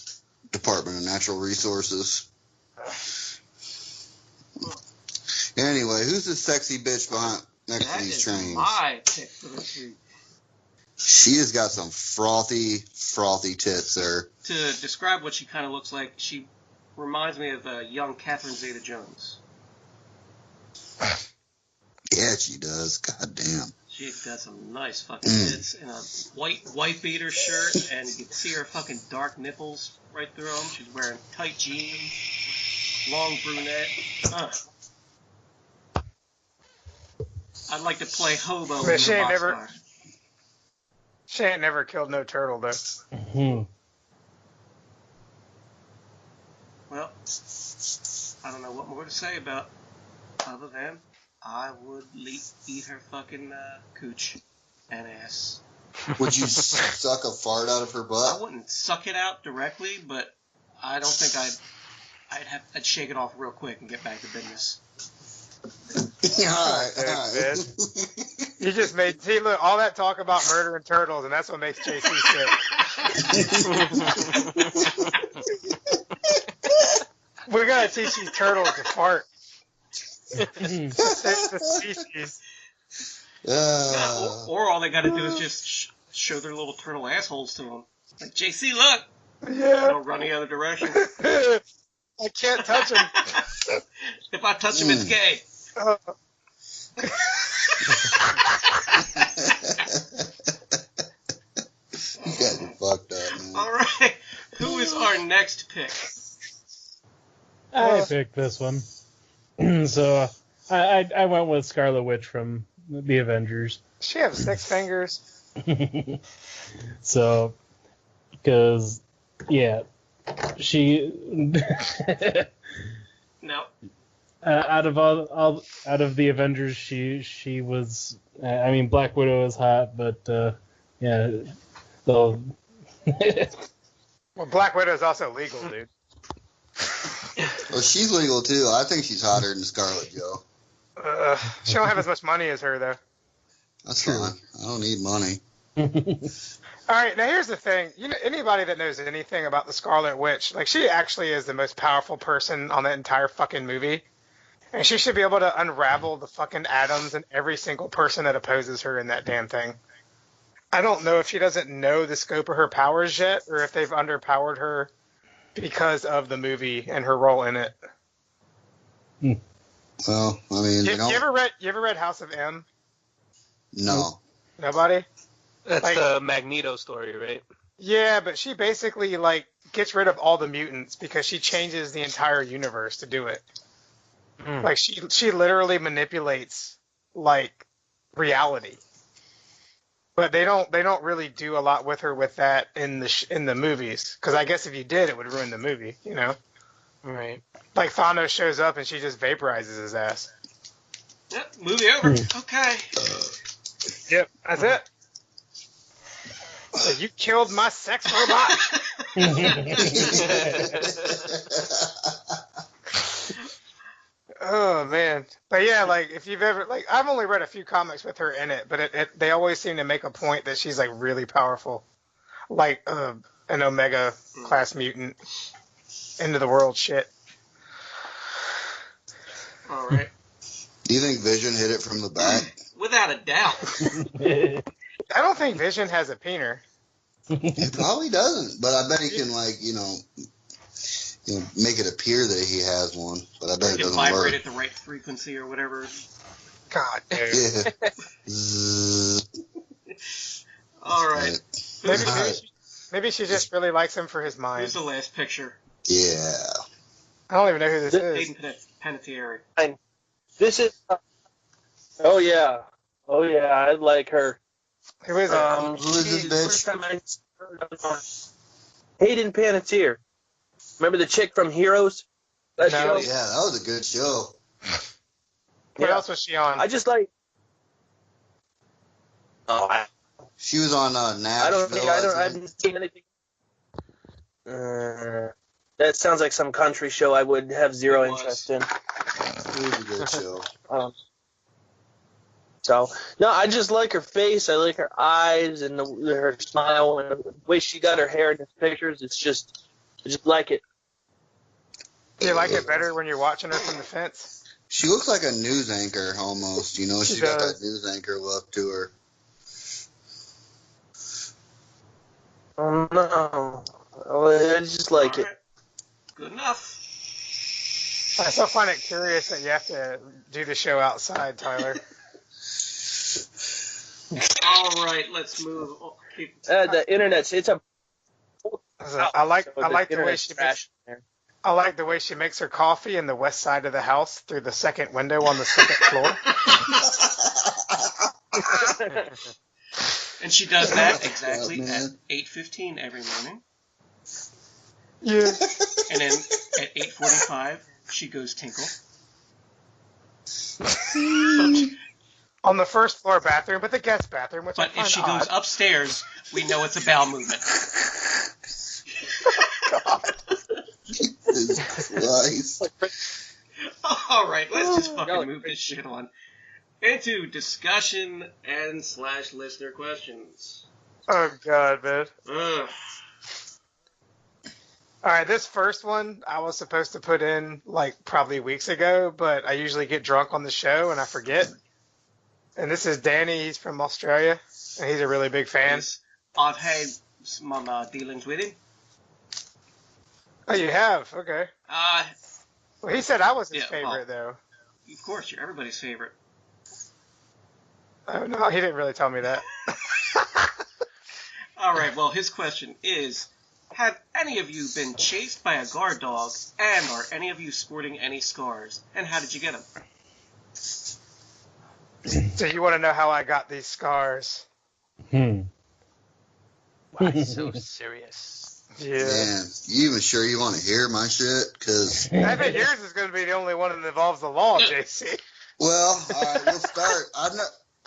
Department of Natural Resources. Anyway, who's this sexy bitch next to these trains? My pick for this week. She has got some frothy tits there. To describe what she kind of looks like, she reminds me of a young Catherine Zeta-Jones. Yeah, she does. God damn. She's got some nice fucking tits in a white beater shirt, and you can see her fucking dark nipples right through them. She's wearing tight jeans, long brunette. I'd like to play hobo in she the ain't boxcar. She ain't never killed no turtle, though. Well, I don't know what more to say about other than I would eat her fucking cooch and ass. Would you suck a fart out of her butt? I wouldn't suck it out directly, but I don't think I'd shake it off real quick and get back to business. all right. You just made, see, look, all that talk about murdering turtles, and that's what makes JC sick. We're gonna teach these turtles to fart. It's the species. Or all they gotta do is just show their little turtle assholes to them. Like, JC, look! Yeah. They'll run the other direction. I can't touch him. If I touch him, it's gay. You guys are fucked up, man. Alright, who is our next pick? I picked this one. So I went with Scarlet Witch from the Avengers. She has 6 fingers. So, because, yeah, she... No. Out of the Avengers, she was. I mean, Black Widow is hot, but yeah, though. Well, Black Widow is also legal, dude. Well, she's legal too. I think she's hotter than Scarlet Joe. She don't have as much money as her, though. That's fine. I don't need money. All right, now here's the thing. You know, anybody that knows anything about the Scarlet Witch, like, she actually is the most powerful person on the entire fucking movie. And she should be able to unravel the fucking atoms in every single person that opposes her in that damn thing. I don't know if she doesn't know the scope of her powers yet, or if they've underpowered her because of the movie and her role in it. Well, I mean, You ever read House of M? No. Nobody? That's Like, the Magneto story, right? Yeah, but she basically, like, gets rid of all the mutants because she changes the entire universe to do it. Like, she literally manipulates, like, reality. But they don't really do a lot with her with that in the movies, because I guess if you did, it would ruin the movie, you know? Right. Like, Thanos shows up and she just vaporizes his ass. Yep, movie over. Okay. Yep, that's it. So you killed my sex robot. Oh man, but yeah, like, if you've ever, like, I've only read a few comics with her in it, but they always seem to make a point that she's, like, really powerful, like an Omega class mutant, end of the world shit. All right. Do you think Vision hit it from the back? Without a doubt. I don't think Vision has a peener. He probably doesn't, but I bet he can, like, you know, make it appear that he has one. But I bet it doesn't vibrate work. at the right frequency or whatever. God, dude. Yeah. All right. Maybe she just really likes him for his mind. Here's the last picture. Yeah. I don't even know who this is. Hayden Panettiere. This is. Oh yeah, I like her. Who is it? Who is this bitch? First time I heard of her. Hayden Panettiere. Remember the chick from Heroes? That No. show? Yeah, that was a good show. What else was she on? I just like. Oh, She was on Nashville. I haven't seen anything. That sounds like some country show I would have zero interest in. It was a good show. So, no, I just like her face. I like her eyes and her smile and the way she got her hair in the pictures. I just like it. Do you like it better when you're watching her from the fence? She looks like a news anchor almost. You know, she's got that news anchor look to her. Oh, no. I just like it. Good enough. I still find it curious that you have to do the show outside, Tyler. All right, let's move. The internet's it's a. I like the way internet's she makes. trash there. I like the way she makes her coffee in the west side of the house through the second window on the second floor. And she does that exactly at 8:15 every morning. Yeah. And then at 8:45, she goes tinkle. On the first floor bathroom, but the guest bathroom, which But I find if she odd. goes upstairs, we know it's a bowel movement. God. Jesus Christ. All right, let's just fucking move this shit on into discussion and / listener questions. Oh, God, man. Ugh. All right, this first one I was supposed to put in, like, probably weeks ago, but I usually get drunk on the show and I forget. And this is Danny. He's from Australia, and he's a really big fan. Yes, I've had some dealings with him. Oh, you have? Okay. Well, he said I was his favorite, though. Of course, you're everybody's favorite. Oh, no, he didn't really tell me that. All right, well, his question is, have any of you been chased by a guard dog, and are any of you sporting any scars? And how did you get them? So you want to know how I got these scars? Why so serious? Yeah. Man, you even sure you want to hear my shit? Because I think yours is going to be the only one that involves the law, JC. well, all right, we'll start.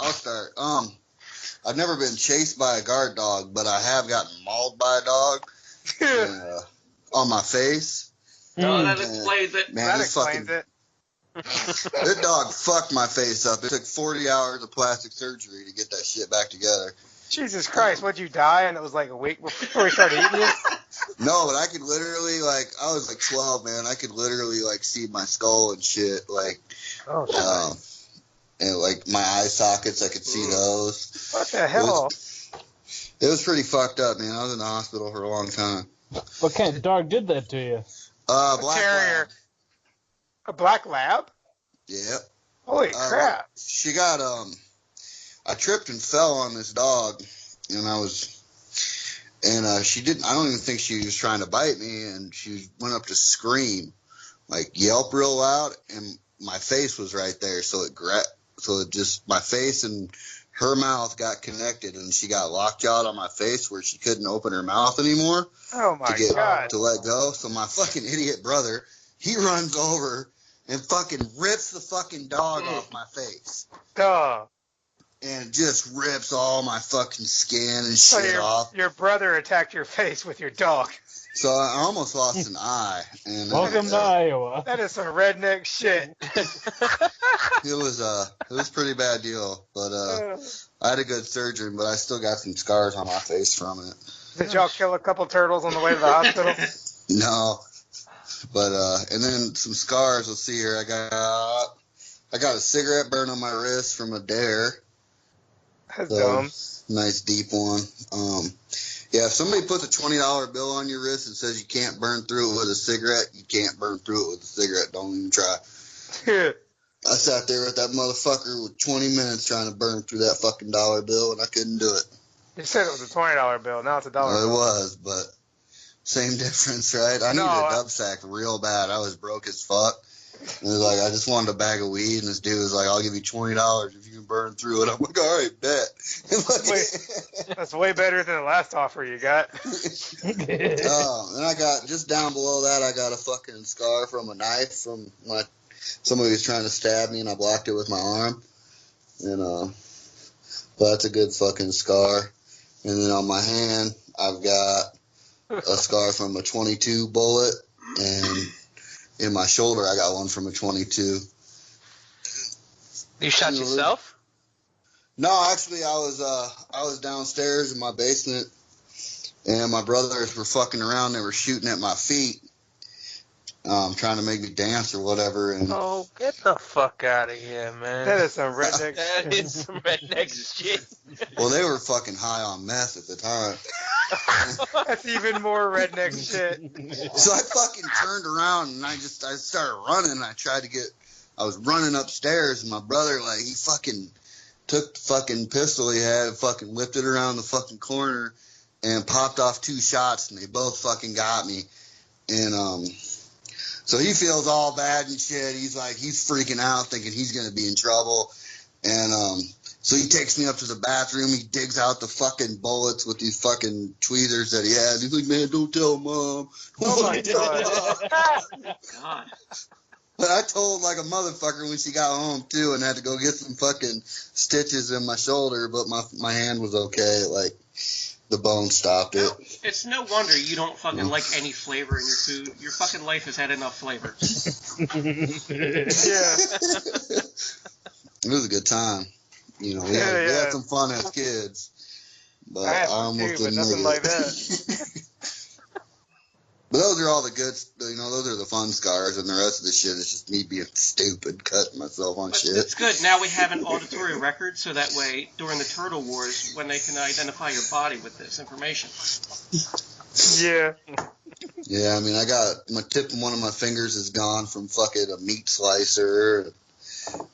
I'll start. I've never been chased by a guard dog, but I have gotten mauled by a dog on my face. No, that explains it. Man, That explains it. This dog fucked my face up. It took 40 hours of plastic surgery to get that shit back together. Jesus Christ, would you die and it was like a week before we started eating you? No, but I could literally, like, I was like 12, man. I could literally, like, see my skull and shit. Like, and, like, my eye sockets, I could see those. What the hell? It was pretty fucked up, man. I was in the hospital for a long time. What kind of dog did that to you? Black terrier. lab. A black lab? Yep. Holy crap. She got, I tripped and fell on this dog, and she didn't, I don't even think she was trying to bite me, and she went up to scream, like yelp real loud, and my face was right there, so it just, my face and her mouth got connected, and she got lockjawed on my face where she couldn't open her mouth anymore. Oh my God. To let go. So my fucking idiot brother, he runs over and fucking rips the fucking dog off my face. Duh. And just rips all my fucking skin and shit off. Your brother attacked your face with your dog. So I almost lost an eye. And Welcome to Iowa. That is some redneck shit. It was a pretty bad deal, but I had a good surgery, but I still got some scars on my face from it. Did y'all kill a couple turtles on the way to the hospital? No, but and then some scars. Let's see here. I got a cigarette burn on my wrist from a dare. That's dumb. Nice deep one. Yeah, if somebody puts a $20 bill on your wrist and says you can't burn through it with a cigarette, you can't burn through it with a cigarette. Don't even try. I sat there with that motherfucker with 20 minutes trying to burn through that fucking dollar bill, and I couldn't do it. You said it was a $20 bill. Now it's $1 bill. It was, but same difference, right? I needed a dub sack real bad. I was broke as fuck. And it was like, I just wanted a bag of weed, and this dude was like, I'll give you $20 if you can burn through it. I'm like, all right, bet. That's way better than the last offer you got. And I got, just down below that, I got a fucking scar from a knife from somebody was trying to stab me, and I blocked it with my arm. And, but that's a good fucking scar. And then on my hand, I've got a scar from a .22 bullet, and in my shoulder, I got one from a .22. You shot yourself? No, actually, I was downstairs in my basement, and my brothers were fucking around. They were shooting at my feet, trying to make me dance or whatever. And oh, get the fuck out of here, man! That is some redneck. That is some redneck shit. Well, they were fucking high on meth at the time. That's even more redneck shit. So I fucking turned around and I started running. I was running upstairs, and my brother, like, he fucking took the fucking pistol he had, fucking whipped it around the fucking corner, and popped off 2 shots, and they both fucking got me. And so he feels all bad and shit. He's freaking out, thinking he's gonna be in trouble. And so he takes me up to the bathroom. He digs out the fucking bullets with these fucking tweezers that he has. He's like, man, don't tell Mom. Oh my God. But I told like a motherfucker when she got home too, and had to go get some fucking stitches in my shoulder. But my hand was okay. Like the bone stopped it. It's no wonder you don't fucking like any flavor in your food. Your fucking life has had enough flavor. Yeah. It was a good time. You know, we had some fun as kids. But I almost didn't nothing like that. But those are all the good, you know, those are the fun scars, and the rest of the shit is just me being stupid, cutting myself on shit. It's good. Now we have an auditory record, so that way, during the Turtle Wars, when they can identify your body with this information. Yeah. Yeah, I mean, I got my tip of one of my fingers is gone from fucking a meat slicer,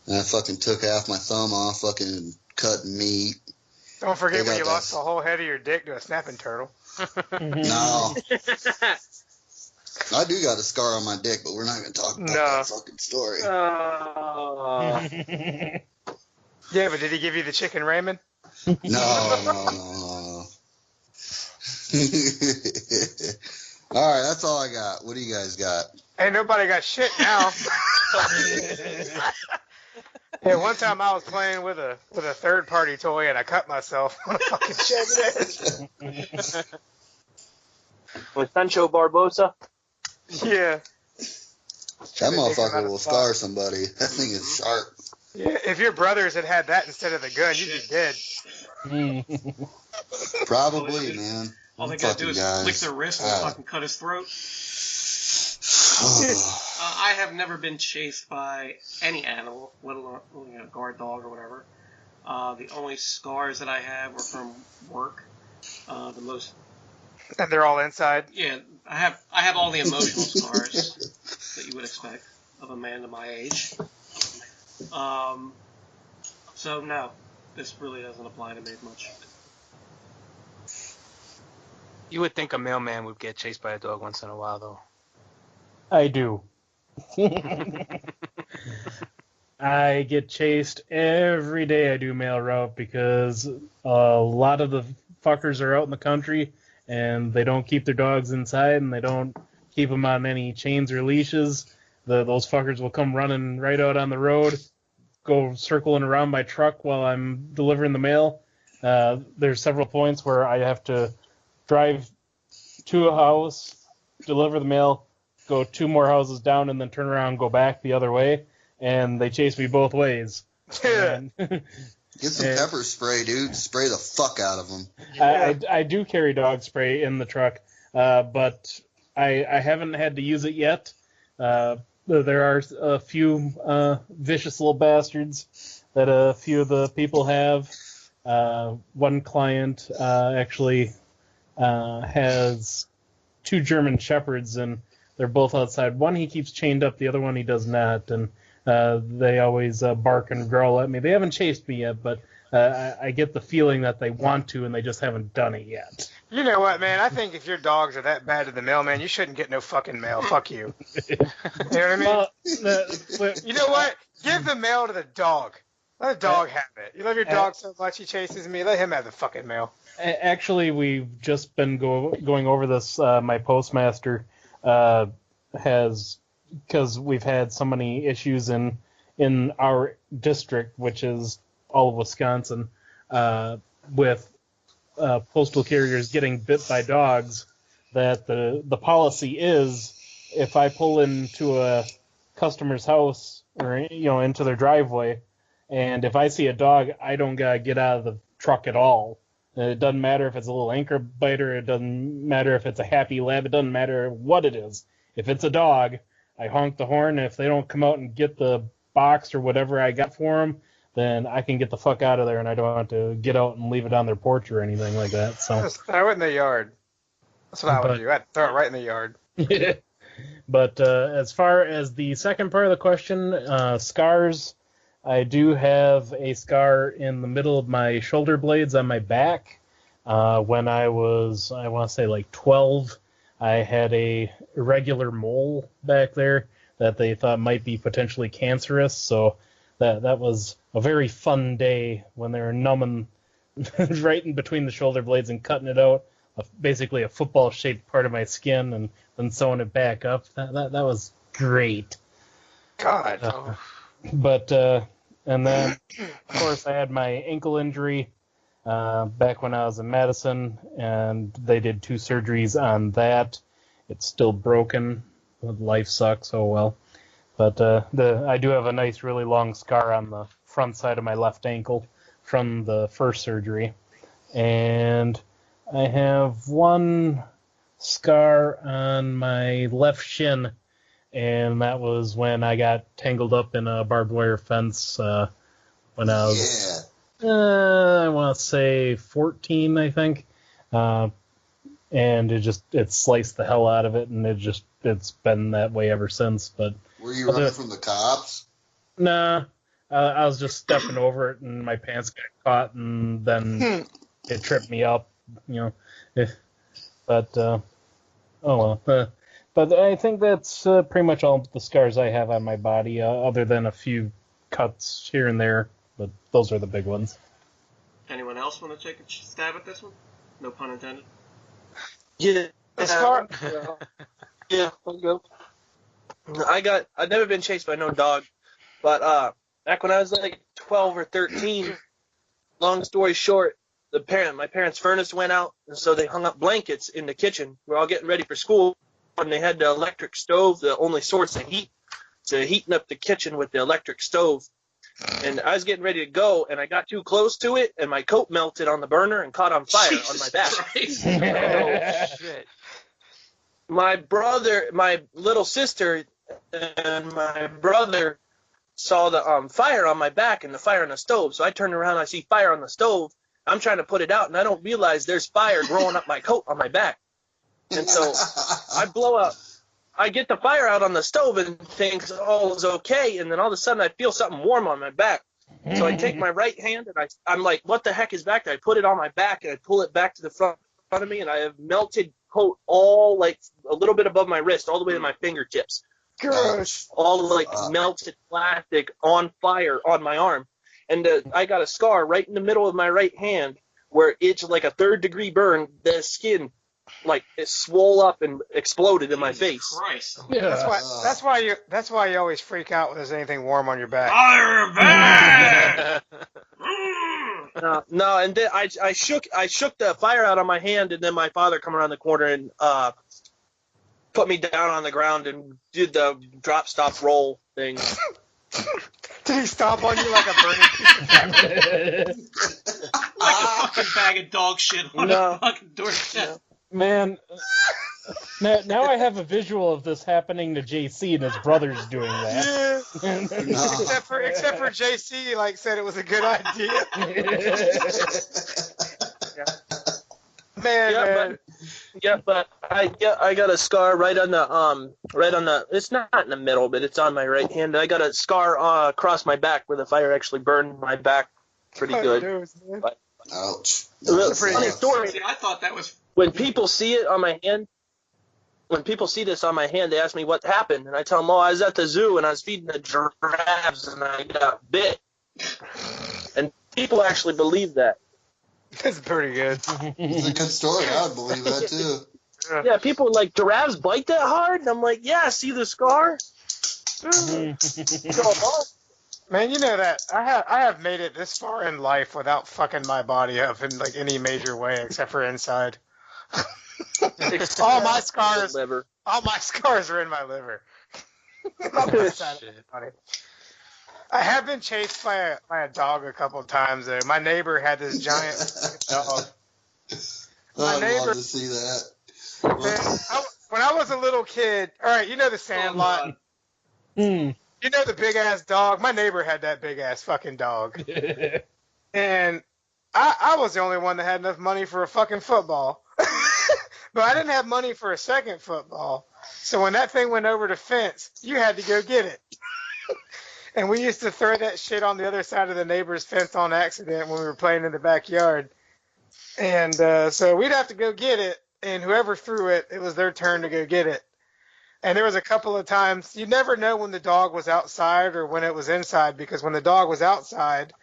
and I fucking took half my thumb off fucking cutting meat. Don't forget when you lost the whole head of your dick to a snapping turtle. No. I do got a scar on my dick, but we're not going to talk about that fucking story. Yeah, but did he give you the chicken ramen? No. All right, that's all I got. What do you guys got? Ain't nobody got shit now. Yeah, one time I was playing with a third-party toy and I cut myself on a fucking shed edge. With Sancho Barbosa? Yeah. That motherfucker will scar somebody. That thing is sharp. Yeah, if your brothers had that instead of the gun, you'd be dead. Probably, man. All they gotta do is lick their wrist and fucking cut his throat. I have never been chased by any animal, let alone a guard dog or whatever. The only scars that I have were from work. The most. And they're all inside. Yeah, I have all the emotional scars that you would expect of a man of my age. So no, this really doesn't apply to me much. You would think a mailman would get chased by a dog once in a while, though. I do. I get chased every day I do mail route because a lot of the fuckers are out in the country and they don't keep their dogs inside and they don't keep them on any chains or leashes. Those fuckers will come running right out on the road, go circling around my truck while I'm delivering the mail. There's several points where I have to drive to a house, deliver the mail, go 2 more houses down, and then turn around and go back the other way. And they chase me both ways. Get some pepper spray, dude. Spray the fuck out of them. I do carry dog spray in the truck, but I haven't had to use it yet. There are a few vicious little bastards that a few of the people have. One client actually has 2 German Shepherds, and they're both outside. One he keeps chained up, the other one he does not, and they always bark and growl at me. They haven't chased me yet, but I get the feeling that they want to, and they just haven't done it yet. You know what, man? I think if your dogs are that bad to the mailman, you shouldn't get no fucking mail. Fuck you. You know what I mean? Well, you know what? Give the mail to the dog. Let the dog have it. You love your dog so much he chases me. Let him have the fucking mail. Actually, we've just been going over this. My postmaster has, because we've had so many issues in our district, which is all of Wisconsin, with postal carriers getting bit by dogs, that the policy is if I pull into a customer's house or into their driveway, and if I see a dog, I don't gotta get out of the truck at all. It doesn't matter if it's a little anchor biter. It doesn't matter if it's a happy lab. It doesn't matter what it is. If it's a dog, I honk the horn. And if they don't come out and get the box or whatever I got for them, then I can get the fuck out of there, and I don't have to get out and leave it on their porch or anything like that. So just throw it in the yard. That's what I would do. I'd throw it right in the yard. But as far as the second part of the question, scars, I do have a scar in the middle of my shoulder blades on my back. When I was, I want to say like 12, I had a irregular mole back there that they thought might be potentially cancerous. So that was a very fun day when they were numbing right in between the shoulder blades and cutting it out, basically a football-shaped part of my skin, and then sewing it back up. That was great. God. But and then, of course, I had my ankle injury back when I was in Madison, and they did 2 surgeries on that. It's still broken. Life sucks. Oh well. But I do have a nice, really long scar on the front side of my left ankle from the first surgery, and I have one scar on my left shin, and that was when I got tangled up in a barbed wire fence when I was, I want to say 14, I think. And it sliced the hell out of it, and it's been that way ever since. But were you running from the cops? Nah, I was just stepping over it, and my pants got caught, and then it tripped me up, you know. But oh well. But I think that's pretty much all the scars I have on my body, other than a few cuts here and there. But those are the big ones. Anyone else want to take a stab at this one? No pun intended. Yeah. The scar. Yeah, I'll go. I've never been chased by no dog, but back when I was like 12 or 13, long story short, my parents' furnace went out, and so they hung up blankets in the kitchen. We're all getting ready for school, and they had the electric stove, the only source of heat, so heating up the kitchen with the electric stove. And I was getting ready to go, and I got too close to it, and my coat melted on the burner and caught on fire on my back. Oh, shit. My little sister and my brother saw the fire on my back and the fire on the stove. So I turned around, I see fire on the stove. I'm trying to put it out, and I don't realize there's fire growing up my coat on my back. And so I blow up. I get the fire out on the stove and think all is okay, and then all of a sudden I feel something warm on my back. So I take my right hand, and I'm like, what the heck is back there? I put it on my back, and I pull it back to the front of me, and I have melted coat all like a little bit above my wrist, all the way to my fingertips. Gross. All like melted plastic on fire on my arm. And I got a scar right in the middle of my right hand where it's like a 3rd-degree burn. The skin, like, it swole up and exploded in my face. Christ. Yeah. That's why you always freak out when there's anything warm on your back. Fire back! No, and then I shook the fire out on my hand, and then my father come around the corner and put me down on the ground and did the drop, stop, roll thing. Did he stomp on you like a burning piece of fabric? Like a fucking bag of dog shit on a fucking doorstep. Man, now I have a visual of this happening to JC and his brothers doing that. Yeah. Except for JC, like, said it was a good idea. Man. But I got a scar right on the it's not in the middle, but it's on my right hand. I got a scar across my back where the fire actually burned my back pretty good. But, ouch. Funny story. See, I thought that was when people see it on my hand. When people see this on my hand, they ask me what happened, and I tell them, I was at the zoo and I was feeding the giraffes and I got bit. And people actually believe that. That's pretty good. It's a good story. I would believe that too. Yeah, people are like, giraffes bite that hard? And I'm like, yeah, see the scar? Man, you know that I have made it this far in life without fucking my body up in like any major way except for inside. all my scars are in my liver. I have been chased by a dog a couple of times though. My neighbor had this giant dog. I'd love to see that. Man, when I was a little kid, all right, you know the Sandlot. You know the big ass dog. My neighbor had that big ass fucking dog, and I was the only one that had enough money for a fucking football. But I didn't have money for a second football. So when that thing went over the fence, you had to go get it. And we used to throw that shit on the other side of the neighbor's fence on accident when we were playing in the backyard. And so we'd have to go get it, and whoever threw it, it was their turn to go get it. And there was a couple of times, you never know when the dog was outside or when it was inside, because when the dog was outside,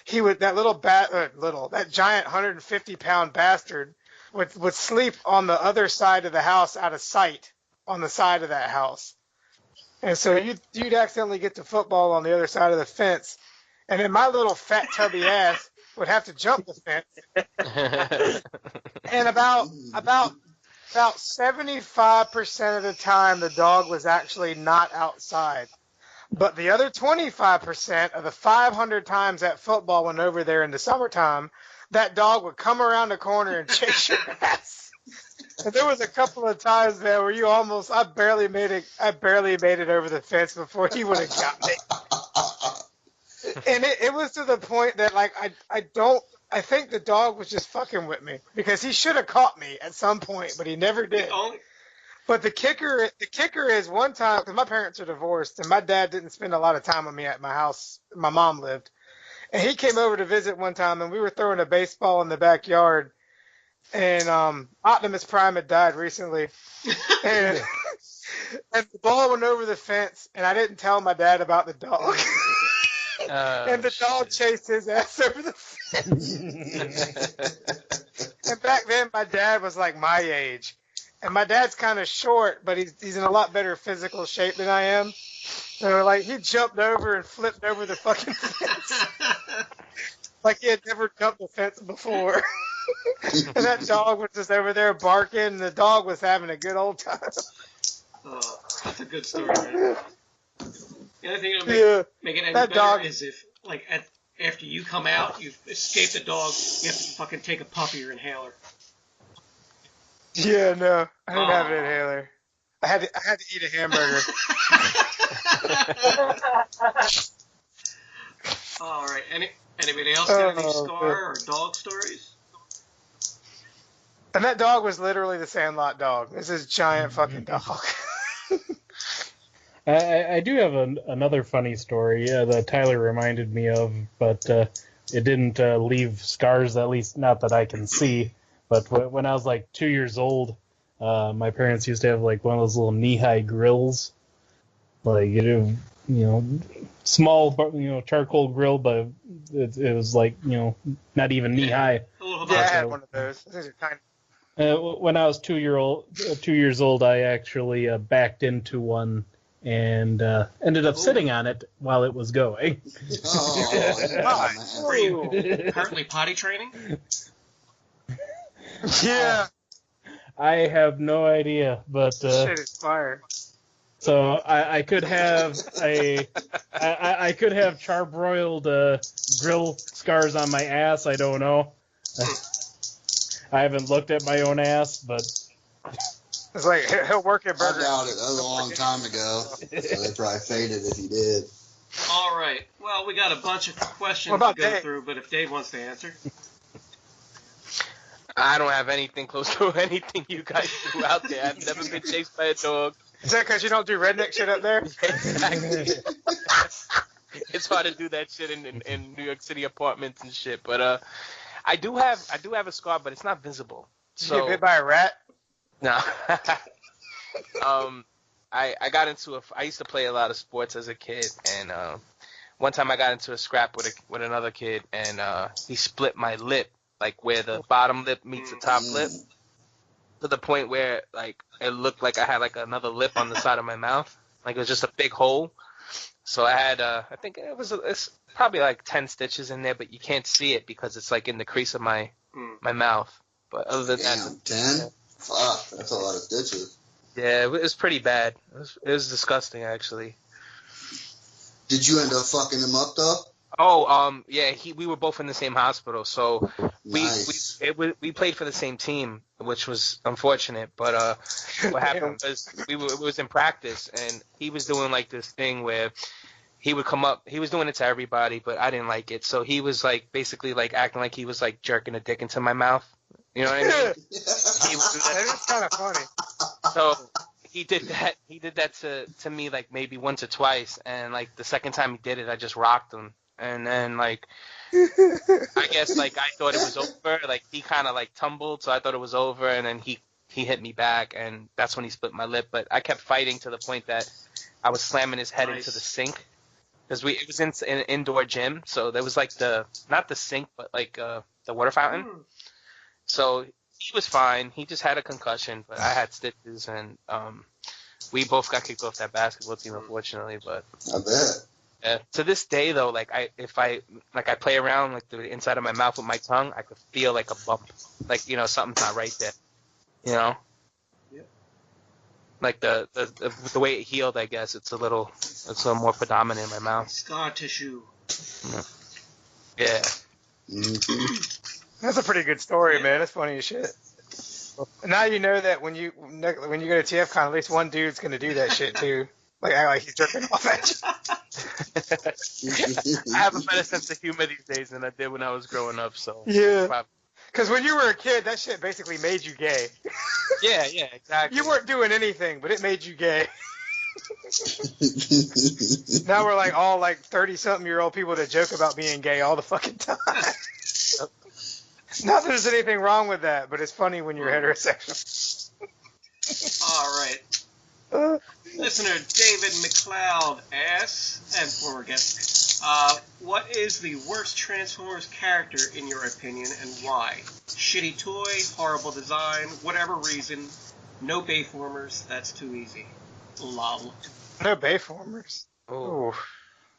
he would, that that giant 150-pound bastard would sleep on the other side of the house out of sight on the side of that house. And so you'd accidentally get the football on the other side of the fence, and then my little fat tubby ass would have to jump the fence. And about 75% of the time, the dog was actually not outside. But the other 25% of the 500 times that football went over there in the summertime, that dog would come around the corner and chase your ass. And there was a couple of times there where I barely made it over the fence before he would have got me. And it was to the point that, like, I think the dog was just fucking with me, because he should have caught me at some point, but he never did. But the kicker is, one time, because my parents are divorced and my dad didn't spend a lot of time with me at my house. My mom lived. And he came over to visit one time, and we were throwing a baseball in the backyard. And Optimus Prime had died recently. And the ball went over the fence, and I didn't tell my dad about the dog. And the dog chased his ass over the fence. And back then, my dad was like my age. And my dad's kind of short, but he's in a lot better physical shape than I am. So, like, he jumped over and flipped over the fucking fence. Like he had never jumped the fence before. And that dog was just over there barking, and the dog was having a good old time. Oh, that's a good story, man. The other thing that'll make it any better is if, like, after you come out, you've escaped the dog, you have to fucking take a puff of your inhaler. Yeah, no, I didn't have an inhaler. I had to eat a hamburger. All right. Anybody else got any scar or dog stories? And that dog was literally the Sandlot dog. It's this giant fucking dog. I do have another funny story that Tyler reminded me of, but it didn't leave scars, at least not that I can see. But when I was like 2 years old, my parents used to have like one of those little knee-high grills, like small, charcoal grill, but it was like not even knee-high. Yeah, I had one of those. Those are tiny. When I was 2 years old, I actually backed into one and ended up sitting on it while it was going. Were you currently potty training? Yeah. I have no idea, but shit is fire. So I could have I could have charbroiled grill scars on my ass. I don't know. I haven't looked at my own ass, but it's like he'll work at Burger. I doubt it. That was a long time ago. So they probably faded if he did. All right. Well, we got a bunch of questions to go through, but if Dave wants to answer. I don't have anything close to anything you guys do out there. I've never been chased by a dog. Is that because you don't do redneck shit up there? Exactly. It's hard to do that shit in New York City apartments and shit. But I do have a scar, but it's not visible. So, you get bit by a rat? No. I got into I used to play a lot of sports as a kid, and one time I got into a scrap with another kid, and he split my lip, like where the bottom lip meets the top lip, to the point where like it looked like I had like another lip on the side of my mouth, like it was just a big hole. So I had I think it's probably like 10 stitches in there, but you can't see it because it's like in the crease of my mouth. But other than that, 10? Fuck, that's a lot of stitches. Yeah, it was pretty bad. It was disgusting, actually. Did you end up fucking him up though? Oh, yeah, we were both in the same hospital, so nice. we played for the same team, which was unfortunate. But what happened was it was in practice, and he was doing like this thing where he would come up. He was doing it to everybody, but I didn't like it. So he was like basically like acting like he was like jerking a dick into my mouth. You know what I mean? That is kind of funny. So he did that. He did that to me like maybe once or twice, and like the second time he did it, I just rocked him. And then like I guess like I thought it was over. Like he kind of like tumbled, so I thought it was over, and then he hit me back, and that's when he split my lip. But I kept fighting to the point that I was slamming his head into the sink because it was in an indoor gym, so there was like not the sink, but like the water fountain. So he was fine. He just had a concussion, but I had stitches, and we both got kicked off that basketball team, unfortunately. But I bet. yeah. To this day, though, like if I play around like the inside of my mouth with my tongue, I could feel like a bump, like something's not right there, Yeah. Like the way it healed, I guess it's a little more predominant in my mouth. Scar tissue. Yeah. That's a pretty good story, man. That's funny as shit. Now you know that when you go to TFCon, at least one dude's gonna do that shit too. Like he's jerking off at you. I have a better sense of humor these days than I did when I was growing up. So yeah. Because when you were a kid, that shit basically made you gay. Yeah, exactly. You weren't doing anything, but it made you gay. Now we're like all like 30-something-year-old people that joke about being gay all the fucking time. Not that there's anything wrong with that, but it's funny when you're heterosexual. All right. Listener David McLeod asks, and former guest, what is the worst Transformers character in your opinion and why? Shitty toy, horrible design, whatever reason, no Bayformers, that's too easy. Lol. No Bayformers. Oh.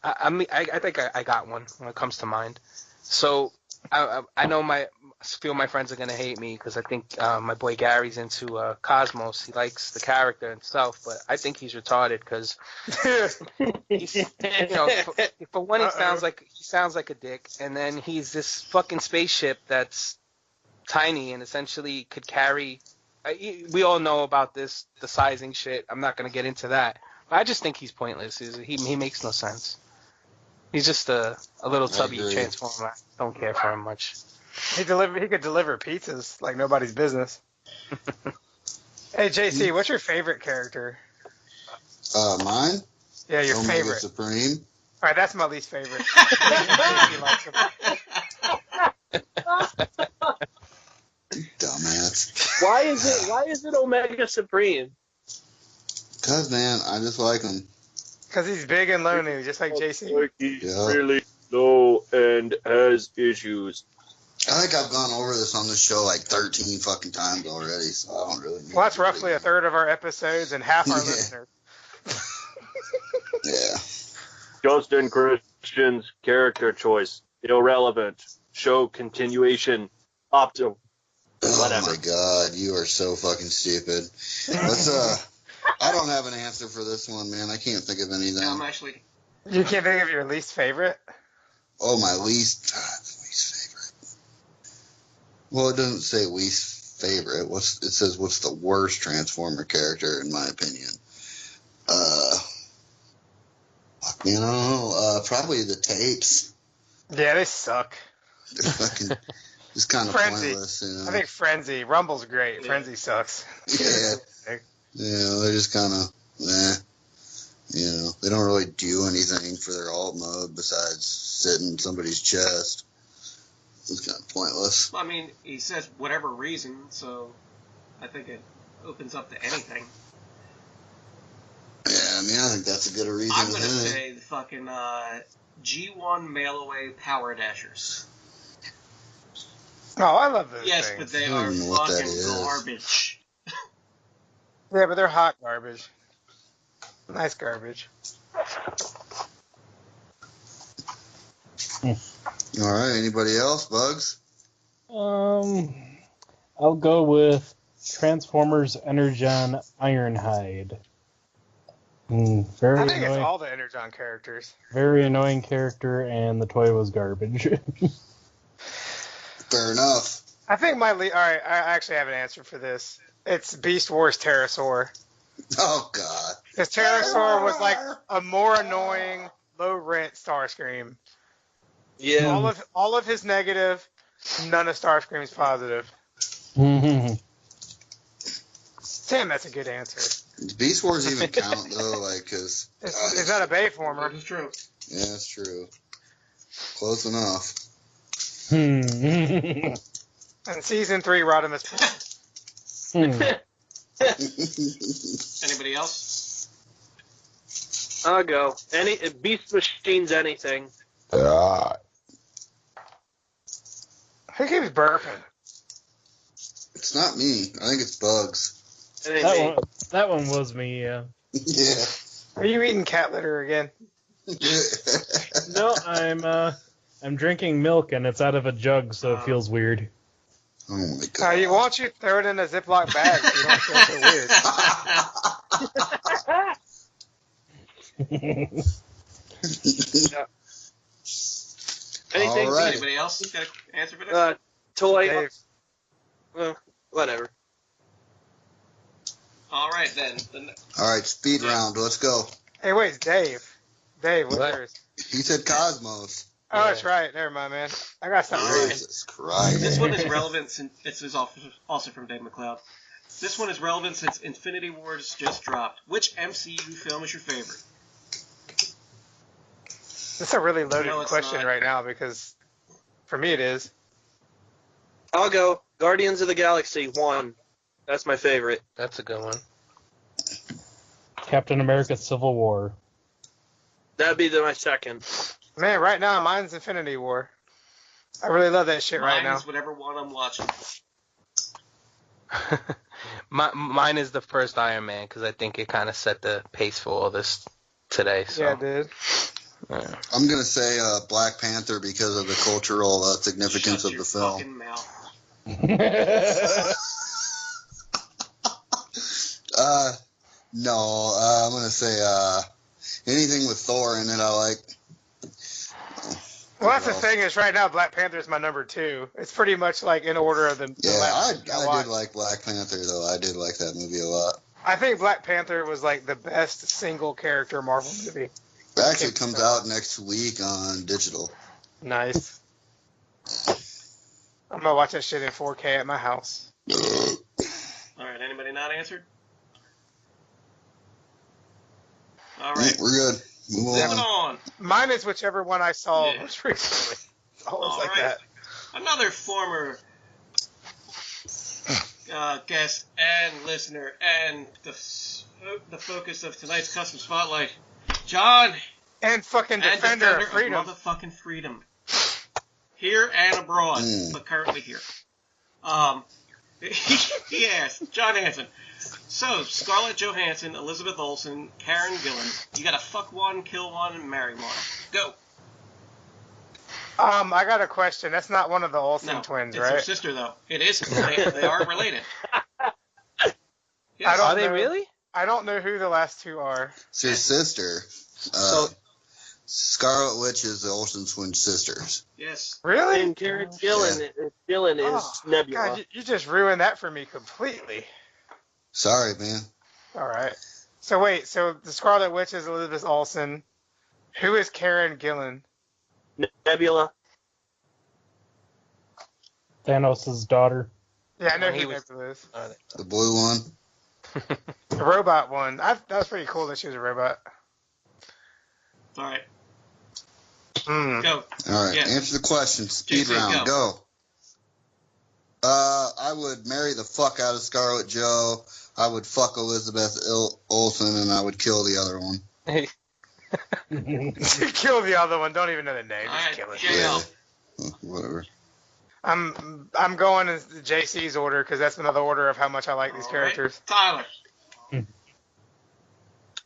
I mean, I think I got one when it comes to mind. So I know a few of my friends are gonna hate me because I think my boy Gary's into Cosmos. He likes the character himself, but I think he's retarded because for one he sounds like a dick, and then he's this fucking spaceship that's tiny and essentially could carry. We all know about the sizing shit. I'm not gonna get into that, but I just think he's pointless. He makes no sense. He's just a little tubby transformer. I don't care for him much. He could deliver pizzas like nobody's business. Hey JC, what's your favorite character? Mine? Yeah, your Omega favorite. Supreme. All right, that's my least favorite. JC likes him. Dumbass. Why is it Omega Supreme? Cause man, I just like him. Because he's big and lonely, just like JC. Like he's really low and has issues. I think I've gone over this on the show like 13 fucking times already, so I don't really. Well, that's roughly a third of our episodes and half our listeners. Yeah. Justin Christian's character choice irrelevant. Show continuation optimal. Whatever. Oh my god, you are so fucking stupid. Let's I don't have an answer for this one, man. I can't think of anything. I'm actually. You can't think of your least favorite? Oh, my least favorite. Well, it doesn't say least favorite. It says what's the worst Transformer character in my opinion. I don't know. Probably the tapes. Yeah, they suck. They're fucking just kind of pointless. You know? I think Frenzy. Rumble's great. Yeah. Frenzy sucks. Yeah. Yeah, they're just kind of, you know, they don't really do anything for their alt mode besides sit in somebody's chest. It's kind of pointless. I mean, he says whatever reason, so I think it opens up to anything. Yeah, I mean, I think that's a good reason. I'm going to say the fucking G1 mail-away power dashers. Oh, I love those Yes, things. but they are fucking garbage. Yeah, but they're hot garbage. Nice garbage. All right, anybody else? Bugs? I'll go with Transformers Energon Ironhide. Very I think annoying. It's all the Energon characters. Very annoying character, and the toy was garbage. Fair enough. I think all right, I actually have an answer for this. It's Beast Wars Pterosaur. Oh, God. Because Pterosaur was like a more annoying, low-rent Starscream. Yeah. All of his negative, none of Starscream's positive. Sam, that's a good answer. Does Beast Wars even count though? Like, cause is that a Bayformer? That is true. Yeah, that's true. Close enough. And season 3, Rodimus. Anybody else? I'll go. Beast Machines, anything. Who keeps burping? It's not me. I think it's Bugs. That one was me, yeah. Yeah. Are you eating cat litter again? No, I'm drinking milk and it's out of a jug, so it feels weird. Oh my god. Why don't you throw it in a Ziploc bag so you don't feel so weird? Anything? All right. Anybody else got an answer for this? Toy. Dave. Whatever. All right, then. All right, speed round. Let's go. Hey, wait, Dave. Dave, what's yours? He said Cosmos. Oh, that's right. Never mind, man. I got something. All right. Jesus Christ. This one is relevant since this is also from Dave McLeod. This one is relevant since Infinity Wars just dropped. Which MCU film is your favorite? That's a really loaded No, it's question not. right now because for me it is. I'll go. Guardians of the Galaxy 1. That's my favorite. That's a good one. Captain America Civil War. That'd be my second. Man, right now mine's Infinity War. I really love that shit right Mine now. is whatever one I'm watching. Mine is the first Iron Man because I think it kind of set the pace for all this today. So. Yeah, it did. Yeah. I'm going to say Black Panther because of the cultural significance Shut of your the film. fucking mouth. No, I'm going to say anything with Thor in it I like. Well, that's the thing is right now Black Panther is my number 2. It's pretty much like in order of the Yeah, last I did like Black Panther, though. I did like that movie a lot. I think Black Panther was like the best single character Marvel movie. It actually comes out next week on digital. Nice. I'm gonna watch that shit in 4K at my house. All right, anybody not answered? All right, We're good. Move moving on. on. Mine is whichever one I saw Yeah. most recently. It's always All like right. that. Another former guest and listener and the focus of tonight's custom spotlight, John And fucking and Defender of Freedom. motherfucking freedom, here and abroad, but currently here. He asked, John Hanson, so Scarlett Johansson, Elizabeth Olsen, Karen Gillan, you gotta fuck one, kill one, and marry one. Go. I got a question. That's not one of the Olsen No, twins, it's right? her sister though. It is. They are related. Yes. I don't Are they know. really? I don't know who the last two are. It's your sister. So Scarlet Witch is the Olsen twin sisters. Yes. Really? And Karen Gillan is Nebula. God, you just ruined that for me completely. Sorry, man. All right. So wait, so the Scarlet Witch is Elizabeth Olsen. Who is Karen Gillan? Nebula. Thanos' daughter. Yeah, I know He who was- Nebula is. The blue one. The robot one. That was pretty cool that she was a robot. All right. Hmm. Go. All right, Yes. answer the question. Speed JC, round. Go. I would marry the fuck out of Scarlet Joe. I would fuck Elizabeth Olsen, and I would kill the other one. Kill the other one. Don't even know the name. All Just right. kill it. JL. Whatever. I'm going in JC's order because that's another order of how much I like these All characters. right. Tyler.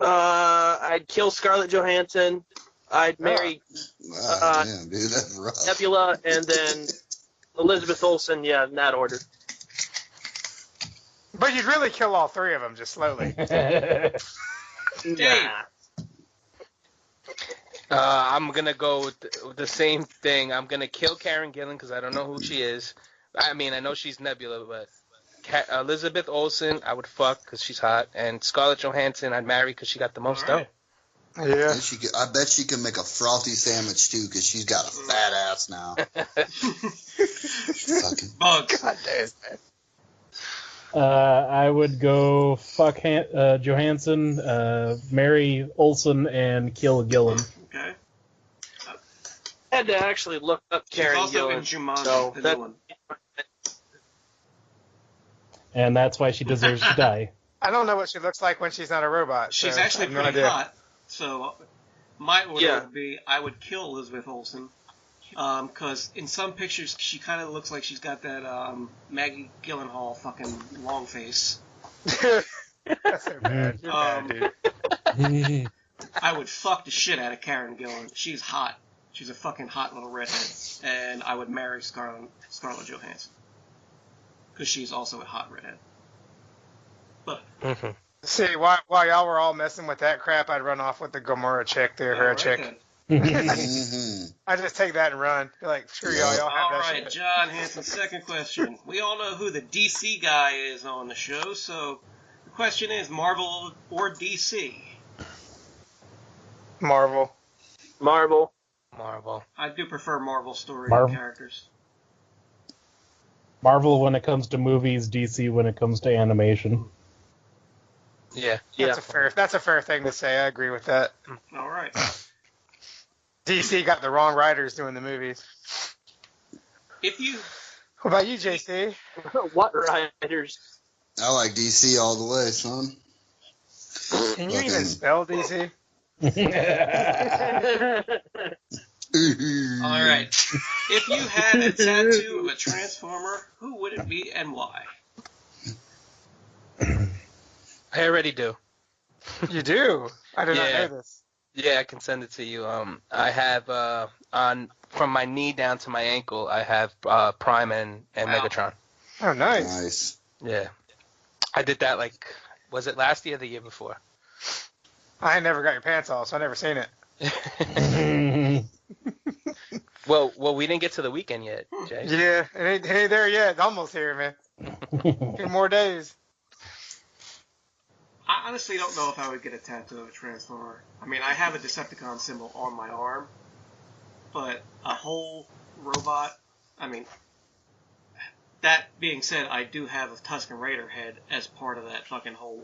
I'd kill Scarlett Johansson. I'd marry Wow, damn, dude, that's rough. Nebula, and then Elizabeth Olsen. Yeah, in that order. But you'd really kill all three of them just slowly. Dave. I'm gonna go with the same thing. I'm gonna kill Karen Gillan because I don't know who she is. I mean, I know she's Nebula, but Elizabeth Olsen, I would fuck because she's hot, and Scarlett Johansson, I'd marry because she got the most All right. dough. Yeah. I bet she can make a frothy sandwich too, because she's got a fat ass now. Fucking. Bugs. God damn. I would go fuck Johansson, marry Olsen, and kill Gillen. Okay. I had to actually look up She's Karen also Gillan. in Jumanji, So the that, new one. And that's why she deserves to die. I don't know what she looks like when she's not a robot. She's so actually I have no pretty idea. hot. So my order would be I would kill Elizabeth Olsen. Because in some pictures she kind of looks like she's got that Maggie Gyllenhaal fucking long face. That's so bad. You're bad, dude. I would fuck the shit out of Karen Gillan. She's hot. She's a fucking hot little redhead. And I would marry Scarlett Johansson. Because she's also a hot redhead. But See, while y'all were all messing with that crap, I'd run off with the Gamora chick, the O'Hara chick. I just take that and run. Be like, screw y'all have all that right, shit. John Hanson, second question. We all know who the DC guy is on the show, so the question is Marvel or DC? Marvel. Marvel. I do prefer Marvel story Marvel. characters. Marvel when it comes to movies, DC when it comes to animation. Yeah. That's a fair thing to say. I agree with that. All right. DC got the wrong writers doing the movies. If you... What about you, JC? What writers? I like DC all the way, son. Can you even spell DC? All right. If you had a tattoo of a Transformer, who would it be and why? I already do. You do? I did not know this. Yeah, I can send it to you. I have from my knee down to my ankle, I have Prime and Megatron. Oh, nice. Nice. Yeah, I did that was it last year or the year before? I never got your pants off, so I never seen it. Well, we didn't get to the weekend yet, Jay. Yeah, it ain't there yet. It's almost here, man. 2 more days. I honestly don't know if I would get a tattoo of a Transformer. I mean, I have a Decepticon symbol on my arm, but a whole robot, I mean, that being said, I do have a Tusken Raider head as part of that fucking whole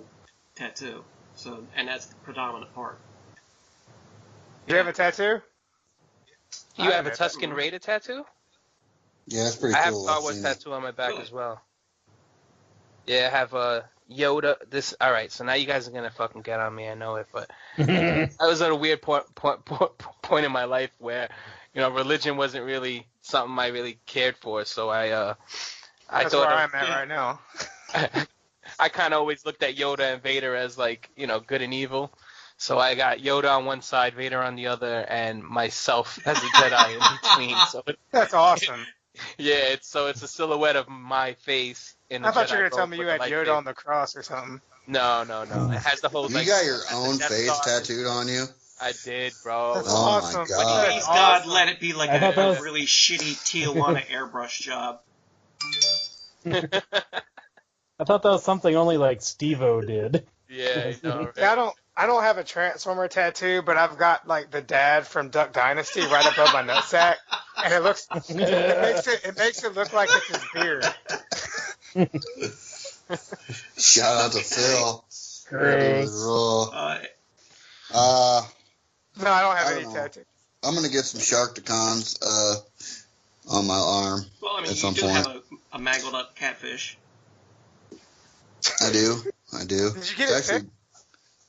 tattoo. So, and that's the predominant part. You have a tattoo? You have a Tusken Raider tattoo? Yeah, that's pretty I have cool. Star I've Wars seen it. tattoo on my back as well. Yeah, I have a Yoda. All right, so now you guys are gonna fucking get on me. I know it, but I was at a weird point in my life where, religion wasn't really something I really cared for. So I That's thought where I'm at right now. I kind of always looked at Yoda and Vader as good and evil. So I got Yoda on one side, Vader on the other, and myself as a Jedi in between. So That's awesome. yeah, it's a silhouette of my face in the I thought Jedi you were going to tell robe me with you had the Yoda lightsaber. on the cross or something. No. It has the whole You got your own face tattooed on you? I did, bro. That's Oh awesome. my god. Please, God, let it be like I thought that a was- really shitty Tijuana airbrush job. I thought that was something only Steve-O did. Yeah, I know, right? Yeah, I don't have a Transformer tattoo, but I've got the dad from Duck Dynasty right above my nutsack, and it makes it look like it's his beard. Shout out to Phil. Gross. No, I don't have I any don't know. tattoos. I'm gonna get some Sharkticons on my arm Well, I mean, at you some do point. have a mangled up catfish. I do. Did you get it fixed?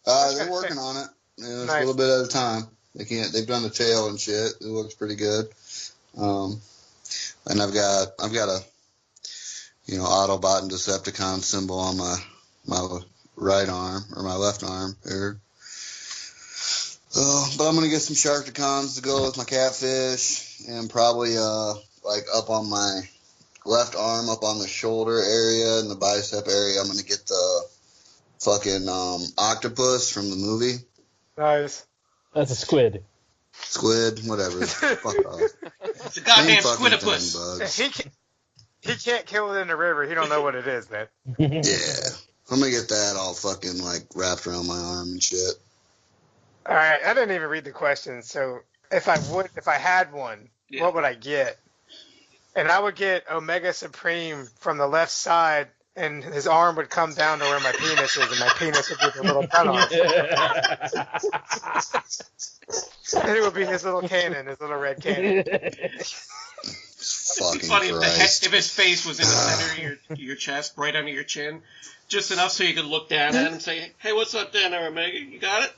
They're working on it. It's Nice. a little bit at a time. They've done the tail and shit. It looks pretty good. And I've got a Autobot and Decepticon symbol on my right arm or my left arm here. But I'm gonna get some Sharkticons to go with my catfish, and probably up on my left arm, up on the shoulder area and the bicep area, I'm gonna get the fucking octopus from the movie. Nice. That's a squid. Squid, whatever. Fuck off. It's a goddamn Same fucking squidopus. thing, bugs. He can't kill it in the river. He don't know what it is, man. Yeah. I'm gonna get that all fucking wrapped around my arm and shit. All right, I didn't even read the question. So if I had one, what would I get? And I would get Omega Supreme from the left side and his arm would come down to where my penis is, and my penis would be the little gun arm. And it would be his little cannon, his little red cannon. Fucking It'd be funny Christ. if his face was in the center of your chest, right under your chin, just enough so you could look down at him and say, "Hey, what's up down there, Omega? You got it?"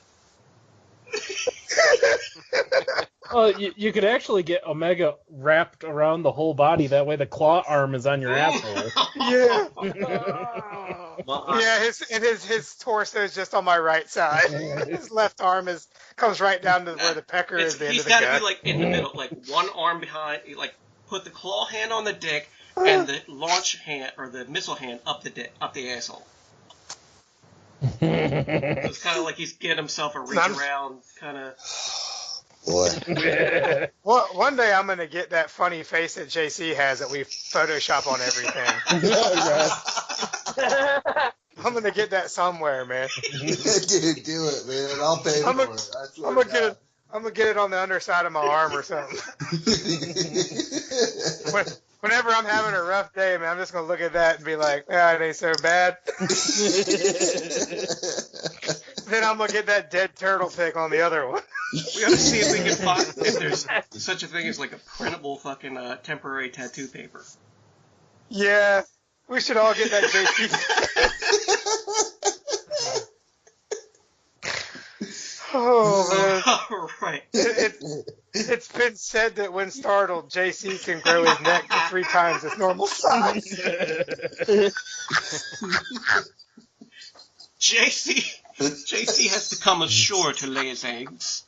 Well, you could actually get Omega wrapped around the whole body. That way the claw arm is on your asshole. Yeah. Well, Yeah, his torso is just on my right side. His left arm comes right down to where the pecker is. The end He's of the got to gun. be like in the middle, like one arm behind, like put the claw hand on the dick and the launch hand or the missile hand up the asshole. So it's kind of like he's getting himself a reach around kind of. Boy. Well, one day I'm gonna get that funny face that JC has that we Photoshop on everything. I'm gonna get that somewhere, man. Dude, do it, man. I'll pay for it. I'm gonna get it on the underside of my arm or something. Whenever I'm having a rough day, man, I'm just gonna look at that and be like, "Ah, it ain't so bad." Then I'm gonna get that dead turtle pic on the other one. We gotta see if we can find if there's such a thing as like a printable fucking temporary tattoo paper. Yeah, we should all get that JC. Oh man! All right. It's been said that when startled, JC can grow his neck to 3 times its normal size. JC has to come ashore to lay his eggs.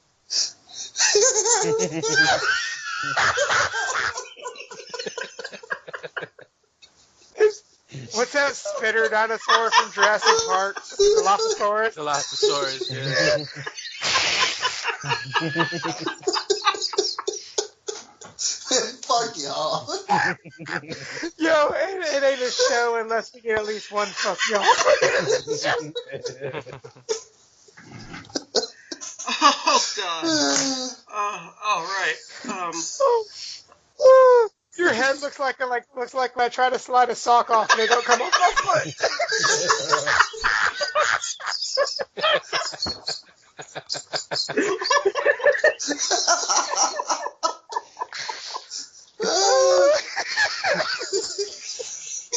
What's that spitter dinosaur from Jurassic Park? The Dilophosaurus? Dilophosaurus, yeah. Fuck y'all. Yo, it ain't a show unless we get at least one fuck y'all. Oh god. All right. Your head looks like when I try to slide a sock off and they don't come off my foot.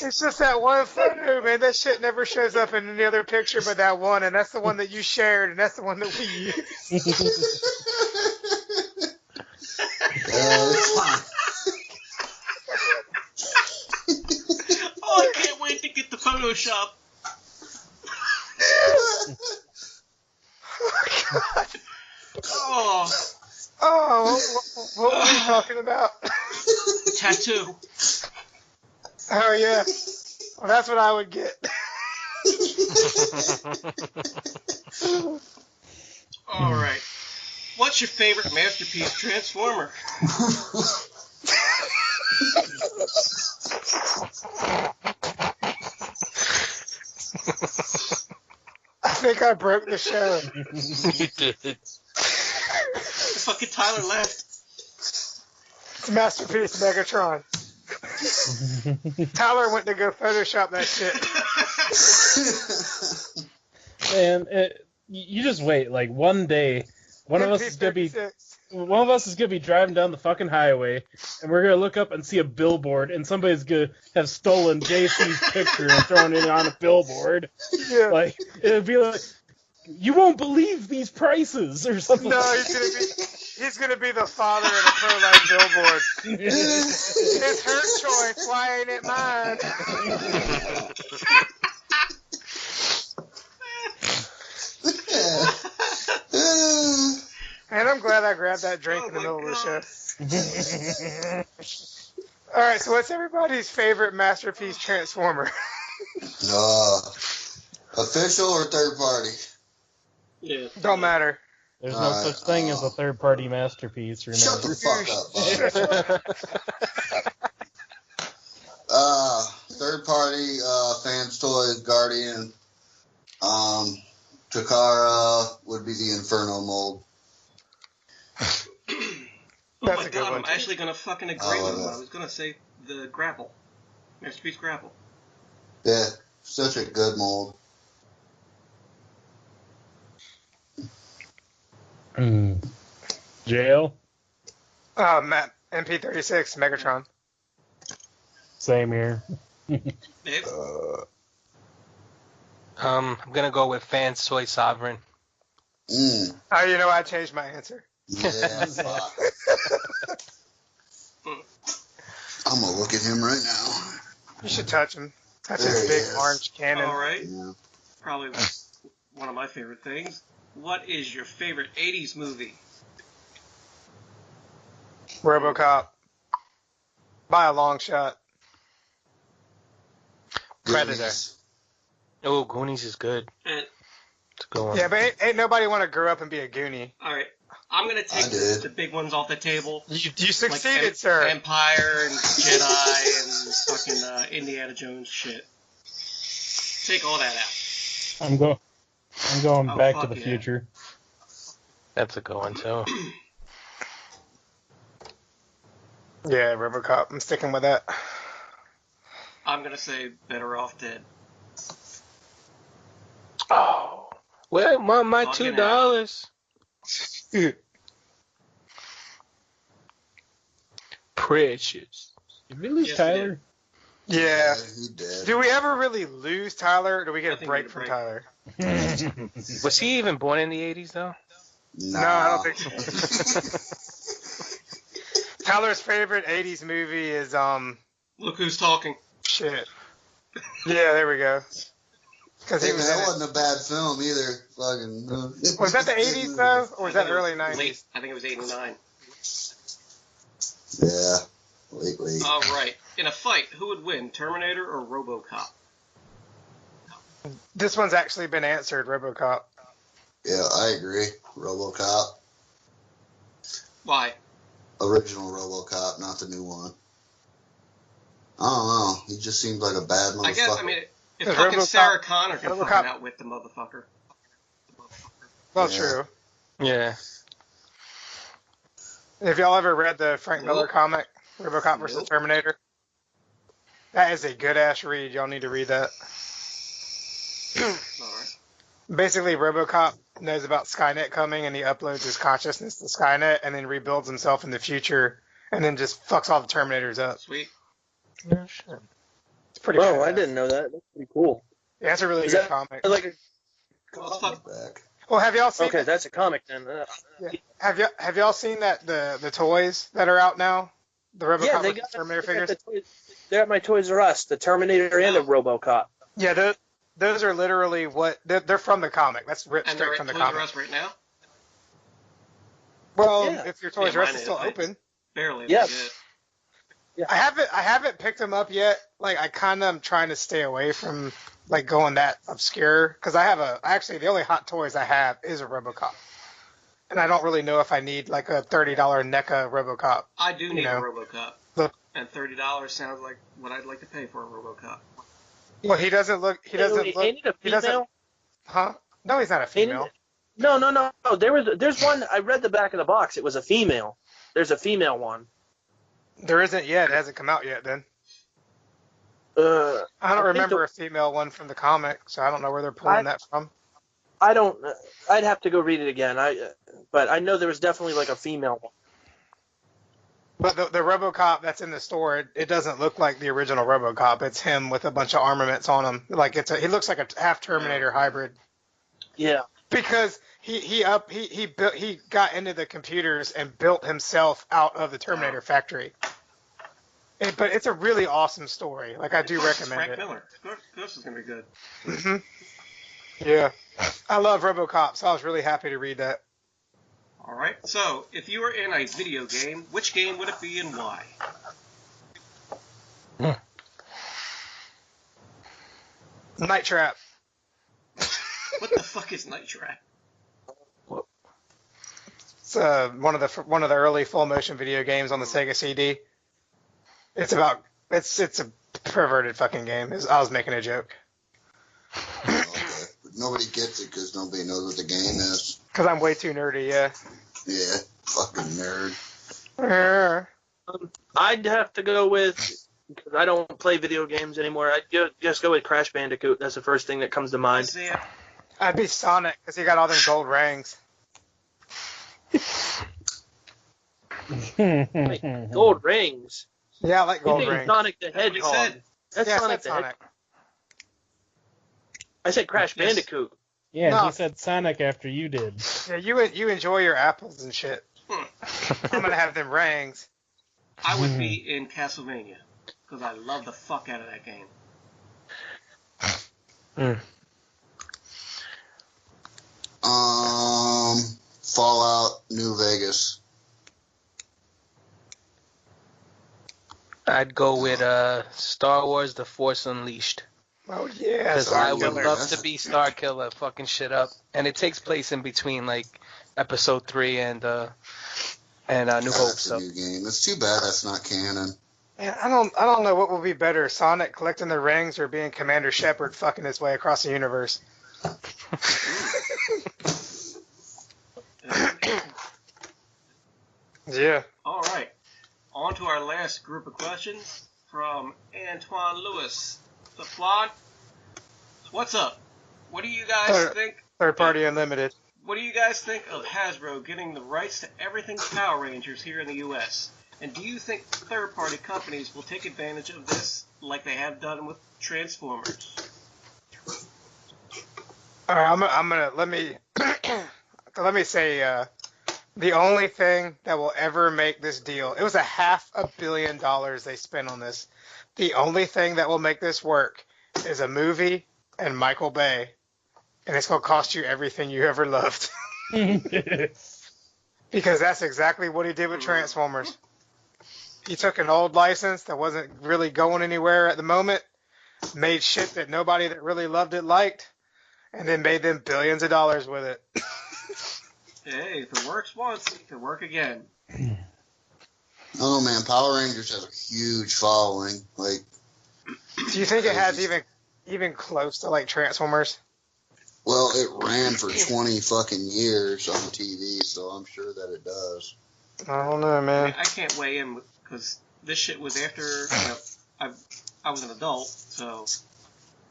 It's just that one photo, man. That shit never shows up in any other picture but that one, and that's the one that you shared, and that's the one that we used. It's fine. Oh, I can't wait to get the Photoshop. Oh, God. What were we talking about? Tattoo. Oh, yeah. Well, that's what I would get. All right. What's your favorite masterpiece Transformer? I think I broke the show. You did. Fucking Tyler left. It's Masterpiece Megatron. Tyler went to go Photoshop that shit. Man, you just wait. Like one day, one of us is gonna be driving down the fucking highway, and we're gonna look up and see a billboard, and somebody's gonna have stolen JC's picture and thrown it on a billboard. Yeah. Like it'd be like, you won't believe these prices or something. No, he's gonna be the father of the pro-life billboard. It's her choice. Why ain't it mine? And I'm glad I grabbed that drink in the middle of the show. All right, so what's everybody's favorite Masterpiece Transformer? Official or third party? Yeah. Don't matter. There's no such thing as a third-party masterpiece. Remember? Shut the fuck up, bud. Third party, Fans Toys, Guardian, Takara would be the Inferno mold. Oh That's my a good god, one, I'm too. actually gonna fucking agree with him. I was gonna say the grapple. Masterpiece grapple. Yeah, Such a good mold. Jail? Matt, MP36, Megatron. Same here. Dave? I'm gonna go with Fans Toy Sovereign. Mm. Oh, you know, I changed my answer. Yeah, fuck. I'm gonna look at him right now. You should touch him. Touch There his he big is. orange cannon. All right. Yeah. Probably one of my favorite things. What is your favorite 80s movie? RoboCop. By a long shot. Predator. Goonies. Oh, Goonies is good. And, It's a good one. Yeah, but ain't nobody want to grow up and be a Goonie. all right. I'm going to take I did. the big ones off the table. You Like succeeded, sir. Empire and Jedi and fucking Indiana Jones shit. Take all that out. I'm going Oh, Back to fuck the yeah. Future. That's a good one too. Yeah, RoboCop. I'm sticking with that. I'm going to say Better Off Dead. Oh, well, my Fucking $2. Precious. Did we lose Yes, Tyler? Yeah. He did. Do we ever really lose Tyler, or do we I get a think break we from get a Tyler? Was he even born in the 80s though? No, I don't think so. Tyler's favorite 80s movie is, Look who's talking. shit. Yeah, there we go. Because Hey, he man, was that in it. wasn't a bad film either. Fucking. Was that the 80s, though? Or was that early Late, 90s? I think it was 89. Yeah. Late. All right. In a fight, who would win, Terminator or RoboCop? This one's actually been answered, RoboCop. Yeah, I agree. RoboCop. Why? Original RoboCop, not the new one. I don't know. He just seems like a bad motherfucker. I guess, I mean, if Is fucking RoboCop- Sarah Connor can RoboCop- fucking outwit the motherfucker. Well, Yeah. true. Yeah. Have y'all ever read the Frank Miller Nope. comic, RoboCop vs. Nope. Terminator? That is a good-ass read. Y'all need to read that. All right. Basically, RoboCop knows about Skynet coming, and he uploads his consciousness to Skynet, and then rebuilds himself in the future, and then just fucks all the Terminators up. Sweet. Yeah, sure. It's pretty Oh, badass. I didn't know that. That's pretty cool. Yeah, it's a really Is good that comic. like a, Well, let's talk. Back. Well, have y'all seen? okay, that's a comic then. Have y'all seen that the toys that are out now? The RoboCop Yeah, they vs. got Terminator they got figures. the toys- they're at my Toys R Us, the Terminator and the RoboCop. Yeah, those are literally what they're from the comic. That's ripped And they're straight at from the Toys R comic. Us right now? Well, Yeah. if your Toys Yeah, R Us mine is is, still but- open. Barely. Yep. That's it. I haven't picked them up yet. Like, I kind of am trying to stay away from like going that obscure, because actually the only Hot Toys I have is a RoboCop, and I don't really know if I need like a $30 NECA RoboCop. I do need know. a RoboCop. Look. And $30 sounds like what I'd like to pay for a RoboCop. Well, he doesn't look. He doesn't look. Ain't it a He doesn't. female? Huh? No, he's not a female. No. There's one. I read the back of the box. It was a female. There's a female one. There isn't yet. It hasn't come out yet. Then I don't think remember a female one from the comic, so I don't know where they're pulling that from. I don't. I'd have to go read it again. But I know there was definitely like a female one. But the RoboCop that's in the store, it doesn't look like the original RoboCop. It's him with a bunch of armaments on him. Like he looks like a half Terminator hybrid. Yeah. Because he got into the computers and built himself out of the Terminator factory. But it's a really awesome story. Like, I do recommend Frank it. Miller. This is gonna be good. hmm Yeah. I love RoboCop, so I was really happy to read that. All right. So, if you were in a video game, which game would it be and why? Night Trap. What the fuck is Night Trap? It's one of the early full motion video games on the Sega CD. It's a perverted fucking game. I was making a joke. Okay. But nobody gets it because nobody knows what the game is. Because I'm way too nerdy, yeah. Yeah, fucking nerd. Yeah. I'd have to go with because I don't play video games anymore. I just go with Crash Bandicoot. That's the first thing that comes to mind. See it. I'd be Sonic because he got all them gold rings. Like, gold rings. Yeah, I like gold You think rings. Sonic the That's what he Hedgehog. said. That's Yeah, I Sonic said the Hedgehog. Sonic. I said Crash Yes. Bandicoot. Yeah, No. he said Sonic after you did. Yeah, you enjoy your apples and shit. I'm gonna have them rings. I would be in Castlevania because I love the fuck out of that game. Fallout New Vegas. I'd go with Star Wars: The Force Unleashed. Oh yeah, Because Star I would Killer. love to be Star Killer, fucking shit up. And it takes place in between like Episode 3 and New Hope. That's So a new game. It's too bad that's not canon. Man, I don't know what will be better, Sonic collecting the rings or being Commander Shepard fucking his way across the universe. Yeah. All right. On to our last group of questions from Antoine Lewis. The Flawed. What's up? What do you guys think? Third Party Unlimited. What do you guys think of Hasbro getting the rights to everything Power Rangers here in the U.S.? And do you think third-party companies will take advantage of this like they have done with Transformers? All right, I'm gonna let me say the only thing that will ever make this deal. It was $500 million they spent on this. The only thing that will make this work is a movie and Michael Bay, and it's gonna cost you everything you ever loved. Because that's exactly what he did with Transformers. He took an old license that wasn't really going anywhere at the moment, made shit that nobody that really loved it liked, and then made them billions of dollars with it. Hey, if it works once, it can work again. Oh man, Power Rangers has a huge following. Like, Do you think it has even close to like Transformers? well, it ran for 20 fucking years on TV, so I'm sure that it does. I don't know, man. I can't weigh in because this shit was after I was an adult, so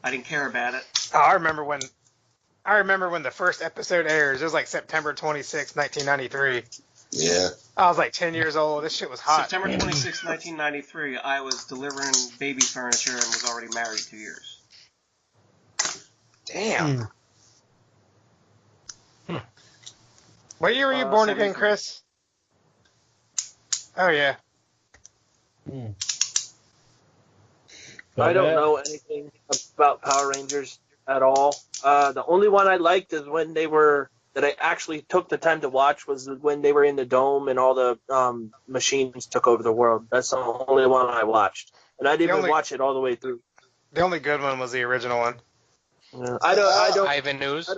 I didn't care about it. Oh, I remember when the first episode airs. It was like September 26, 1993. Yeah. I was like 10 years old. This shit was hot. September 26, 1993, I was delivering baby furniture and was already married 2 years. Damn. What year were you born again, 73. Chris? Oh, yeah. I don't know anything about Power Rangers at all. The only one I liked is when that I actually took the time to watch was when they were in the dome and all the machines took over the world. That's the only one I watched, and I didn't even watch it all the way through. The only good one was the original one. Yeah. I don't. Ivan News.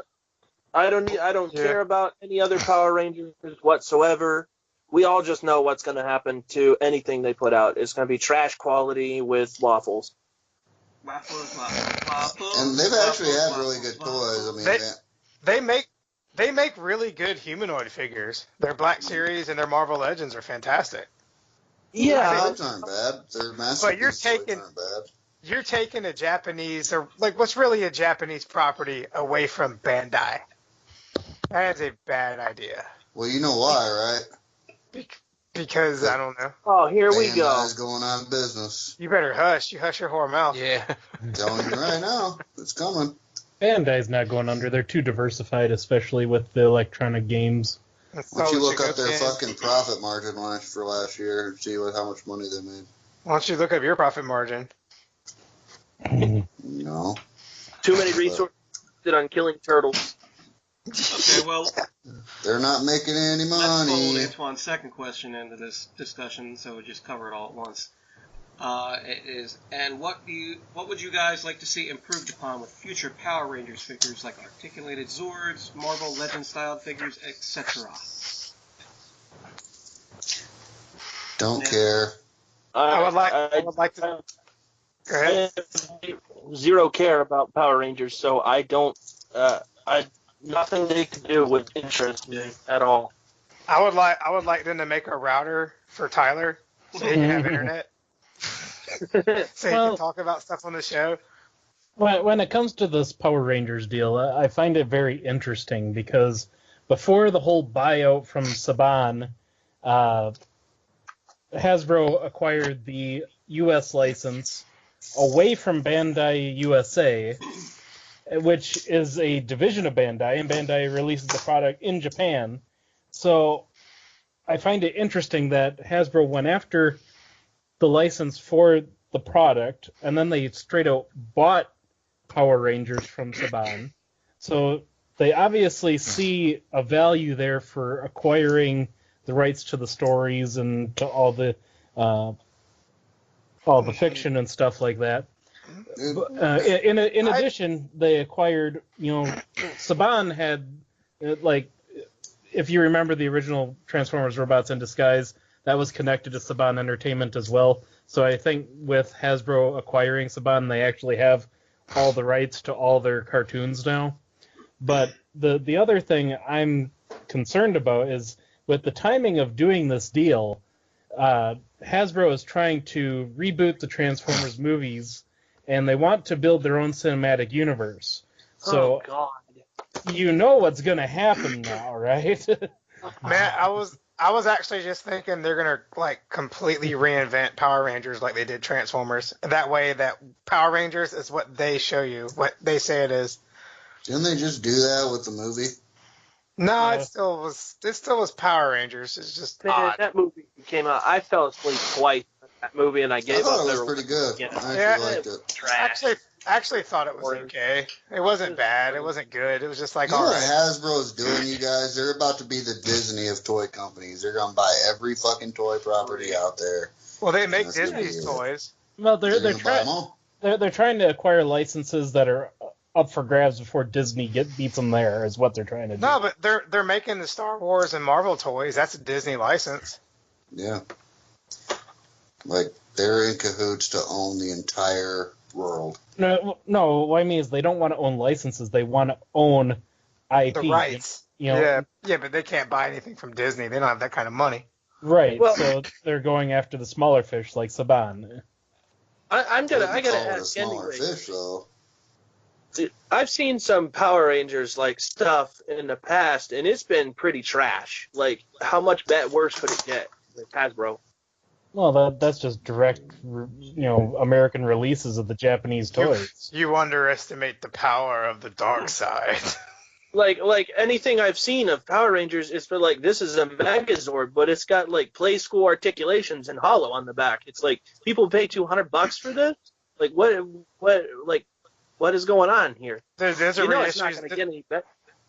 I don't care about any other Power Rangers whatsoever. We all just know what's going to happen to anything they put out. It's going to be trash quality with waffles. Waffles. And they've actually had really good toys. I mean, They make really good humanoid figures. Their Black Series and their Marvel Legends are fantastic. Yeah, toys aren't bad. Their masterpiece But you're toys aren't bad. You're taking a Japanese, or like what's really a Japanese property away from Bandai. That is a bad idea. Well, you know why, right? Because I don't know. Oh, here we go. Bandai's going out of business. You better hush. You hush your whore mouth. Yeah. I'm telling you right now, it's coming. Bandai's not going under. They're too diversified, especially with the electronic games. Why don't you look up their fucking profit margin for last year and see how much money they made? Why don't you look up your profit margin? No. Too many resources on killing turtles. Okay, well, they're not making any let's fold money. Antoine's second question into this discussion, so we just cover it all at once. It is, and what would you guys like to see improved upon with future Power Rangers figures, like articulated Zords, Marvel Legend-style figures, etc.? Don't care. I would like to. Go ahead. I have zero care about Power Rangers, so I don't. Nothing they can do would interest me at all. I would like them to make a router for Tyler so he can have internet. So you can talk about stuff on the show. When it comes to this Power Rangers deal, I find it very interesting because before the whole buyout from Saban, Hasbro acquired the U.S. license away from Bandai USA, which is a division of Bandai, and Bandai releases the product in Japan. So I find it interesting that Hasbro went after the license for the product, and then they straight out bought Power Rangers from Saban. So they obviously see a value there for acquiring the rights to the stories and to all the fiction and stuff like that. In addition, they acquired, Saban had, if you remember the original Transformers Robots in Disguise, that was connected to Saban Entertainment as well. So I think with Hasbro acquiring Saban, they actually have all the rights to all their cartoons now. But the other thing I'm concerned about is with the timing of doing this deal, Hasbro is trying to reboot the Transformers movies, and they want to build their own cinematic universe. So, God. You know what's going to happen now, right? Man, I was actually just thinking they're gonna completely reinvent Power Rangers like they did Transformers. That way, that Power Rangers is what they show you, what they say it is. Didn't they just do that with the movie? No, it still was Power Rangers. It's just odd. That movie came out. I fell asleep twice in that movie, and I gave up. I thought it was pretty good. I actually liked it. Trash. Actually thought it was okay. It wasn't bad. It wasn't good. It was just You know all what right. Hasbro's doing, you guys? They're about to be the Disney of toy companies. They're going to buy every fucking toy property out there. Well, they make Disney's toys. Well, they're trying to acquire licenses that are up for grabs before Disney beats them there, is what they're trying to do. No, but they're making the Star Wars and Marvel toys. That's a Disney license. Yeah. They're in cahoots to own the entire world. No, what I mean is they don't want to own licenses. They want to own IP. The rights. Yeah, but they can't buy anything from Disney. They don't have that kind of money. Right, so they're going after the smaller fish like Saban. I gotta ask anyway. Fish, though. I've seen some Power Rangers stuff in the past, and it's been pretty trash. How much worse could it get? Hasbro. Well, that's just direct, American releases of the Japanese toys. You underestimate the power of the dark side. Anything I've seen of Power Rangers is for this is a Megazord, but it's got Play School articulations and hollow on the back. It's people pay $200 for this. What is going on here? There's a reissue.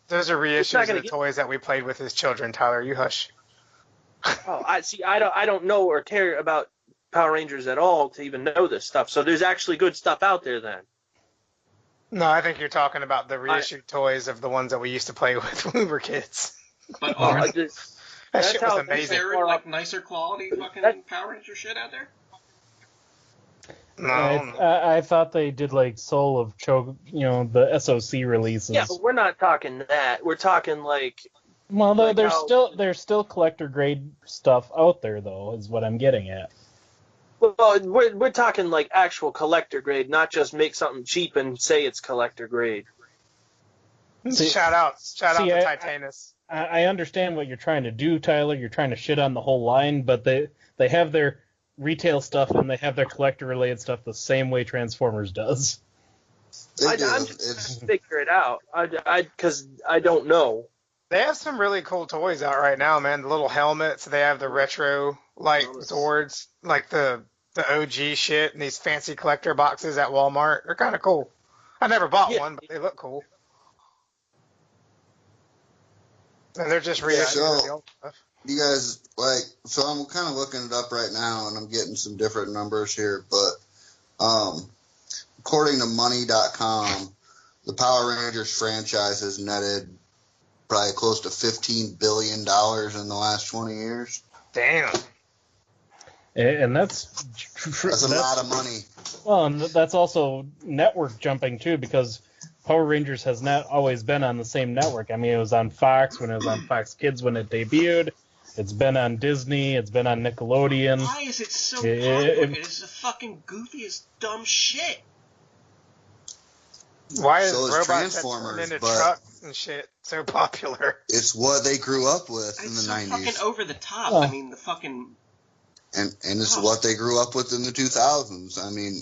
There's a reissue of the toys that we played with as children. Tyler, you hush. Oh, I don't know or care about Power Rangers at all to even know this stuff. So there's actually good stuff out there then. No, I think you're talking about the reissued toys of the ones that we used to play with when we were kids. But that shit was amazing. Is there nicer quality fucking Power Ranger shit out there? No, I thought they did Soul of Choke, the SOC releases. Yeah, but we're not talking that. We're talking Well, there's still collector grade stuff out there though, is what I'm getting at. Well, we're talking actual collector grade, not just make something cheap and say it's collector grade. Shout out to Titanus. I understand what you're trying to do, Tyler. You're trying to shit on the whole line, but they have their retail stuff and they have their collector related stuff the same way Transformers does. I'm just trying to figure it out. Because I don't know. They have some really cool toys out right now, man. The little helmets. They have the retro Zords, the OG shit, and these fancy collector boxes at Walmart. They're kind of cool. I never bought one, but they look cool. And they're just reissuing the old stuff. You guys, so I'm kind of looking it up right now, and I'm getting some different numbers here, but according to Money.com, the Power Rangers franchise has netted probably close to $15 billion in the last 20 years. Damn. And that's a lot of money. Well, and that's also network jumping, too, because Power Rangers has not always been on the same network. I mean, it was on Fox when it was on Fox Kids when it debuted, It's been on Disney. It's been on Nickelodeon. Why is it so popular? It is the fucking goofiest dumb shit. Why is So is robots Transformers, that turn into but trucks and shit so popular? it's what they grew up with in the It's 90s. so fucking over the top. Oh. I mean, the fucking... And it's what they grew up with in the 2000s. I mean...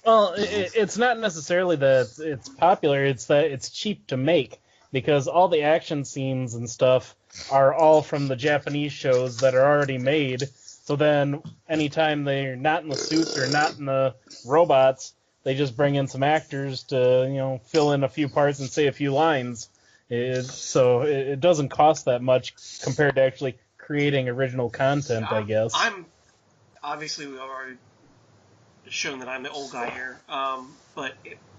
Well, it's not necessarily that it's popular. It's that it's cheap to make, because all the action scenes and stuff are all from the Japanese shows that are already made. So then, anytime they're not in the suits or not in the robots, they just bring in some actors to, fill in a few parts and say a few lines. So it doesn't cost that much compared to actually creating original content, I guess. Obviously, we've already shown that I'm the old guy here, but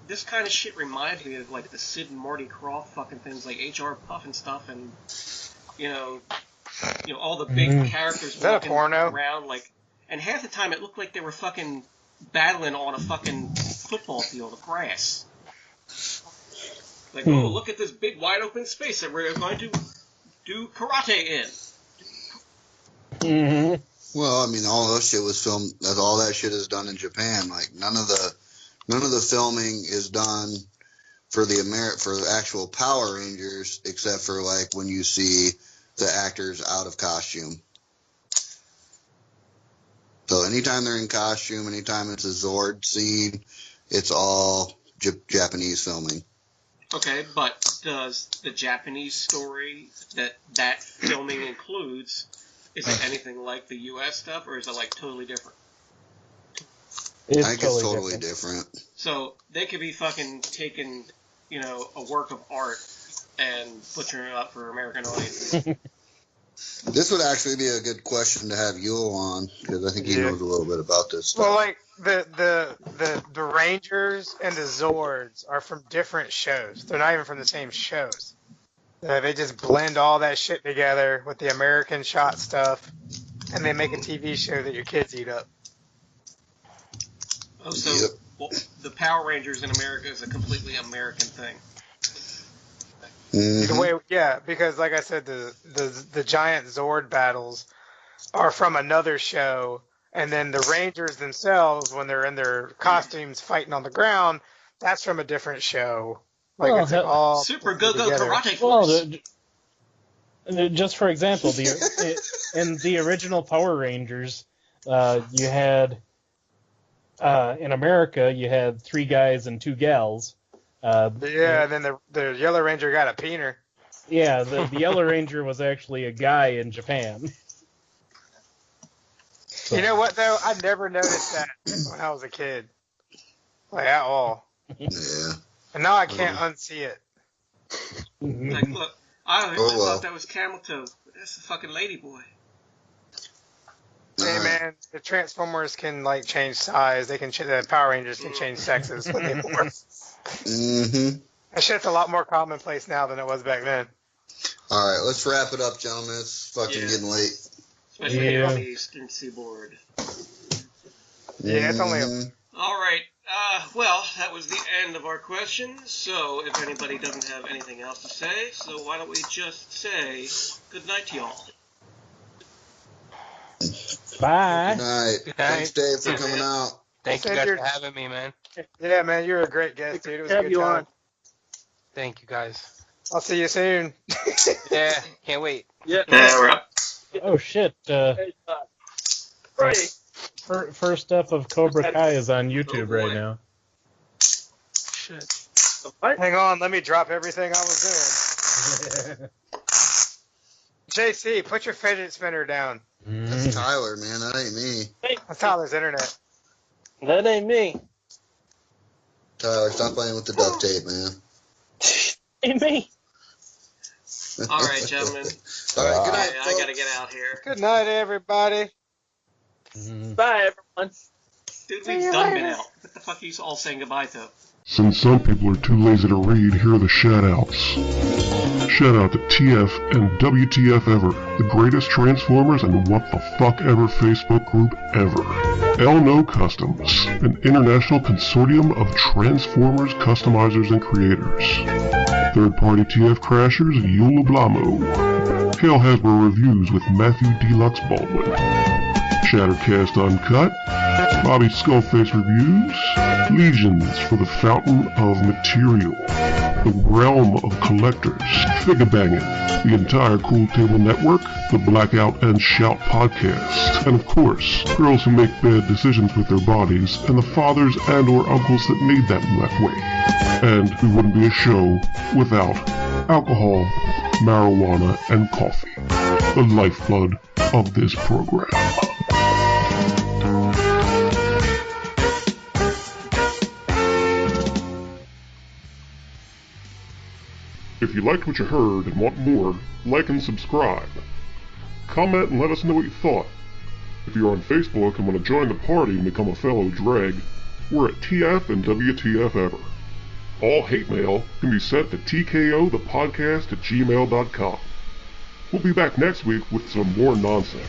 this kind of shit reminds me of, like, the Sid and Marty Krofft fucking things, like H.R. Puff and stuff, and, all the big characters walking around, like, and half the time it looked like they were fucking battling on a fucking football field of grass. Like, oh, look at this big wide open space that we're going to do karate in. Mm-hmm. Well, I mean, all those shit was filmed. All that shit is done in Japan. Like none of the filming is done for the actual Power Rangers, except for like when you see the actors out of costume. So anytime they're in costume, anytime it's a Zord scene, it's all Japanese filming. Okay, but does the Japanese story that filming includes, is it anything like the U.S. stuff, or is it like totally different? I think it's totally different. So they could be fucking taking, a work of art and butchering it up for American audiences. This would actually be a good question to have Yule on, because I think he knows a little bit about this stuff. Well, like the Rangers and the Zords are from different shows. They're not even from the same shows. They just blend all that shit together with the American shot stuff, and they make a TV show that your kids eat up. Oh, so well, the Power Rangers in America is a completely American thing. Mm-hmm. The way, because like I said, the giant Zord battles are from another show, and then the Rangers themselves, when they're in their costumes fighting on the ground, that's from a different show. Like it's all Super Go-Go Karate Force. Well, just for example, in the original Power Rangers, you had in America you had 3 guys and 2 gals. And then the Yellow Ranger got a peener. Yeah, the Yellow Ranger was actually a guy in Japan. So. You know what, though? I never noticed that when I was a kid. Like, at all. Yeah. And now I can't unsee it. Like, look, I thought that was Camel Toe. That's a fucking lady boy. Hey, man, the Transformers can, like, change size. The Power Rangers can change sexes when they morph. Mm-hmm. That shit's a lot more commonplace now than it was back then. All right, let's wrap it up, gentlemen. It's fucking getting late. Especially here on the Eastern Seaboard. Yeah, it's only All right. Well, that was the end of our questions. So if anybody doesn't have anything else to say, so why don't we just say good night to y'all. Bye. Good night. Thanks, Dave, for coming out. Thank you guys for having me, man. Yeah, man, you're a great guest, dude. It was a good time. Thank you, guys. I'll see you soon. Yeah, can't wait. Yeah, we're up. Oh shit! First up of Cobra Kai is on YouTube right now. Shit. Hang on, let me drop everything I was doing. JC, put your fidget spinner down. That's Tyler, man. That ain't me. That's Tyler's internet. That ain't me. Tyler, stop playing with the duct tape, man. Ain't me. All right, gentlemen. All right, good night, I gotta get out here. Good night, everybody. Bye, everyone. Dude, we've done been out. What the fuck are you all saying goodbye to? Since some people are too lazy to read, here are the shout-outs. Shout out to TF and WTF Ever, the greatest Transformers and what the fuck ever Facebook group ever. Elno Customs, an international consortium of Transformers customizers and creators. Third-party TF Crashers, Yule Blamo. Hail Hasbro Reviews with Matthew Deluxe Baldwin, Shattercast Uncut, Bobby Skullface Reviews, Legions for the Fountain of Material, the Realm of Collectors, Figure Banging, the entire Cool Table Network, the Blackout and Shout podcast, and of course, girls who make bad decisions with their bodies, and the fathers and or uncles that made them that way. And we wouldn't be a show without alcohol, marijuana, and coffee, the lifeblood of this program. If you liked what you heard and want more, like and subscribe. Comment and let us know what you thought. If you're on Facebook and want to join the party and become a fellow dreg, we're at TF and WTF Ever. All hate mail can be sent to tkothepodcast@gmail.com. We'll be back next week with some more nonsense.